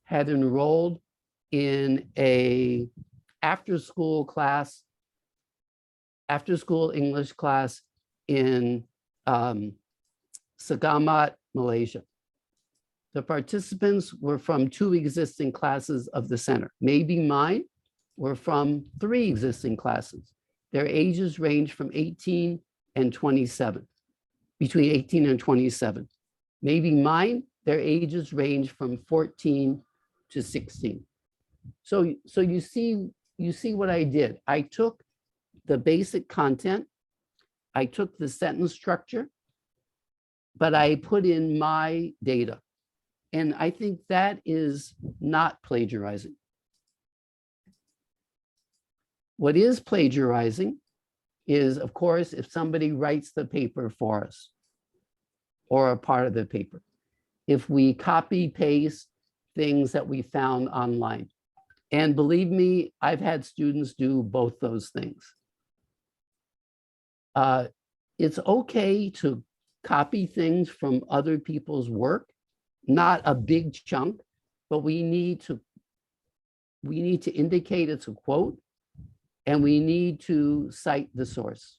had enrolled in a after-school English class in Sagamat, Malaysia. The participants were from 2 existing classes of the center. Maybe mine were from 3 existing classes. Their ages range from 18 and 27, between 18 and 27. Maybe mine, their ages range from 14 to 16. So you see what I did. I took the basic content, I took the sentence structure, but I put in my data. And I think that is not plagiarizing. What is plagiarizing is, of course, if somebody writes the paper for us or a part of the paper. If we copy paste things that we found online. And believe me, I've had students do both those things. It's okay to copy things from other people's work, not a big chunk, but we need to indicate it's a quote, and we need to cite the source.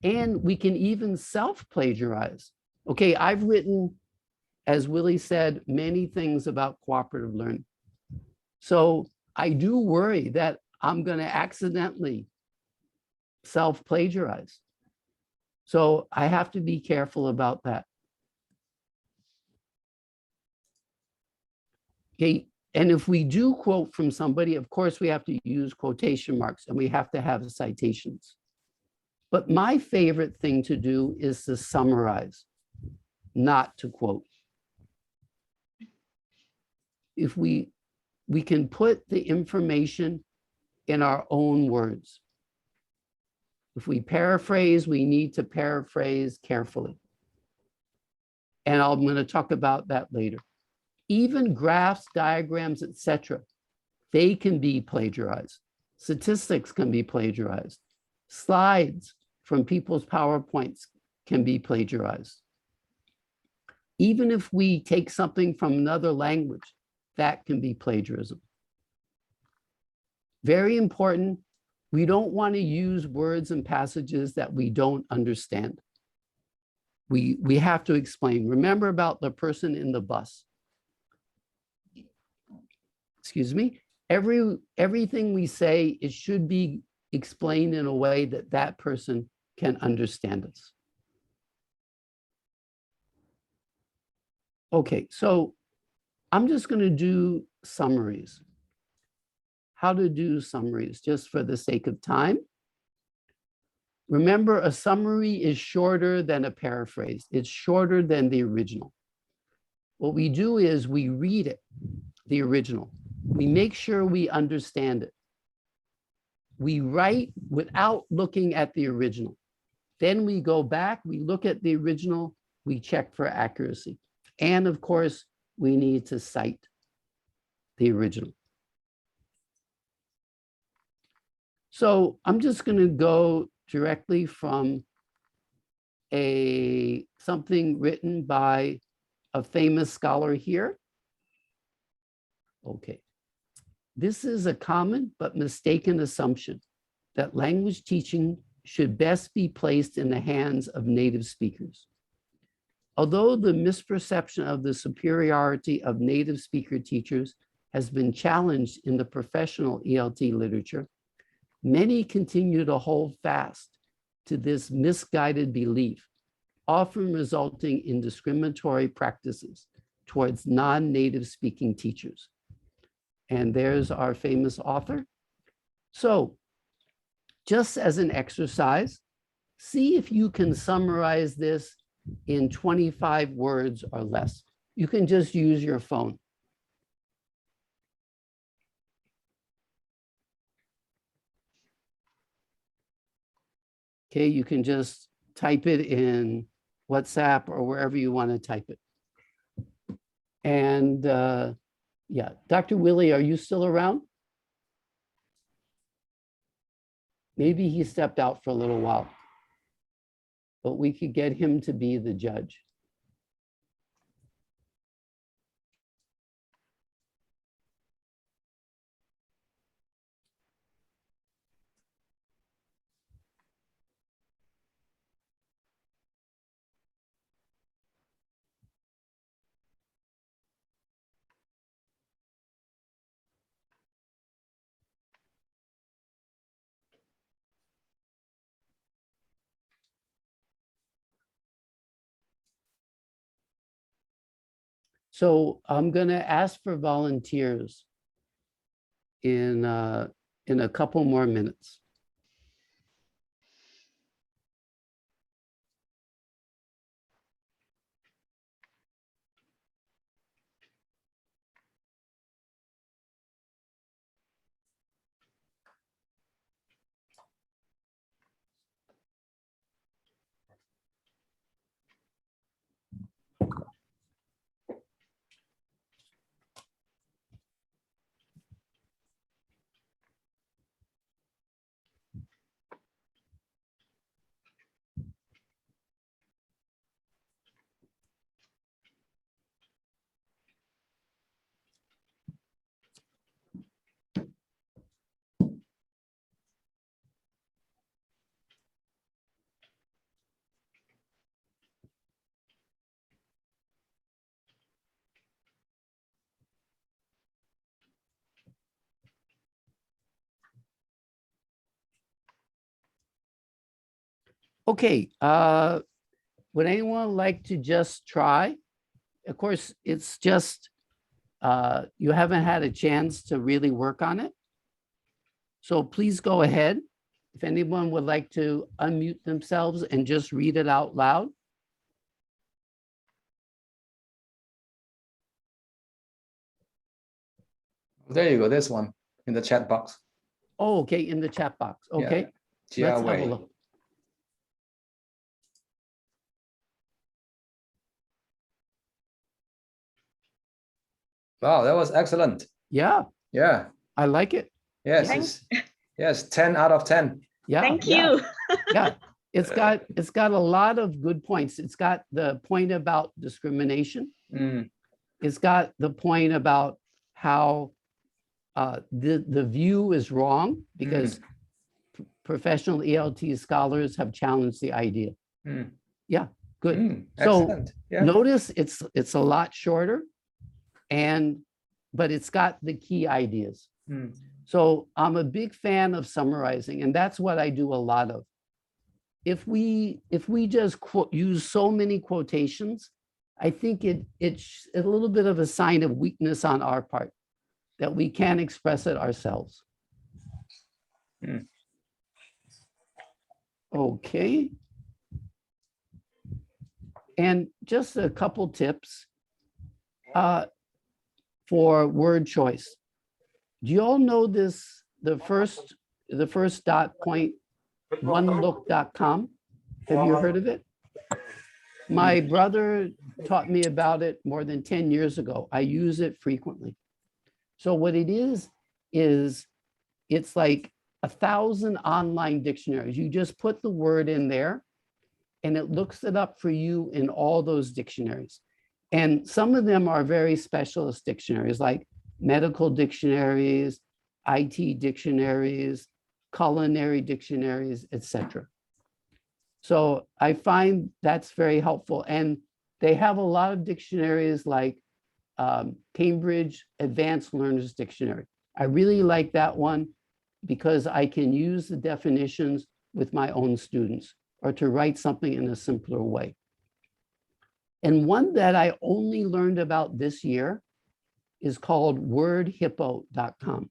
And we can even self-plagiarize. Okay, I've written, as Willy said, many things about cooperative learning. So I do worry that I'm going to accidentally self-plagiarize. So I have to be careful about that. Okay, and if we do quote from somebody, of course, we have to use quotation marks and we have to have citations. But my favorite thing to do is to summarize, not to quote. If we can put the information in our own words. If we paraphrase, we need to paraphrase carefully. And I'm going to talk about that later. Even graphs, diagrams, etc., they can be plagiarized. Statistics can be plagiarized. Slides from people's PowerPoints can be plagiarized. Even if we take something from another language, that can be plagiarism. Very important, we don't want to use words and passages that we don't understand. We have to explain. Remember about the person in the bus. Excuse me. Everything we say, it should be explained in a way that that person can understand us. Okay, so I'm just going to do summaries. How to do summaries, just for the sake of time. Remember, a summary is shorter than a paraphrase. It's shorter than the original. What we do is we read it, the original. We make sure we understand it. We write without looking at the original. Then we go back, we look at the original, we check for accuracy. And of course, we need to cite the original. So I'm just going to go directly from something written by a famous scholar here. Okay. This is a common but mistaken assumption that language teaching should best be placed in the hands of native speakers. Although the misperception of the superiority of native speaker teachers has been challenged in the professional ELT literature, many continue to hold fast to this misguided belief, often resulting in discriminatory practices towards non-native speaking teachers. And there's our famous author. So just as an exercise, see if you can summarize this in 25 words or less. You can just use your phone. Okay, you can just type it in WhatsApp or wherever you want to type it. And yeah, Dr. Willy, are you still around? Maybe he stepped out for a little while, but we could get him to be the judge. So I'm going to ask for volunteers in a couple more minutes. Okay, would anyone like to just try? Of course, it's just, you haven't had a chance to really work on it. So please go ahead. If anyone would like to unmute themselves and just read it out loud. There you go, this one in the chat box. Oh, okay, in the chat box, okay. Yeah. Let's have a look. Wow, that was excellent. Yeah, Yeah. I like it. Yes. Yes, 10 out of 10. Yeah. Thank you. Yeah, it's got a lot of good points. It's got the point about discrimination. It's got the point about how the view is wrong because professional ELT scholars have challenged the idea. Yeah, good. So notice it's a lot shorter, but it's got the key ideas. So I'm a big fan of summarizing, and that's what I do a lot of. If we just use so many quotations, I think it's a little bit of a sign of weakness on our part that we can't express it ourselves. Okay. And just a couple tips for word choice. Do you all know this, the first dot point, onelook.com? Have you heard of it? My brother taught me about it more than 10 years ago. I use it frequently. So what it is it's like 1,000 online dictionaries. You just put the word in there and it looks it up for you in all those dictionaries. And some of them are very specialist dictionaries like medical dictionaries, IT dictionaries, culinary dictionaries, etc. So I find that's very helpful. And they have a lot of dictionaries like Cambridge Advanced Learners Dictionary. I really like that one because I can use the definitions with my own students or to write something in a simpler way. And one that I only learned about this year is called wordhippo.com.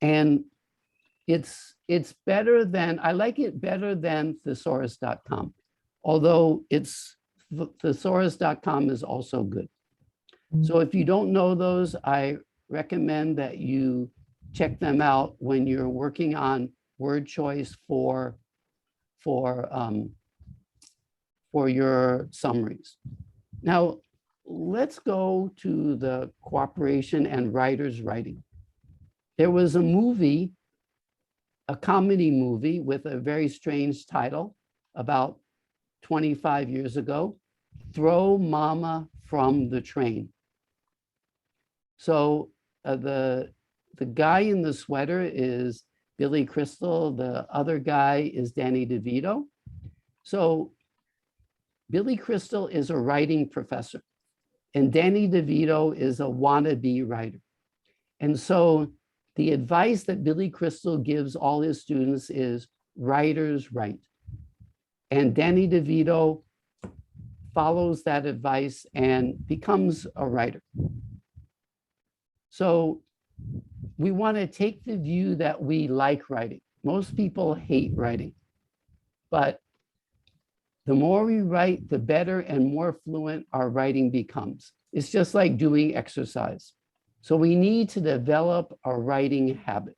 And it's better than, I like it better than thesaurus.com, although thesaurus.com is also good. So if you don't know those, I recommend that you check them out when you're working on word choice for your summaries. Now, let's go to the cooperation and writers writing. There was a movie, a comedy movie with a very strange title about 25 years ago, Throw Mama from the Train. So the guy in the sweater is Billy Crystal, the other guy is Danny DeVito. So Billy Crystal is a writing professor and Danny DeVito is a wannabe writer. And so the advice that Billy Crystal gives all his students is writers write. And Danny DeVito follows that advice and becomes a writer. So we want to take the view that we like writing. Most people hate writing, but the more we write, the better and more fluent our writing becomes. It's just like doing exercise. So we need to develop a writing habit.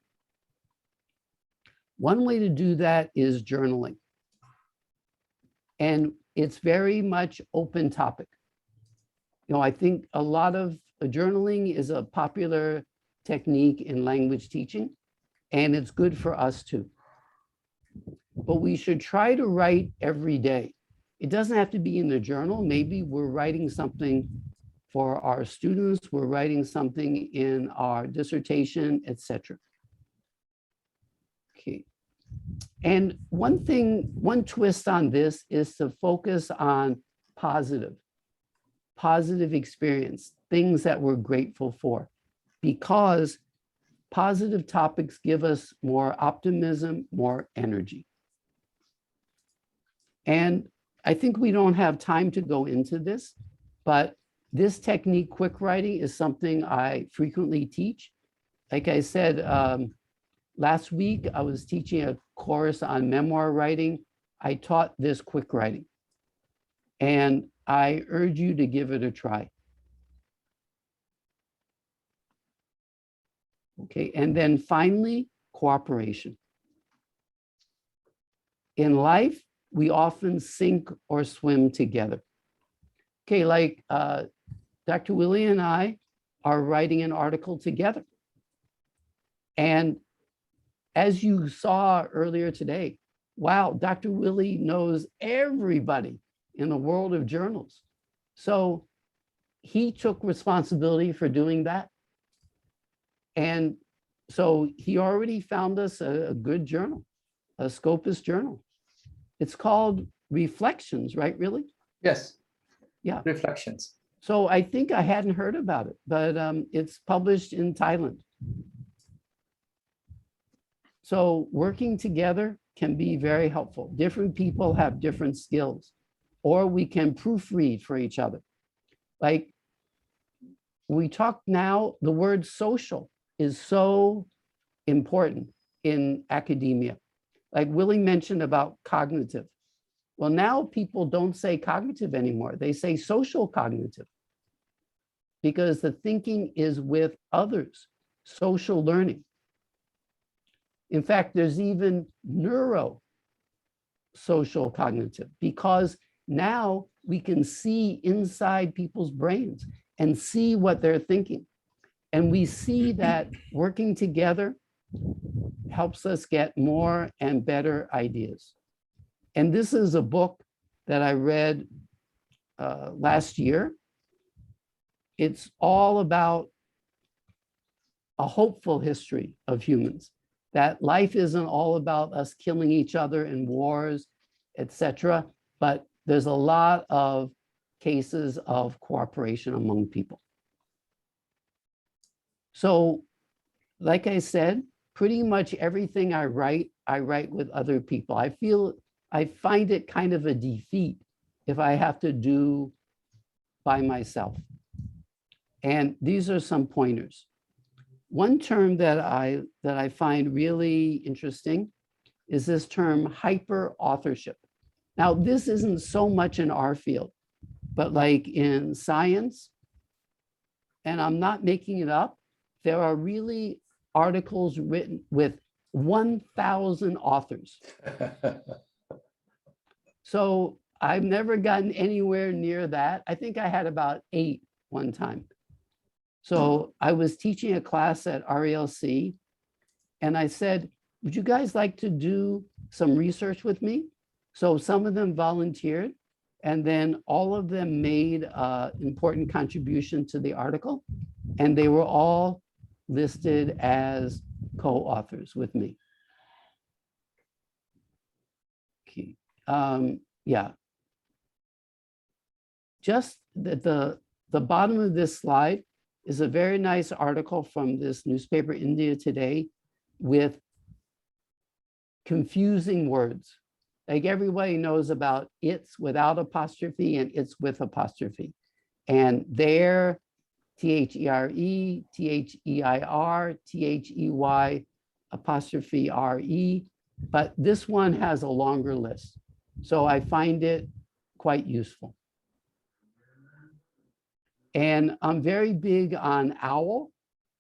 One way to do that is journaling. And it's very much open topic. You know, I think a lot of journaling is a popular technique in language teaching, and it's good for us too. But we should try to write every day. It doesn't have to be in the journal. Maybe we're writing something for our students, we're writing something in our dissertation, etc. Okay. And one twist on this is to focus on positive experience, things that we're grateful for, because positive topics give us more optimism, more energy. And I think we don't have time to go into this, but this technique, quick writing, is something I frequently teach. Like I said, last week, I was teaching a course on memoir writing. I taught this quick writing, and I urge you to give it a try. Okay, and then finally, cooperation. In life, we often sink or swim together. Okay, like Dr. Willy and I are writing an article together. And as you saw earlier today, wow, Dr. Willy knows everybody in the world of journals. So he took responsibility for doing that. And so he already found us a good journal, a Scopus journal. It's called Reflections, right, really? Yes. Yeah. Reflections. So I think I hadn't heard about it, but it's published in Thailand. So working together can be very helpful. Different people have different skills, or we can proofread for each other. Like we talk now, the word social is so important in academia. Like Willy mentioned about cognitive. Well, now people don't say cognitive anymore. They say social cognitive, because the thinking is with others, social learning. In fact, there's even neuro-social cognitive, because now we can see inside people's brains and see what they're thinking. And we see that working together helps us get more and better ideas. And this is a book that I read last year. It's all about a hopeful history of humans, that life isn't all about us killing each other in wars, etc., but there's a lot of cases of cooperation among people. So, like I said, pretty much everything I write with other people. I find it kind of a defeat if I have to do by myself. And these are some pointers. One term that I find really interesting is this term hyper authorship. Now, this isn't so much in our field, but like in science, and I'm not making it up, there are really articles written with 1,000 authors. So I've never gotten anywhere near that. I think I had about 8 one time. So I was teaching a class at RELC and I said, would you guys like to do some research with me? So some of them volunteered and then all of them made an important contribution to the article. And they were all listed as co-authors with me. Okay. Yeah. Just at the bottom of this slide is a very nice article from this newspaper, India Today, with confusing words. Like everybody knows about it's without apostrophe and it's with apostrophe. And there, T-H-E-R-E, T-H-E-I-R, T-H-E-Y, apostrophe R-E. But this one has a longer list. So I find it quite useful. And I'm very big on OWL,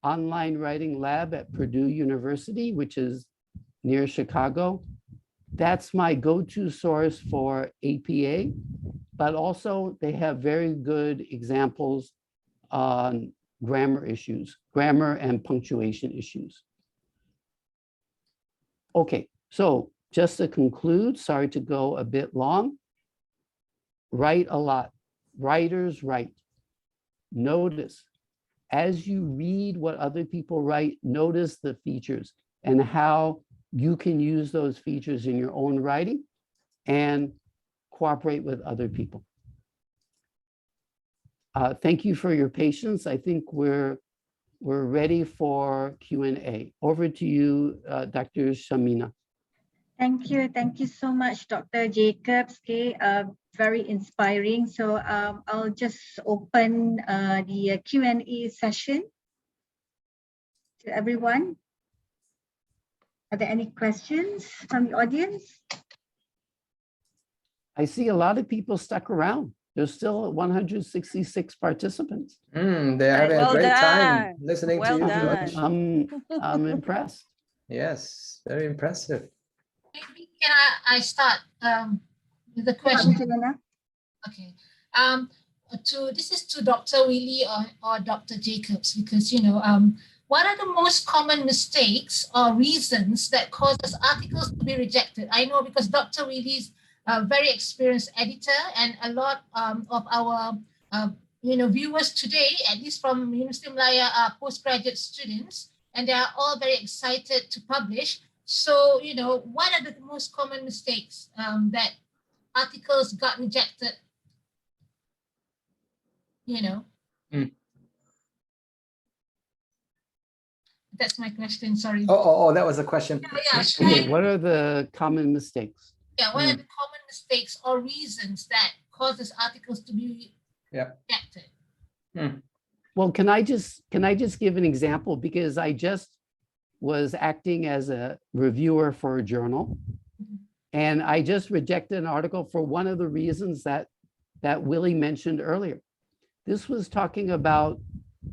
Online Writing Lab at Purdue University, which is near Chicago. That's my go-to source for APA, but also they have very good examples on grammar issues, grammar and punctuation issues. Okay, so just to conclude, sorry to go a bit long, write a lot. Writers write. Notice, as you read what other people write, notice the features and how you can use those features in your own writing and cooperate with other people. Thank you for your patience. I think we're ready for Q&A. Over to you, Dr. Shanina. Thank you. Thank you so much, Dr. Jacobs. Okay, very inspiring. So I'll just open the Q&A session to everyone. Are there any questions from the audience? I see a lot of people stuck around. There's still 166 participants. They're having a great time listening to you. I'm impressed. Yes, very impressive. Maybe can I start with the question? Okay. This is to Dr. Willy or Dr. Jacobs, because what are the most common mistakes or reasons that causes articles to be rejected? I know because Dr. Willy is a very experienced editor, and a lot of our viewers today, at least from Universiti of Malaya, are postgraduate students, and they are all very excited to publish. So, what are the most common mistakes that articles got rejected? That's my question, sorry. Oh, that was a question. Yeah, okay, what are the common mistakes? Yeah, what are the common mistakes or reasons that causes articles to be rejected? Well, can I just give an example? Because I just was acting as a reviewer for a journal, and I just rejected an article for one of the reasons that Willy mentioned earlier. This was talking about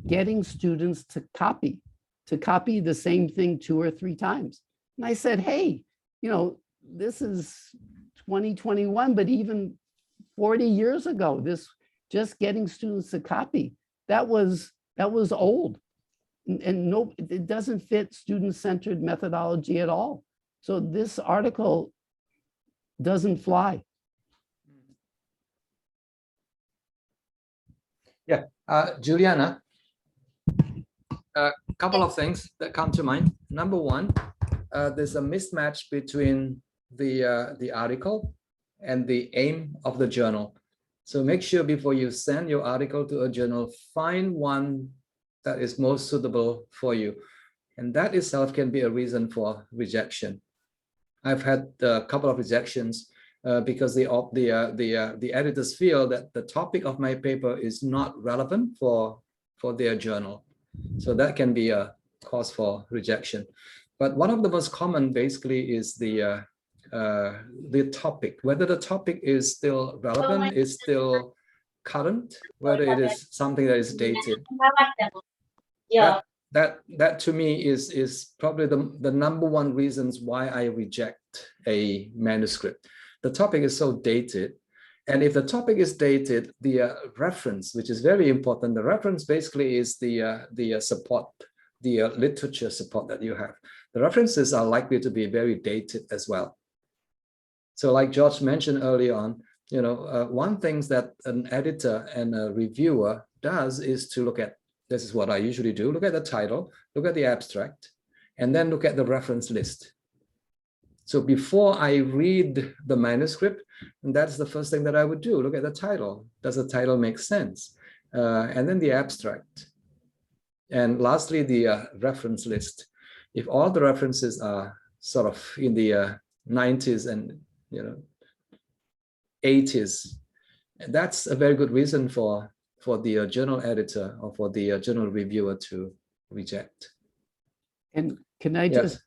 getting students to copy the same thing 2 or 3 times. And I said, hey, this is 2021, but even 40 years ago, this just getting students to copy, that was old. And no, it doesn't fit student-centered methodology at all. So this article doesn't fly. Yeah, Juliana, a couple of things that come to mind. Number one, there's a mismatch between the article and the aim of the journal. So make sure before you send your article to a journal, find one that is most suitable for you. And that itself can be a reason for rejection. I've had a couple of rejections because the editors feel that the topic of my paper is not relevant for their journal. So that can be a cause for rejection. But one of the most common basically is the topic, whether the topic is still relevant, is still current, whether it is something that is dated. that to me is probably the number one reasons why I reject a manuscript. The topic is so dated. And if the topic is dated, the reference, which is very important, the reference basically is the support, the literature support that you have. The references are likely to be very dated as well. So like George mentioned early on, one thing that an editor and a reviewer does is to look at, this is what I usually do, look at the title, look at the abstract, and then look at the reference list. So before I read the manuscript, and that's the first thing that I would do, look at the title. Does the title make sense? And then the abstract. And lastly, the reference list. If all the references are sort of in the 90s and 80s, that's a very good reason for the journal editor or for the journal reviewer to reject. And can I just,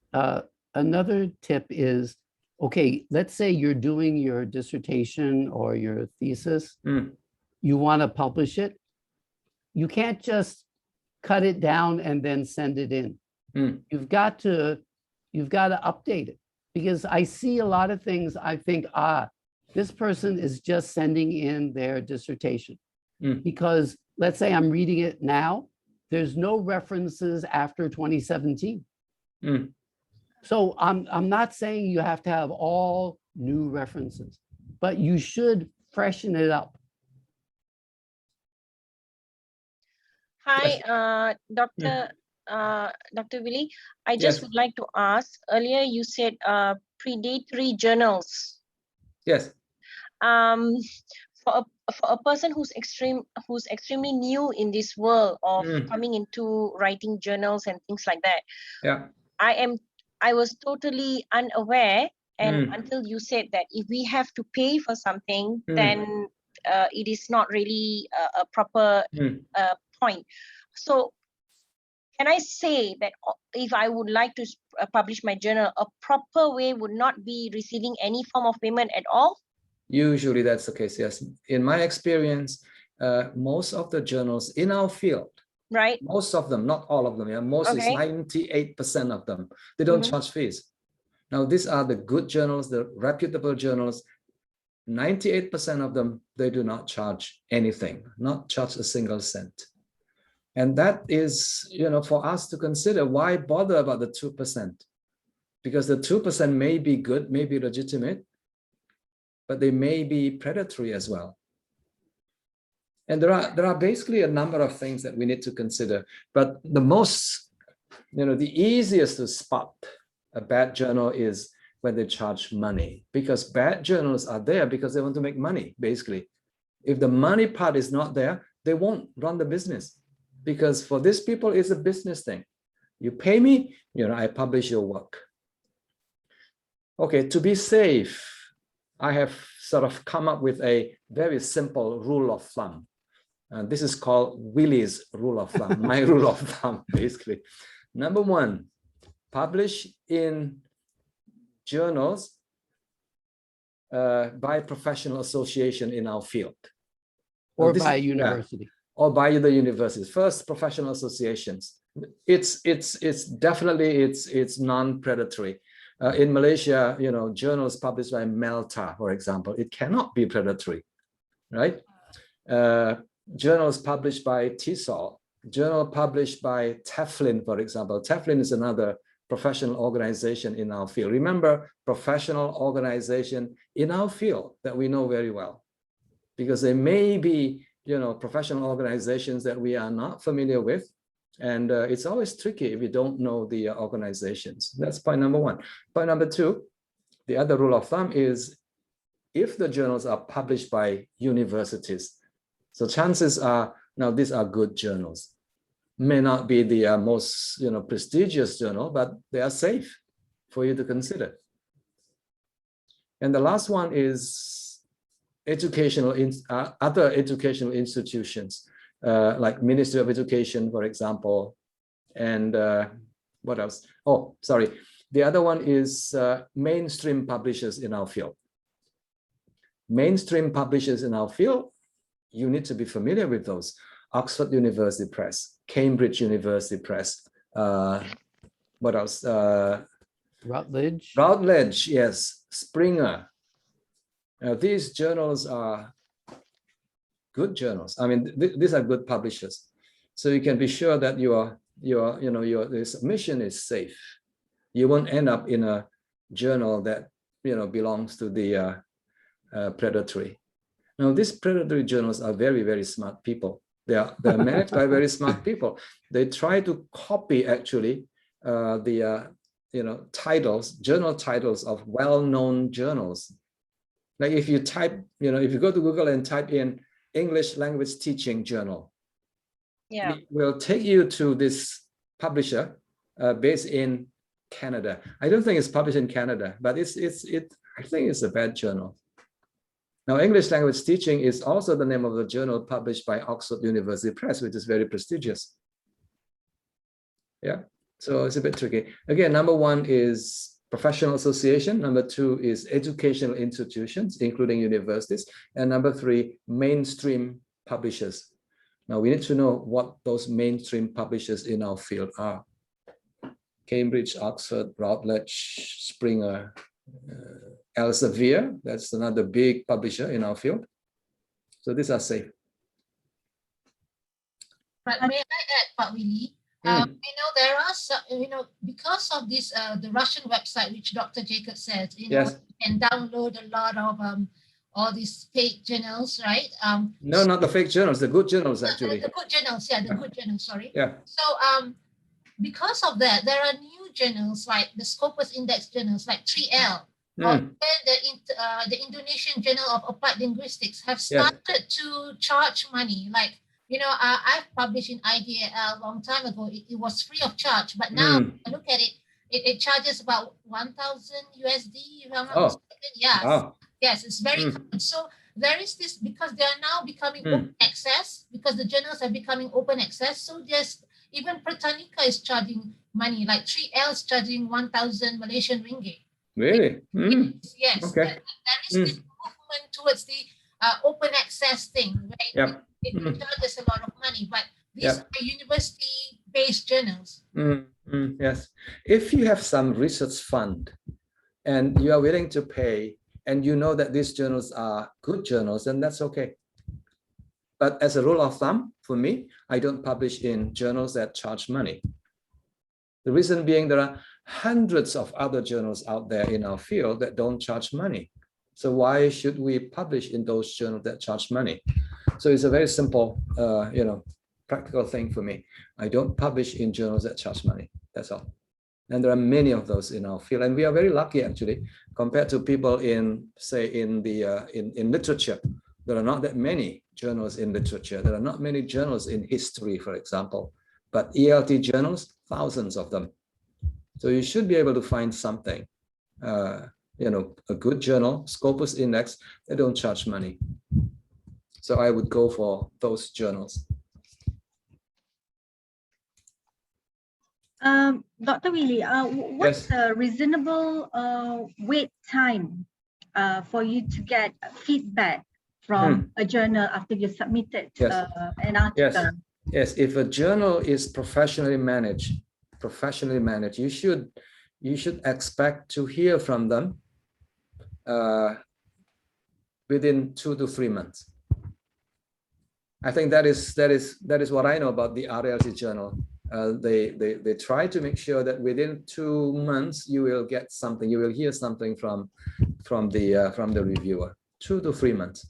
another tip is, okay, let's say you're doing your dissertation or your thesis, you want to publish it. You can't just cut it down and then send it in. You've got to update it, because I see a lot of things I think, this person is just sending in their dissertation. Because let's say I'm reading it now, there's no references after 2017. So I'm not saying you have to have all new references, but you should freshen it up. Hi, Dr. Willy. I just would like to ask, earlier you said predatory journals. Yes. For a person who's extremely new in this world of coming into writing journals and things like that. Yeah. I was totally unaware, and until you said that if we have to pay for something, then it is not really a proper point. So can I say that if I would like to publish my journal, a proper way would not be receiving any form of payment at all? Usually that's the case, yes. In my experience, most of the journals in our field, right? Most of them, not all of them, most is 98% of them, they don't charge fees. Now, these are the good journals, the reputable journals. 98% of them, they do not charge anything, not charge a single cent. And that is, for us to consider, why bother about the 2%? Because the 2% may be good, may be legitimate, but they may be predatory as well. And there are basically a number of things that we need to consider. But the most, the easiest to spot a bad journal is when they charge money, because bad journals are there because they want to make money, basically. If the money part is not there, they won't run the business, because for these people, it's a business thing. You pay me, I publish your work. Okay, to be safe, I have sort of come up with a very simple rule of thumb. And this is called Willy's rule of thumb, my rule of thumb, basically. Number one, publish in journals by professional association in our field. Or by university. Or by the universities. First, professional associations. It's definitely, it's non-predatory. In Malaysia, journals published by Melta, for example, it cannot be predatory, right? Journals published by TESOL, journal published by Teflon, for example. Teflon is another professional organization in our field. Remember, professional organization in our field that we know very well, because there may be, professional organizations that we are not familiar with. And it's always tricky if you don't know the organizations. That's point number one. Point number two, the other rule of thumb is if the journals are published by universities, so chances are, now these are good journals. May not be the most prestigious journal, but they are safe for you to consider. And the last one is other educational institutions. Like Ministry of Education, for example, and what else? Oh, sorry. The other one is mainstream publishers in our field. Mainstream publishers in our field, you need to be familiar with those. Oxford University Press, Cambridge University Press, what else? Routledge, yes, Springer. These journals are good journals. I mean, these are good publishers. So you can be sure that your submission is safe. You won't end up in a journal that belongs to the predatory. Now, these predatory journals are very, very smart people. They're managed by very smart people. They try to copy actually the journal titles of well-known journals. Like if you type, if you go to Google and type in English language teaching journal, it will take you to this publisher based in Canada. I don't think it's published in Canada, but I think it's a bad journal. Now, English language teaching is also the name of the journal published by Oxford University Press, which is very prestigious. Yeah, so it's a bit tricky. Again, number one is professional association. Number two is educational institutions, including universities. And number three, mainstream publishers. Now, we need to know what those mainstream publishers in our field are. Cambridge, Oxford, Routledge, Springer, Elsevier, that's another big publisher in our field. So these are safe. But may I add, Pak Willy? There are some, because of this, the Russian website, which Dr. Jacob said, you can download a lot of all these fake journals, right? No, not the fake journals, the good journals, actually. The good journals, the good journals, sorry. Yeah. So because of that, there are new journals like the Scopus Index journals, like 3L, or the Indonesian Journal of Applied Linguistics have started to charge money. Like, I've published in IDAL a long time ago. It was free of charge, but now I look at it, it charges about 1,000 USD, if I'm not mistaken. Yes. Wow. Yes, it's very common. So there is this, because they are now becoming open access, because the journals are becoming open access. So there's even Britannica is charging money, like 3L is charging 1,000 Malaysian ringgit. Really? Yes. Okay. There is this movement towards the open access thing, right? It charges a lot of money, but these are university-based journals. Yes. If you have some research fund and you are willing to pay, and you know that these journals are good journals, then that's okay. But as a rule of thumb, for me, I don't publish in journals that charge money. The reason being, there are hundreds of other journals out there in our field that don't charge money. So why should we publish in those journals that charge money? So it's a very simple, practical thing for me. I don't publish in journals that charge money. That's all. And there are many of those in our field, and we are very lucky actually, compared to people in, say, in literature. There are not that many journals in literature. There are not many journals in history, for example. But ELT journals, thousands of them. So you should be able to find something, a good journal, Scopus Index, they don't charge money. So I would go for those journals. Dr. Willy, what's a reasonable wait time for you to get feedback from a journal after you submitted an article? Yes, if a journal is professionally managed, you should expect to hear from them within 2 to 3 months. I think that is what I know about the RLC journal. They try to make sure that within 2 months you will get something, you will hear something from the reviewer. 2 to 3 months.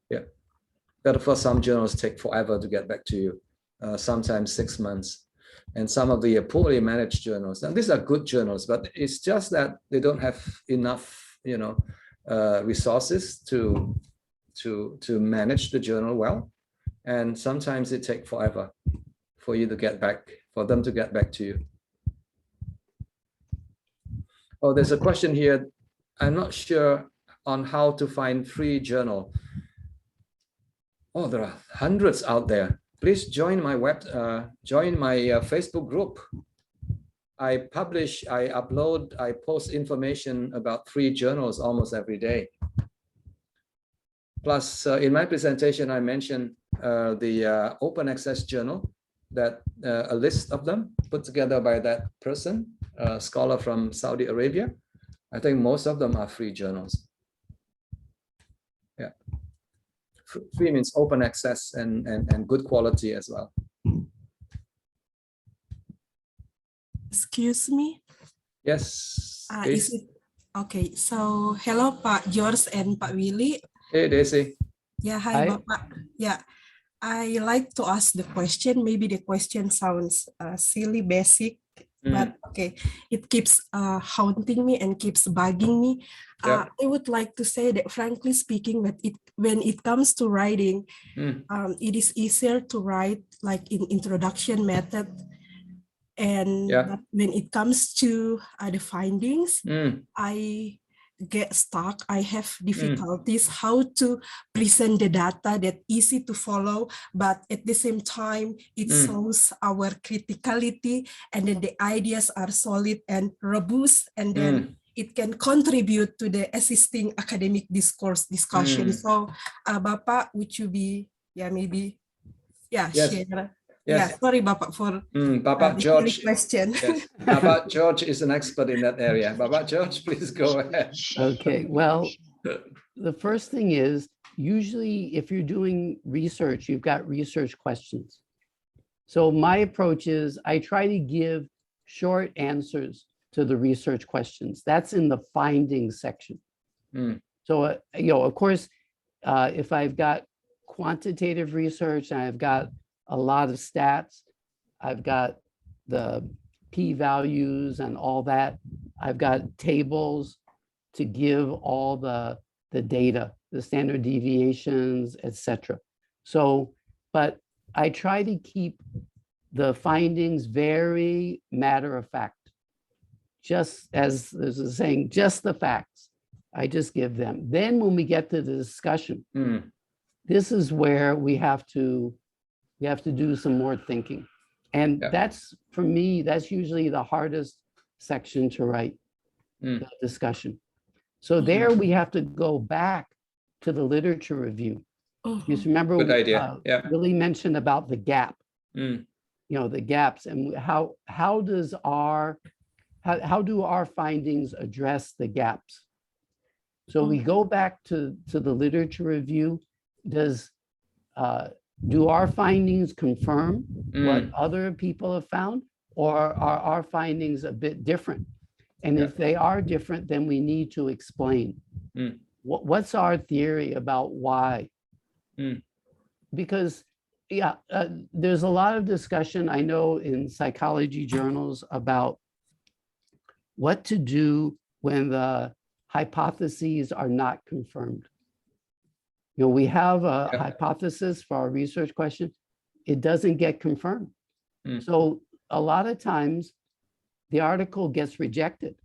Yeah, but for some journals take forever to get back to you. Sometimes 6 months, and some of the poorly managed journals, and these are good journals, but it's just that they don't have enough, resources to manage the journal well, and sometimes it takes forever for you to get back, for them to get back to you. Oh, there's a question here. I'm not sure on how to find free journal. Oh, there are hundreds out there. Please join my Facebook group. I publish, I upload, I post information about free journals almost every day. Plus, in my presentation, I mentioned the open access journal, that a list of them put together by that person, a scholar from Saudi Arabia. I think most of them are free journals. Yeah, free means open access and good quality as well. Excuse me? Yes. Is it okay? So hello, Pak George and Pak Willy. Hey, Daisy. Yeah, hi, Bapak. Yeah, I like to ask the question. Maybe the question sounds silly, basic, but okay, it keeps haunting me and keeps bugging me. I would like to say that, frankly speaking, when it comes to writing, it is easier to write like in introduction method. And but when it comes to the findings, I get stuck. I have difficulties how to present the data that easy to follow, but at the same time, it shows our criticality, and then the ideas are solid and robust, and then it can contribute to the existing academic discussion. So, Bapak, would you be, maybe, share? Yes. Yeah, sorry, Bapak, for Bapak George question. Yes. Bapak George is an expert in that area. Bapak George, please go ahead. Okay, well, the first thing is, usually if you're doing research, you've got research questions. So my approach is I try to give short answers to the research questions. That's in the findings section. So, of course, if I've got quantitative research and I've got a lot of stats, I've got the p-values and all that, I've got tables to give all the data, the standard deviations, etc. So, but I try to keep the findings very matter of fact. Just as there's a saying, just the facts. I just give them. Then when we get to the discussion, this is where we have to do some more thinking. And that's, for me, that's usually the hardest section to write, the discussion. So there we have to go back to the literature review. Because remember, good idea. Willy mentioned about the gap, the gaps, and how do our findings address the gaps? So we go back to the literature review. Do our findings confirm what other people have found, or are our findings a bit different? And if they are different, then we need to explain what's our theory about why. Because there's a lot of discussion, I know, in psychology journals about what to do when the hypotheses are not confirmed. We have a hypothesis for our research question. It doesn't get confirmed. So a lot of times the article gets rejected,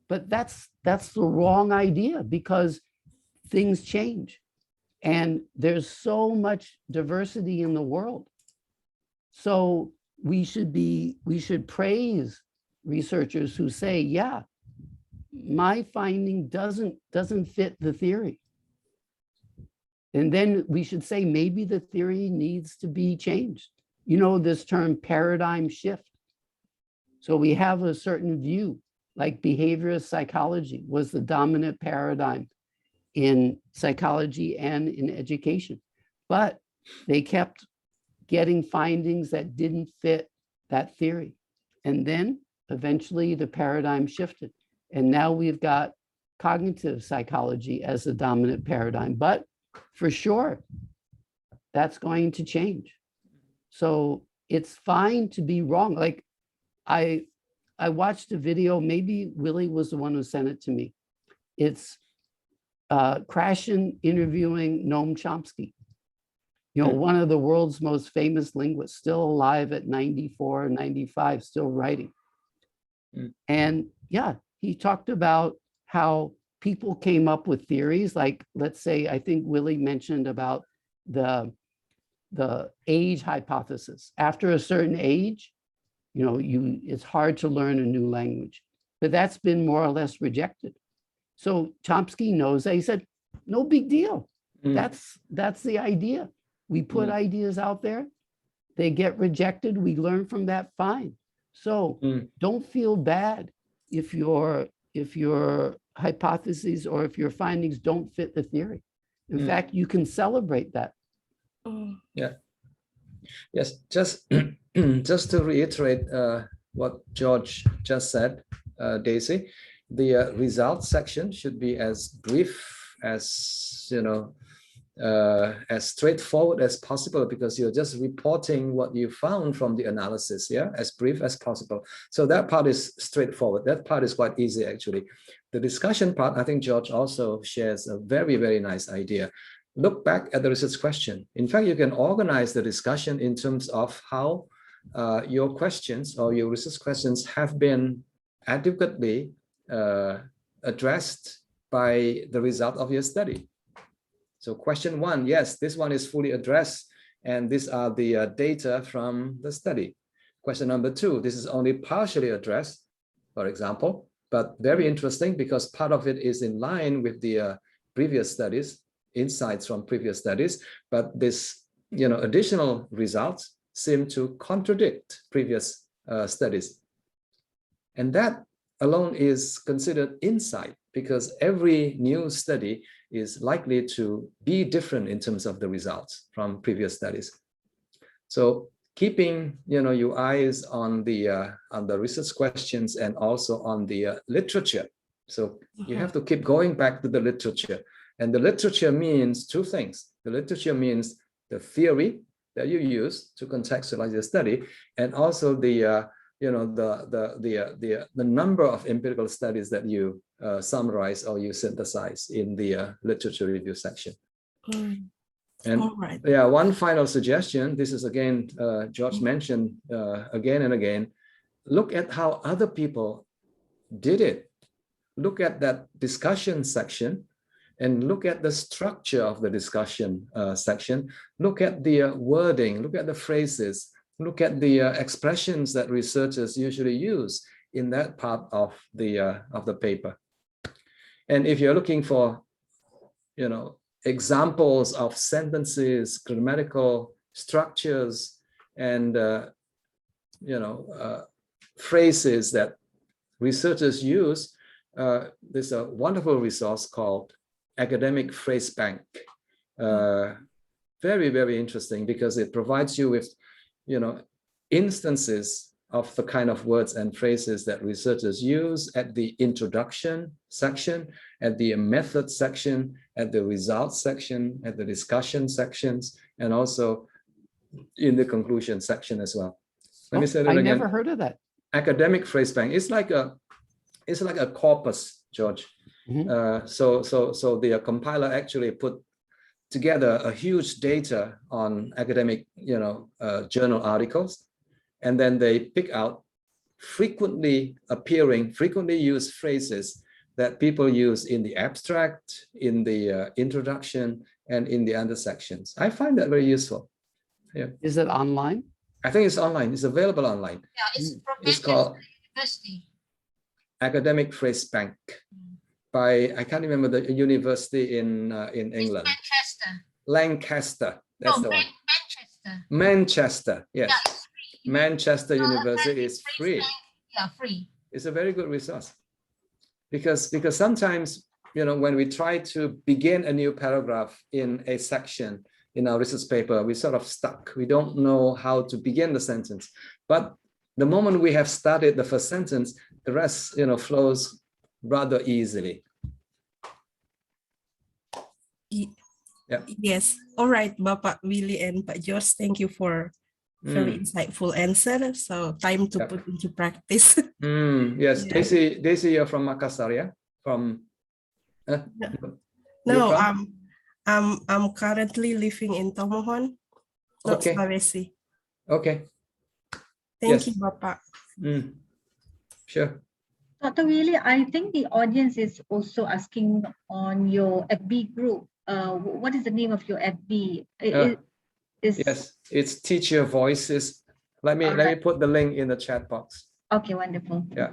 but that's the wrong idea, because things change and there's so much diversity in the world. So we should praise researchers who say, yeah, my finding doesn't fit the theory. And then we should say, maybe the theory needs to be changed. This term paradigm shift. So we have a certain view, like behaviorist psychology was the dominant paradigm in psychology and in education. But they kept getting findings that didn't fit that theory. And then eventually the paradigm shifted. And now we've got cognitive psychology as the dominant paradigm. But for sure, that's going to change. So it's fine to be wrong. Like I watched a video, maybe Willy was the one who sent it to me. It's Krashen interviewing Noam Chomsky, one of the world's most famous linguists, still alive at 94, 95, still writing. And he talked about how people came up with theories, like, let's say, I think Willy mentioned about the age hypothesis. After a certain age, it's hard to learn a new language, but that's been more or less rejected. So Chomsky knows that. He said, no big deal. That's the idea. We put ideas out there they get rejected. We learn from that, fine. So don't feel bad if your hypotheses or if your findings don't fit the theory. In fact, you can celebrate that. Yeah. Yes, just just to reiterate what George just said, Daisy, the results section should be as brief as, you know, as straightforward as possible, because you're just reporting what you found from the analysis, yeah, as brief as possible. So that part is straightforward. That part is quite easy, actually. The discussion part, I think George also shares a very, very nice idea. Look back at the research question. In fact, you can organize the discussion in terms of how your questions or your research questions have been adequately addressed by the result of your study. So question 1, yes, this one is fully addressed, and these are the data from the study. Question number 2, this is only partially addressed, for example, but very interesting because part of it is in line with the previous studies, insights from previous studies, but this, you know, additional results seem to contradict previous studies. And that alone is considered insight, because every new study is likely to be different in terms of the results from previous studies. So keeping, you know, your eyes on the research questions and also on the literature. So you have to keep going back to the literature. And the literature means two things. The literature means the theory that you use to contextualize your study, and also the you know, the number of empirical studies that you summarize or you synthesize in the literature review section. And yeah, one final suggestion. This is again, George mentioned again and again. Look at how other people did it. Look at that discussion section, and look at the structure of the discussion section. Look at the wording. Look at the phrases. Look at the expressions that researchers usually use in that part of the paper. And if you're looking for, you know, examples of sentences, grammatical structures, and you know, phrases that researchers use, there's a wonderful resource called Academic Phrase Bank. Very, very interesting, because it provides you with, you know, instances of the kind of words and phrases that researchers use at the introduction section, at the method section, at the results section, at the discussion sections, and also in the conclusion section as well. Let me say that again. I never heard of that. Academic Phrase Bank. It's like a corpus, George. So the compiler actually put together a huge data on academic, you know, journal articles, and then they pick out frequently appearing, frequently used phrases that people use in the abstract, in the introduction, and in the other sections. I find that very useful. Yeah. Is it online? I think it's online. It's available online. Yeah, it's called University. Academic Phrase Bank by, I can't remember the university in England. Manchester. Lancaster. That's the one. Manchester. Manchester. Yes. Yeah, Manchester University is free. Yeah, free. It's a very good resource, because sometimes, you know, when we try to begin a new paragraph in a section in our research paper, we sort of stuck. We don't know how to begin the sentence. But the moment we have started the first sentence, the rest, you know, flows rather easily. Yeah. Yes. All right, Bapak Willy and Pak George, thank you for very insightful answer. So time to put into practice. Yes, yeah. Daisy, you're from Makassar, yeah? From no, I'm currently living in Tomohon, not Sulawesi. Okay. Thank you, Bapak. Sure. Dr. Willy, I think the audience is also asking on your FB group. What is the name of your FB? Yes, it's Teacher Voices. Let me put the link in the chat box. Okay, wonderful. Yeah,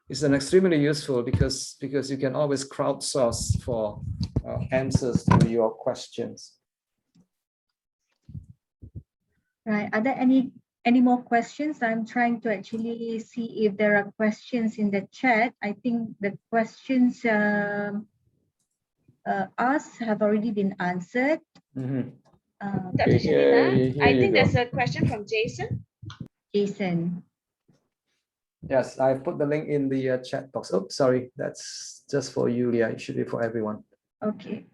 it's an extremely useful because you can always crowdsource for answers to your questions. Right. Are there any more questions? I'm trying to actually see if there are questions in the chat. I think the questions asked have already been answered. Dr. Shanina, I think there's a question from Jason. Jason. Yes, I put the link in the chat box. Oh, sorry, that's just for you, Leah. It should be for everyone. Okay,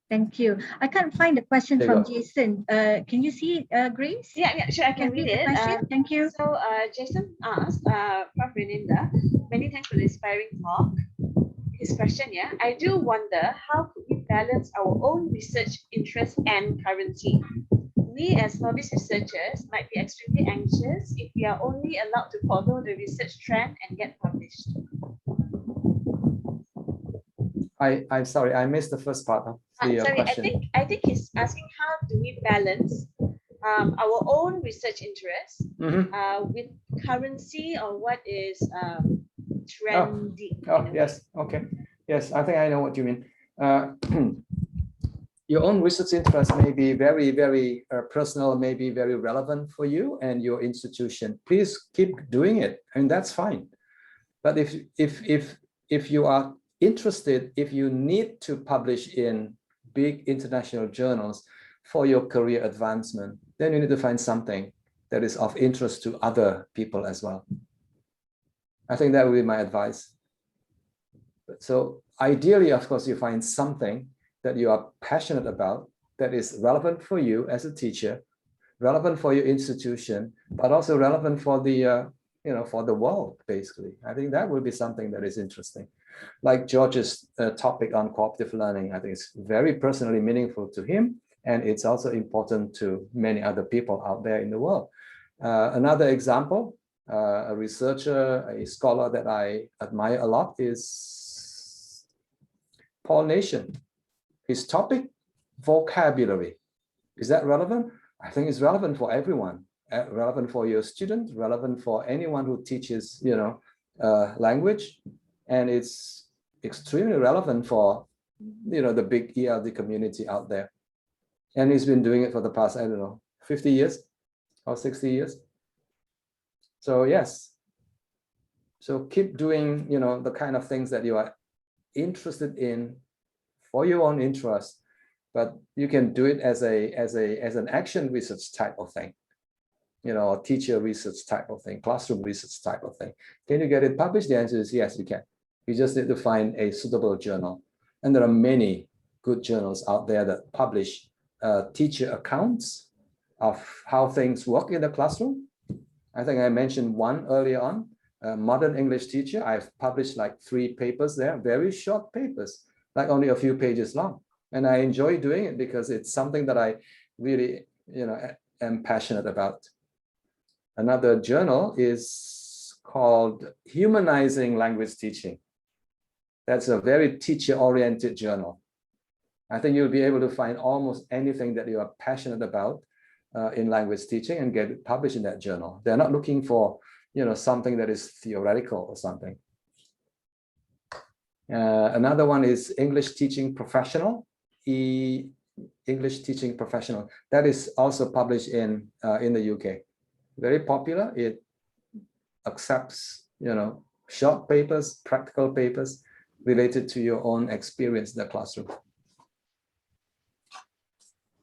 thank you. I can't find the question There from you go. Jason. Can you see it, Grace? Yeah, sure, I can read it. Thank you. So Jason asked, Prof. Renandya, many thanks for the inspiring talk. His question, yeah, I do wonder how could we balance our own research interest and currency? We as novice researchers might be extremely anxious if we are only allowed to follow the research trend and get published. I'm sorry, I missed the first part of the question. I think he's asking how do we balance our own research interest with currency or what is trendy. Oh, yes, okay. Yes, I think I know what you mean. Your own research interest may be very, very personal, maybe very relevant for you and your institution. Please keep doing it, and that's fine. But if you are interested, if you need to publish in big international journals for your career advancement, then you need to find something that is of interest to other people as well. I think that would be my advice. So ideally, of course, you find something that you are passionate about that is relevant for you as a teacher, relevant for your institution, but also relevant for the for the world, basically. I think that will be something that is interesting. Like George's topic on cooperative learning, I think it's very personally meaningful to him, and it's also important to many other people out there in the world. Another example, a researcher, a scholar that I admire a lot is Paul Nation. His topic, vocabulary. Is that relevant? I think it's relevant for everyone. Relevant for your students, relevant for anyone who teaches, language, and it's extremely relevant for, the big ELD community out there. And he's been doing it for the past, 50 years or 60 years. So yes. So keep doing, the kind of things that you are interested in for your own interest, but you can do it as an action research type of thing, teacher research type of thing, classroom research type of thing. Can you get it published? The answer is yes, you can. You just need to find a suitable journal. And there are many good journals out there that publish teacher accounts of how things work in the classroom. I think I mentioned one earlier on, Modern English Teacher. I've published like 3 papers there, very short papers, like only a few pages long. And I enjoy doing it because it's something that I really, am passionate about. Another journal is called Humanizing Language Teaching. That's a very teacher-oriented journal. I think you'll be able to find almost anything that you are passionate about in language teaching and get it published in that journal. They're not looking for, something that is theoretical or something. Another one is English Teaching Professional, English Teaching Professional. That is also published in the UK. Very popular. It accepts, short papers, practical papers related to your own experience in the classroom.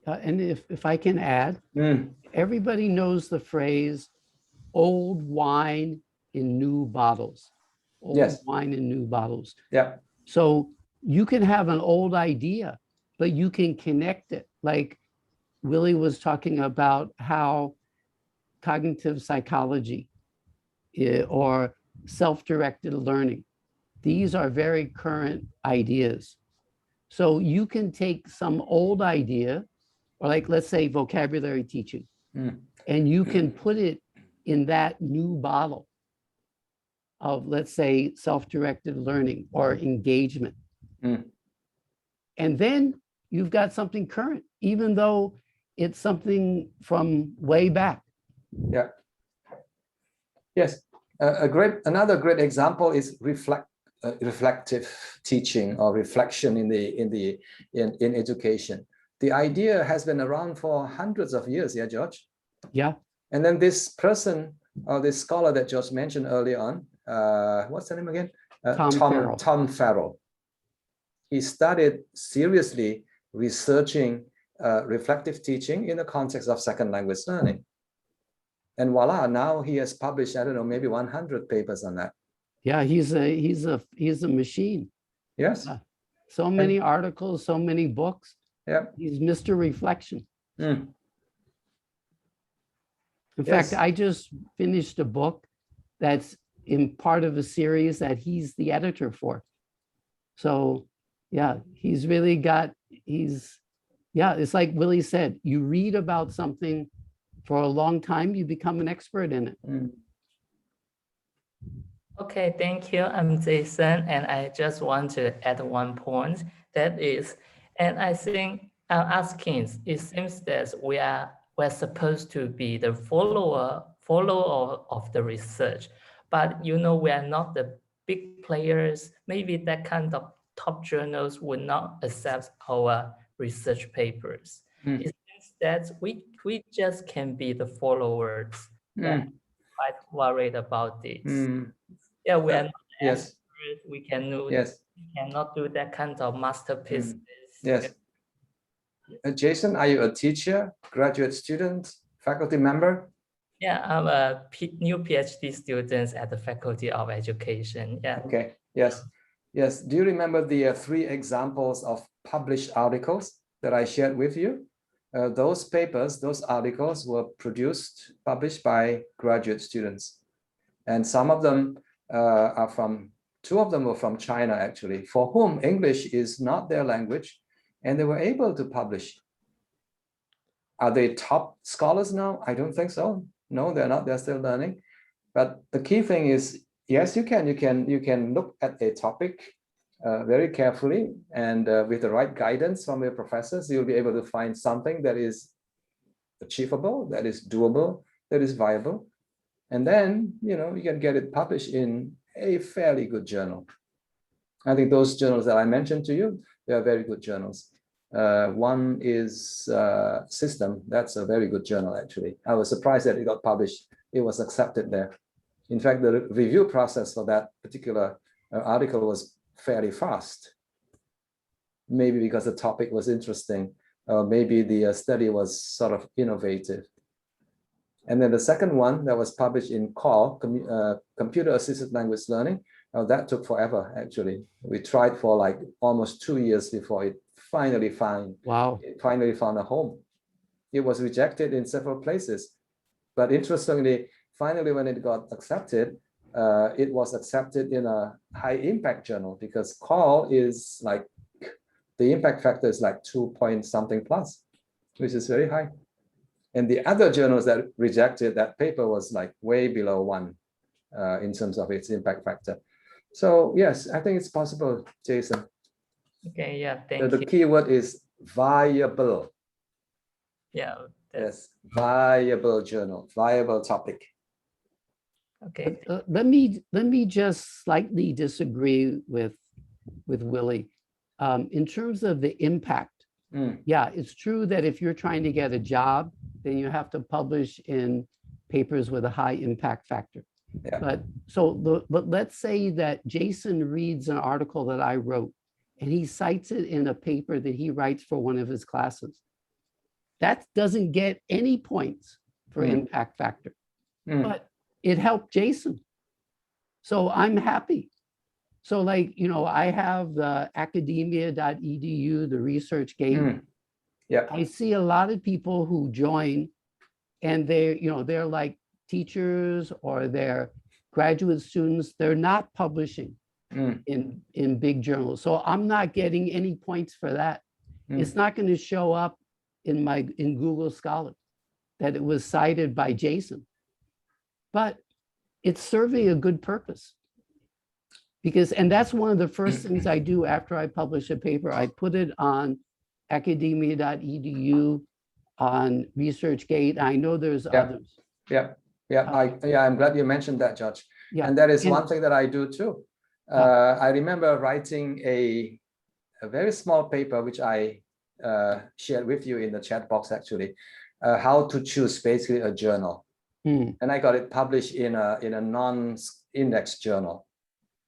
And if I can add, everybody knows the phrase old wine in new bottles. Old wine in new bottles. Yeah. So you can have an old idea, but you can connect it. Like Willy was talking about how cognitive psychology or self-directed learning, these are very current ideas. So you can take some old idea, or like, let's say vocabulary teaching, and you can put it in that new bottle of, let's say, self-directed learning or engagement. And then you've got something current, even though it's something from way back. Yeah. Yes. Another great example is reflective teaching or reflection in education. The idea has been around for hundreds of years, yeah, George? Yeah. And then this person, or this scholar that just mentioned earlier on, what's the name again? Tom Farrell. He started seriously researching reflective teaching in the context of second language learning. And voila, now he has published, I don't know, maybe 100 papers on that. Yeah, he's a machine. Yes. So many articles, so many books. Yeah. He's Mr. Reflection. Mm. In fact, I just finished a book that's in part of a series that he's the editor for. So yeah, he's really got, it's like Willy said, you read about something for a long time, you become an expert in it. Mm. Okay, thank you. I'm Jason, and I just want to add one point. That is, and I think I'm asking, it seems that we're supposed to be the follower of the research, but we are not the big players. Maybe that kind of top journals would not accept our research papers. Mm. It seems that we just can be the followers. I'm quite worried about this. Mm. Yeah, we are not yes. experts. We cannot do that kind of masterpieces. Yes. Jason, are you a teacher, graduate student, faculty member? Yeah, I'm a new PhD student at the Faculty of Education. Yeah. Okay. Yes. Yes. Do you remember the 3 examples of published articles that I shared with you? Those papers, those articles were published by graduate students. And some of them are from, 2 of them were from China, actually, for whom English is not their language, and they were able to publish. Are they top scholars now? I don't think so. No, they're not. They're still learning. But the key thing is, yes, you can look at a topic very carefully, and with the right guidance from your professors, you'll be able to find something that is achievable, that is doable, that is viable. And then, you can get it published in a fairly good journal. I think those journals that I mentioned to you, they are very good journals. One is System. That's a very good journal, actually. I was surprised that it got published. It was accepted there. In fact, the review process for that particular article was fairly fast. Maybe because the topic was interesting, maybe the study was sort of innovative. And then the second one that was published in CAL, Computer Assisted Language Learning, that took forever, actually. We tried for like almost 2 years before it finally found a home. It was rejected in several places. But interestingly, finally, when it got accepted, it was accepted in a high impact journal, because CAL is like, the impact factor is like 2 point something plus, which is very high. And the other journals that rejected that paper was like way below 1 in terms of its impact factor. So yes, I think it's possible, Jason. Okay, yeah, thank you. The key word is viable. Yeah. Yes, viable journal, viable topic. Okay. Let me just slightly disagree with Willy. In terms of the impact, yeah, it's true that if you're trying to get a job, then you have to publish in papers with a high impact factor. Yeah. But let's say that Jason reads an article that I wrote and he cites it in a paper that he writes for one of his classes. That doesn't get any points for impact factor, but it helped Jason. So I'm happy. So like, I have the academia.edu, the research gate. Yeah. I see a lot of people who join and they're like teachers or they're graduate students. They're not publishing in big journals. So I'm not getting any points for that. It's not going to show up in Google Scholar that it was cited by Jason, but it's serving a good purpose. And that's one of the first things I do after I publish a paper. I put it on academia.edu, on ResearchGate. I know there's others. Yeah, I'm glad you mentioned that, George. Yeah. And that is one thing that I do too. I remember writing a very small paper, which I shared with you in the chat box, actually. how to choose basically a journal. And I got it published in a non-index journal,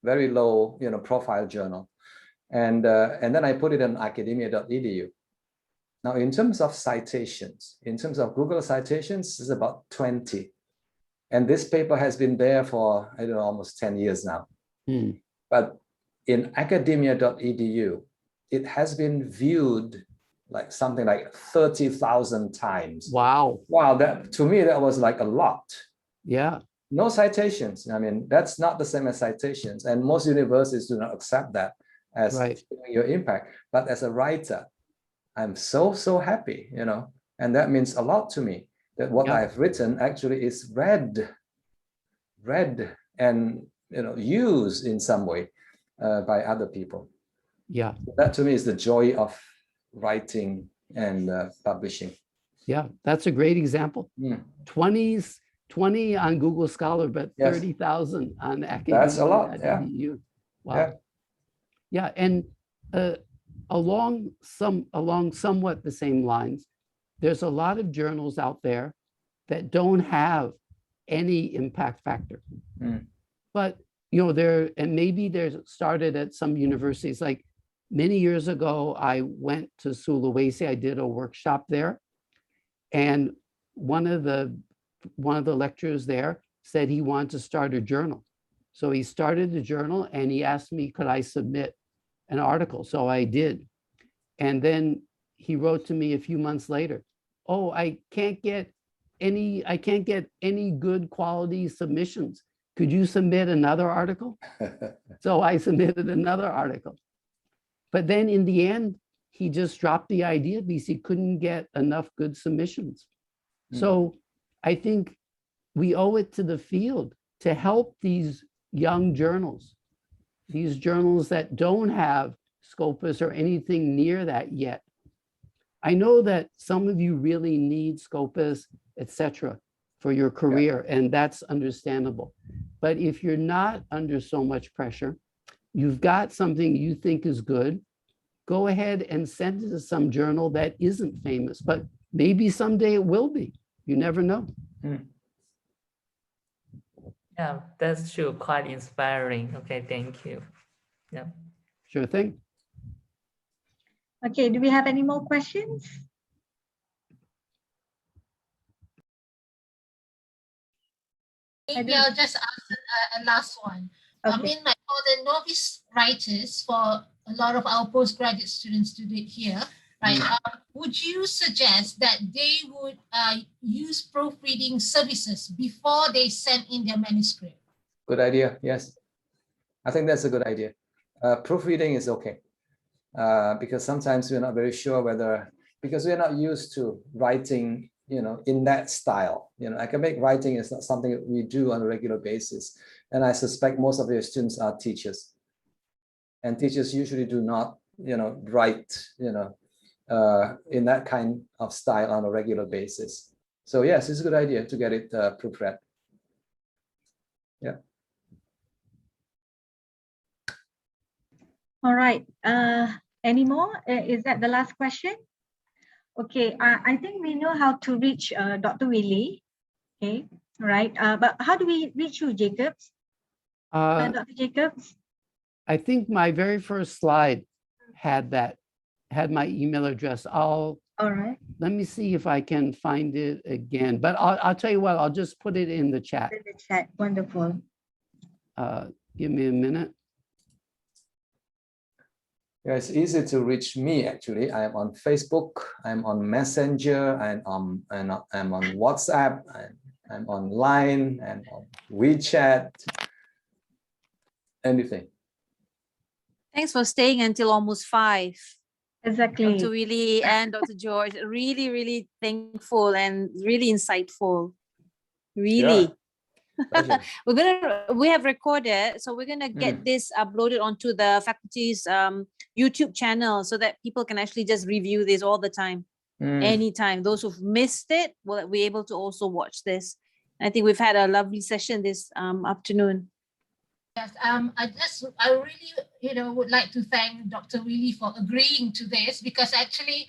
very low, profile journal. And then I put it on academia.edu. Now, in terms of citations, in terms of Google citations, it's about 20. And this paper has been there for, I don't know, almost 10 years now. But in academia.edu, it has been viewed like something like 30,000 times. Wow. Wow, that to me, that was like a lot. Yeah. No citations. I mean, that's not the same as citations. And most universities do not accept that as your impact. But as a writer, I'm so happy, and that means a lot to me, that what I've written actually is read and used in some way by other people. Yeah. That to me is the joy of writing and publishing. Yeah, that's a great example. 20 on Google Scholar, but 30,000 on Academia. That's a lot. Yeah. Wow. Yeah, and along somewhat the same lines, there's a lot of journals out there that don't have any impact factor. But and maybe they're started at some universities. Like many years ago, I went to Sulawesi. I did a workshop there, and one of the lecturers there said he wanted to start a journal. So he started the journal and he asked me, could I submit an article? So I did. And then he wrote to me a few months later, oh, I can't get any good quality submissions. Could you submit another article? So I submitted another article. But then in the end, he just dropped the idea because he couldn't get enough good submissions. So I think we owe it to the field to help these young journals, these journals that don't have Scopus or anything near that yet. I know that some of you really need Scopus, etc., for your career, and that's understandable. But if you're not under so much pressure, you've got something you think is good, go ahead and send it to some journal that isn't famous, but maybe someday it will be. You never know. Yeah, that's true. Quite inspiring. Okay, thank you. Yeah. Sure thing. Okay, do we have any more questions? Maybe I'll just ask a last one. Okay. I mean, for the novice writers, for a lot of our postgraduate students to do it here, right? Would you suggest that they would use proofreading services before they send in their manuscript? Good idea. Yes, I think that's a good idea. Proofreading is okay because sometimes we're not very sure whether, because we're not used to writing, in that style. Academic writing is not something that we do on a regular basis, and I suspect most of your students are teachers, and teachers usually do not, write, in that kind of style on a regular basis. So yes, it's a good idea to get it proofread. Yeah. All right. Any more? Is that the last question? Okay. I think we know how to reach Dr. Willy. Okay. Right. But how do we reach you, Jacobs? Dr. Jacobs? I think my very first slide had my email address. All right. Let me see if I can find it again. But I'll tell you what, I'll just put it in the chat. In the chat. Wonderful. Give me a minute. Yeah, it's easy to reach me, actually. I am on Facebook, I'm on Messenger, I'm on WhatsApp, I'm on Line, and on WeChat, anything. Thanks for staying until almost 5. Exactly. Dr. Willy and Dr. George, really, really thankful and really insightful. Really. Sure. We have recorded, so we're gonna get this uploaded onto the faculty's YouTube channel so that people can actually just review this all the time, anytime. Those who've missed it will be able to also watch this. I think we've had a lovely session this afternoon. Yes, I really, would like to thank Dr. Willy for agreeing to this, because actually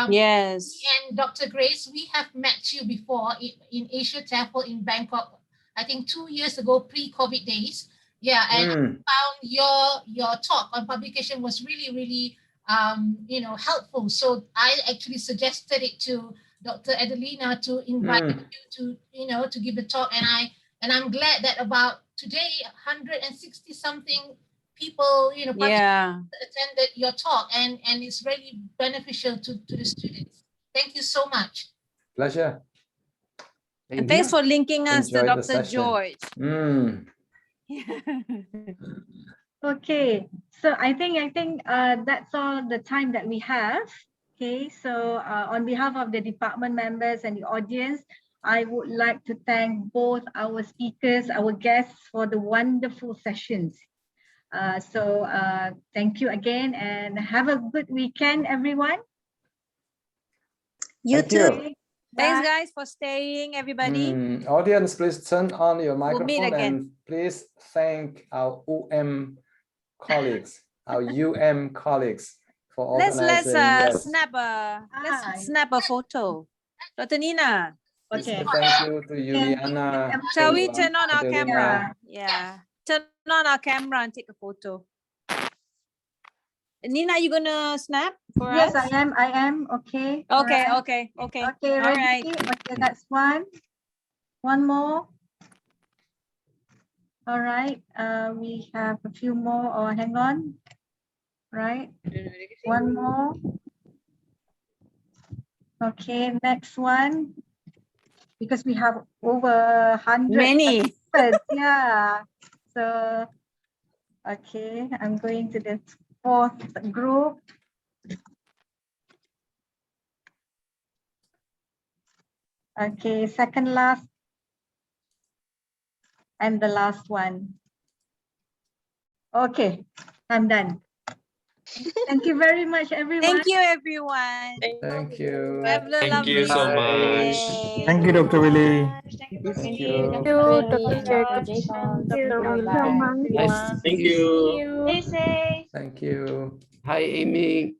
Yes. And Dr. Grace, we have met you before in Asia TEFL in Bangkok, I think 2 years ago, pre-COVID days. Yeah, and I found your talk on publication was really, helpful. So I actually suggested it to Dr. Adelina to invite you to, to give a talk. And I'm glad that about today, 160 something people, attended your talk, and it's really beneficial to the students. Thank you so much. Pleasure. And thanks for linking us to Enjoy the Dr. session. George. Okay, so I think that's all the time that we have. Okay, so on behalf of the department members and the audience, I would like to thank both our speakers, our guests for the wonderful sessions. So thank you again and have a good weekend, everyone. You too. Thanks, guys, for staying, everybody. Audience, please turn on your microphone meet again. and please thank our UM colleagues, our UM colleagues for organizing. Let's snap a photo. Dr. Nina. Okay. Thank you to Juliana. Shall we turn on our camera? Yeah. Turn on our camera and take a photo. Nina, you gonna snap for us? Yes, I am. Okay. Okay, Right. okay. Okay, All ready? right. Okay, that's one. One more. All right. We have a few more. Oh, hang on. Right. One more. Okay, next one. Because we have over 100. Many. Yeah. So, okay, I'm going to the fourth group. Okay, second last. And the last one. Okay, I'm done. Thank you very much, everyone. Thank you, everyone. Thank you. Have a Thank you lovely so much. day. Thank you, Dr. Willy. Thank you. Dr. Jacob, Dr. Willy. Thank you. Stay safe. Thank you. Hi, Amy.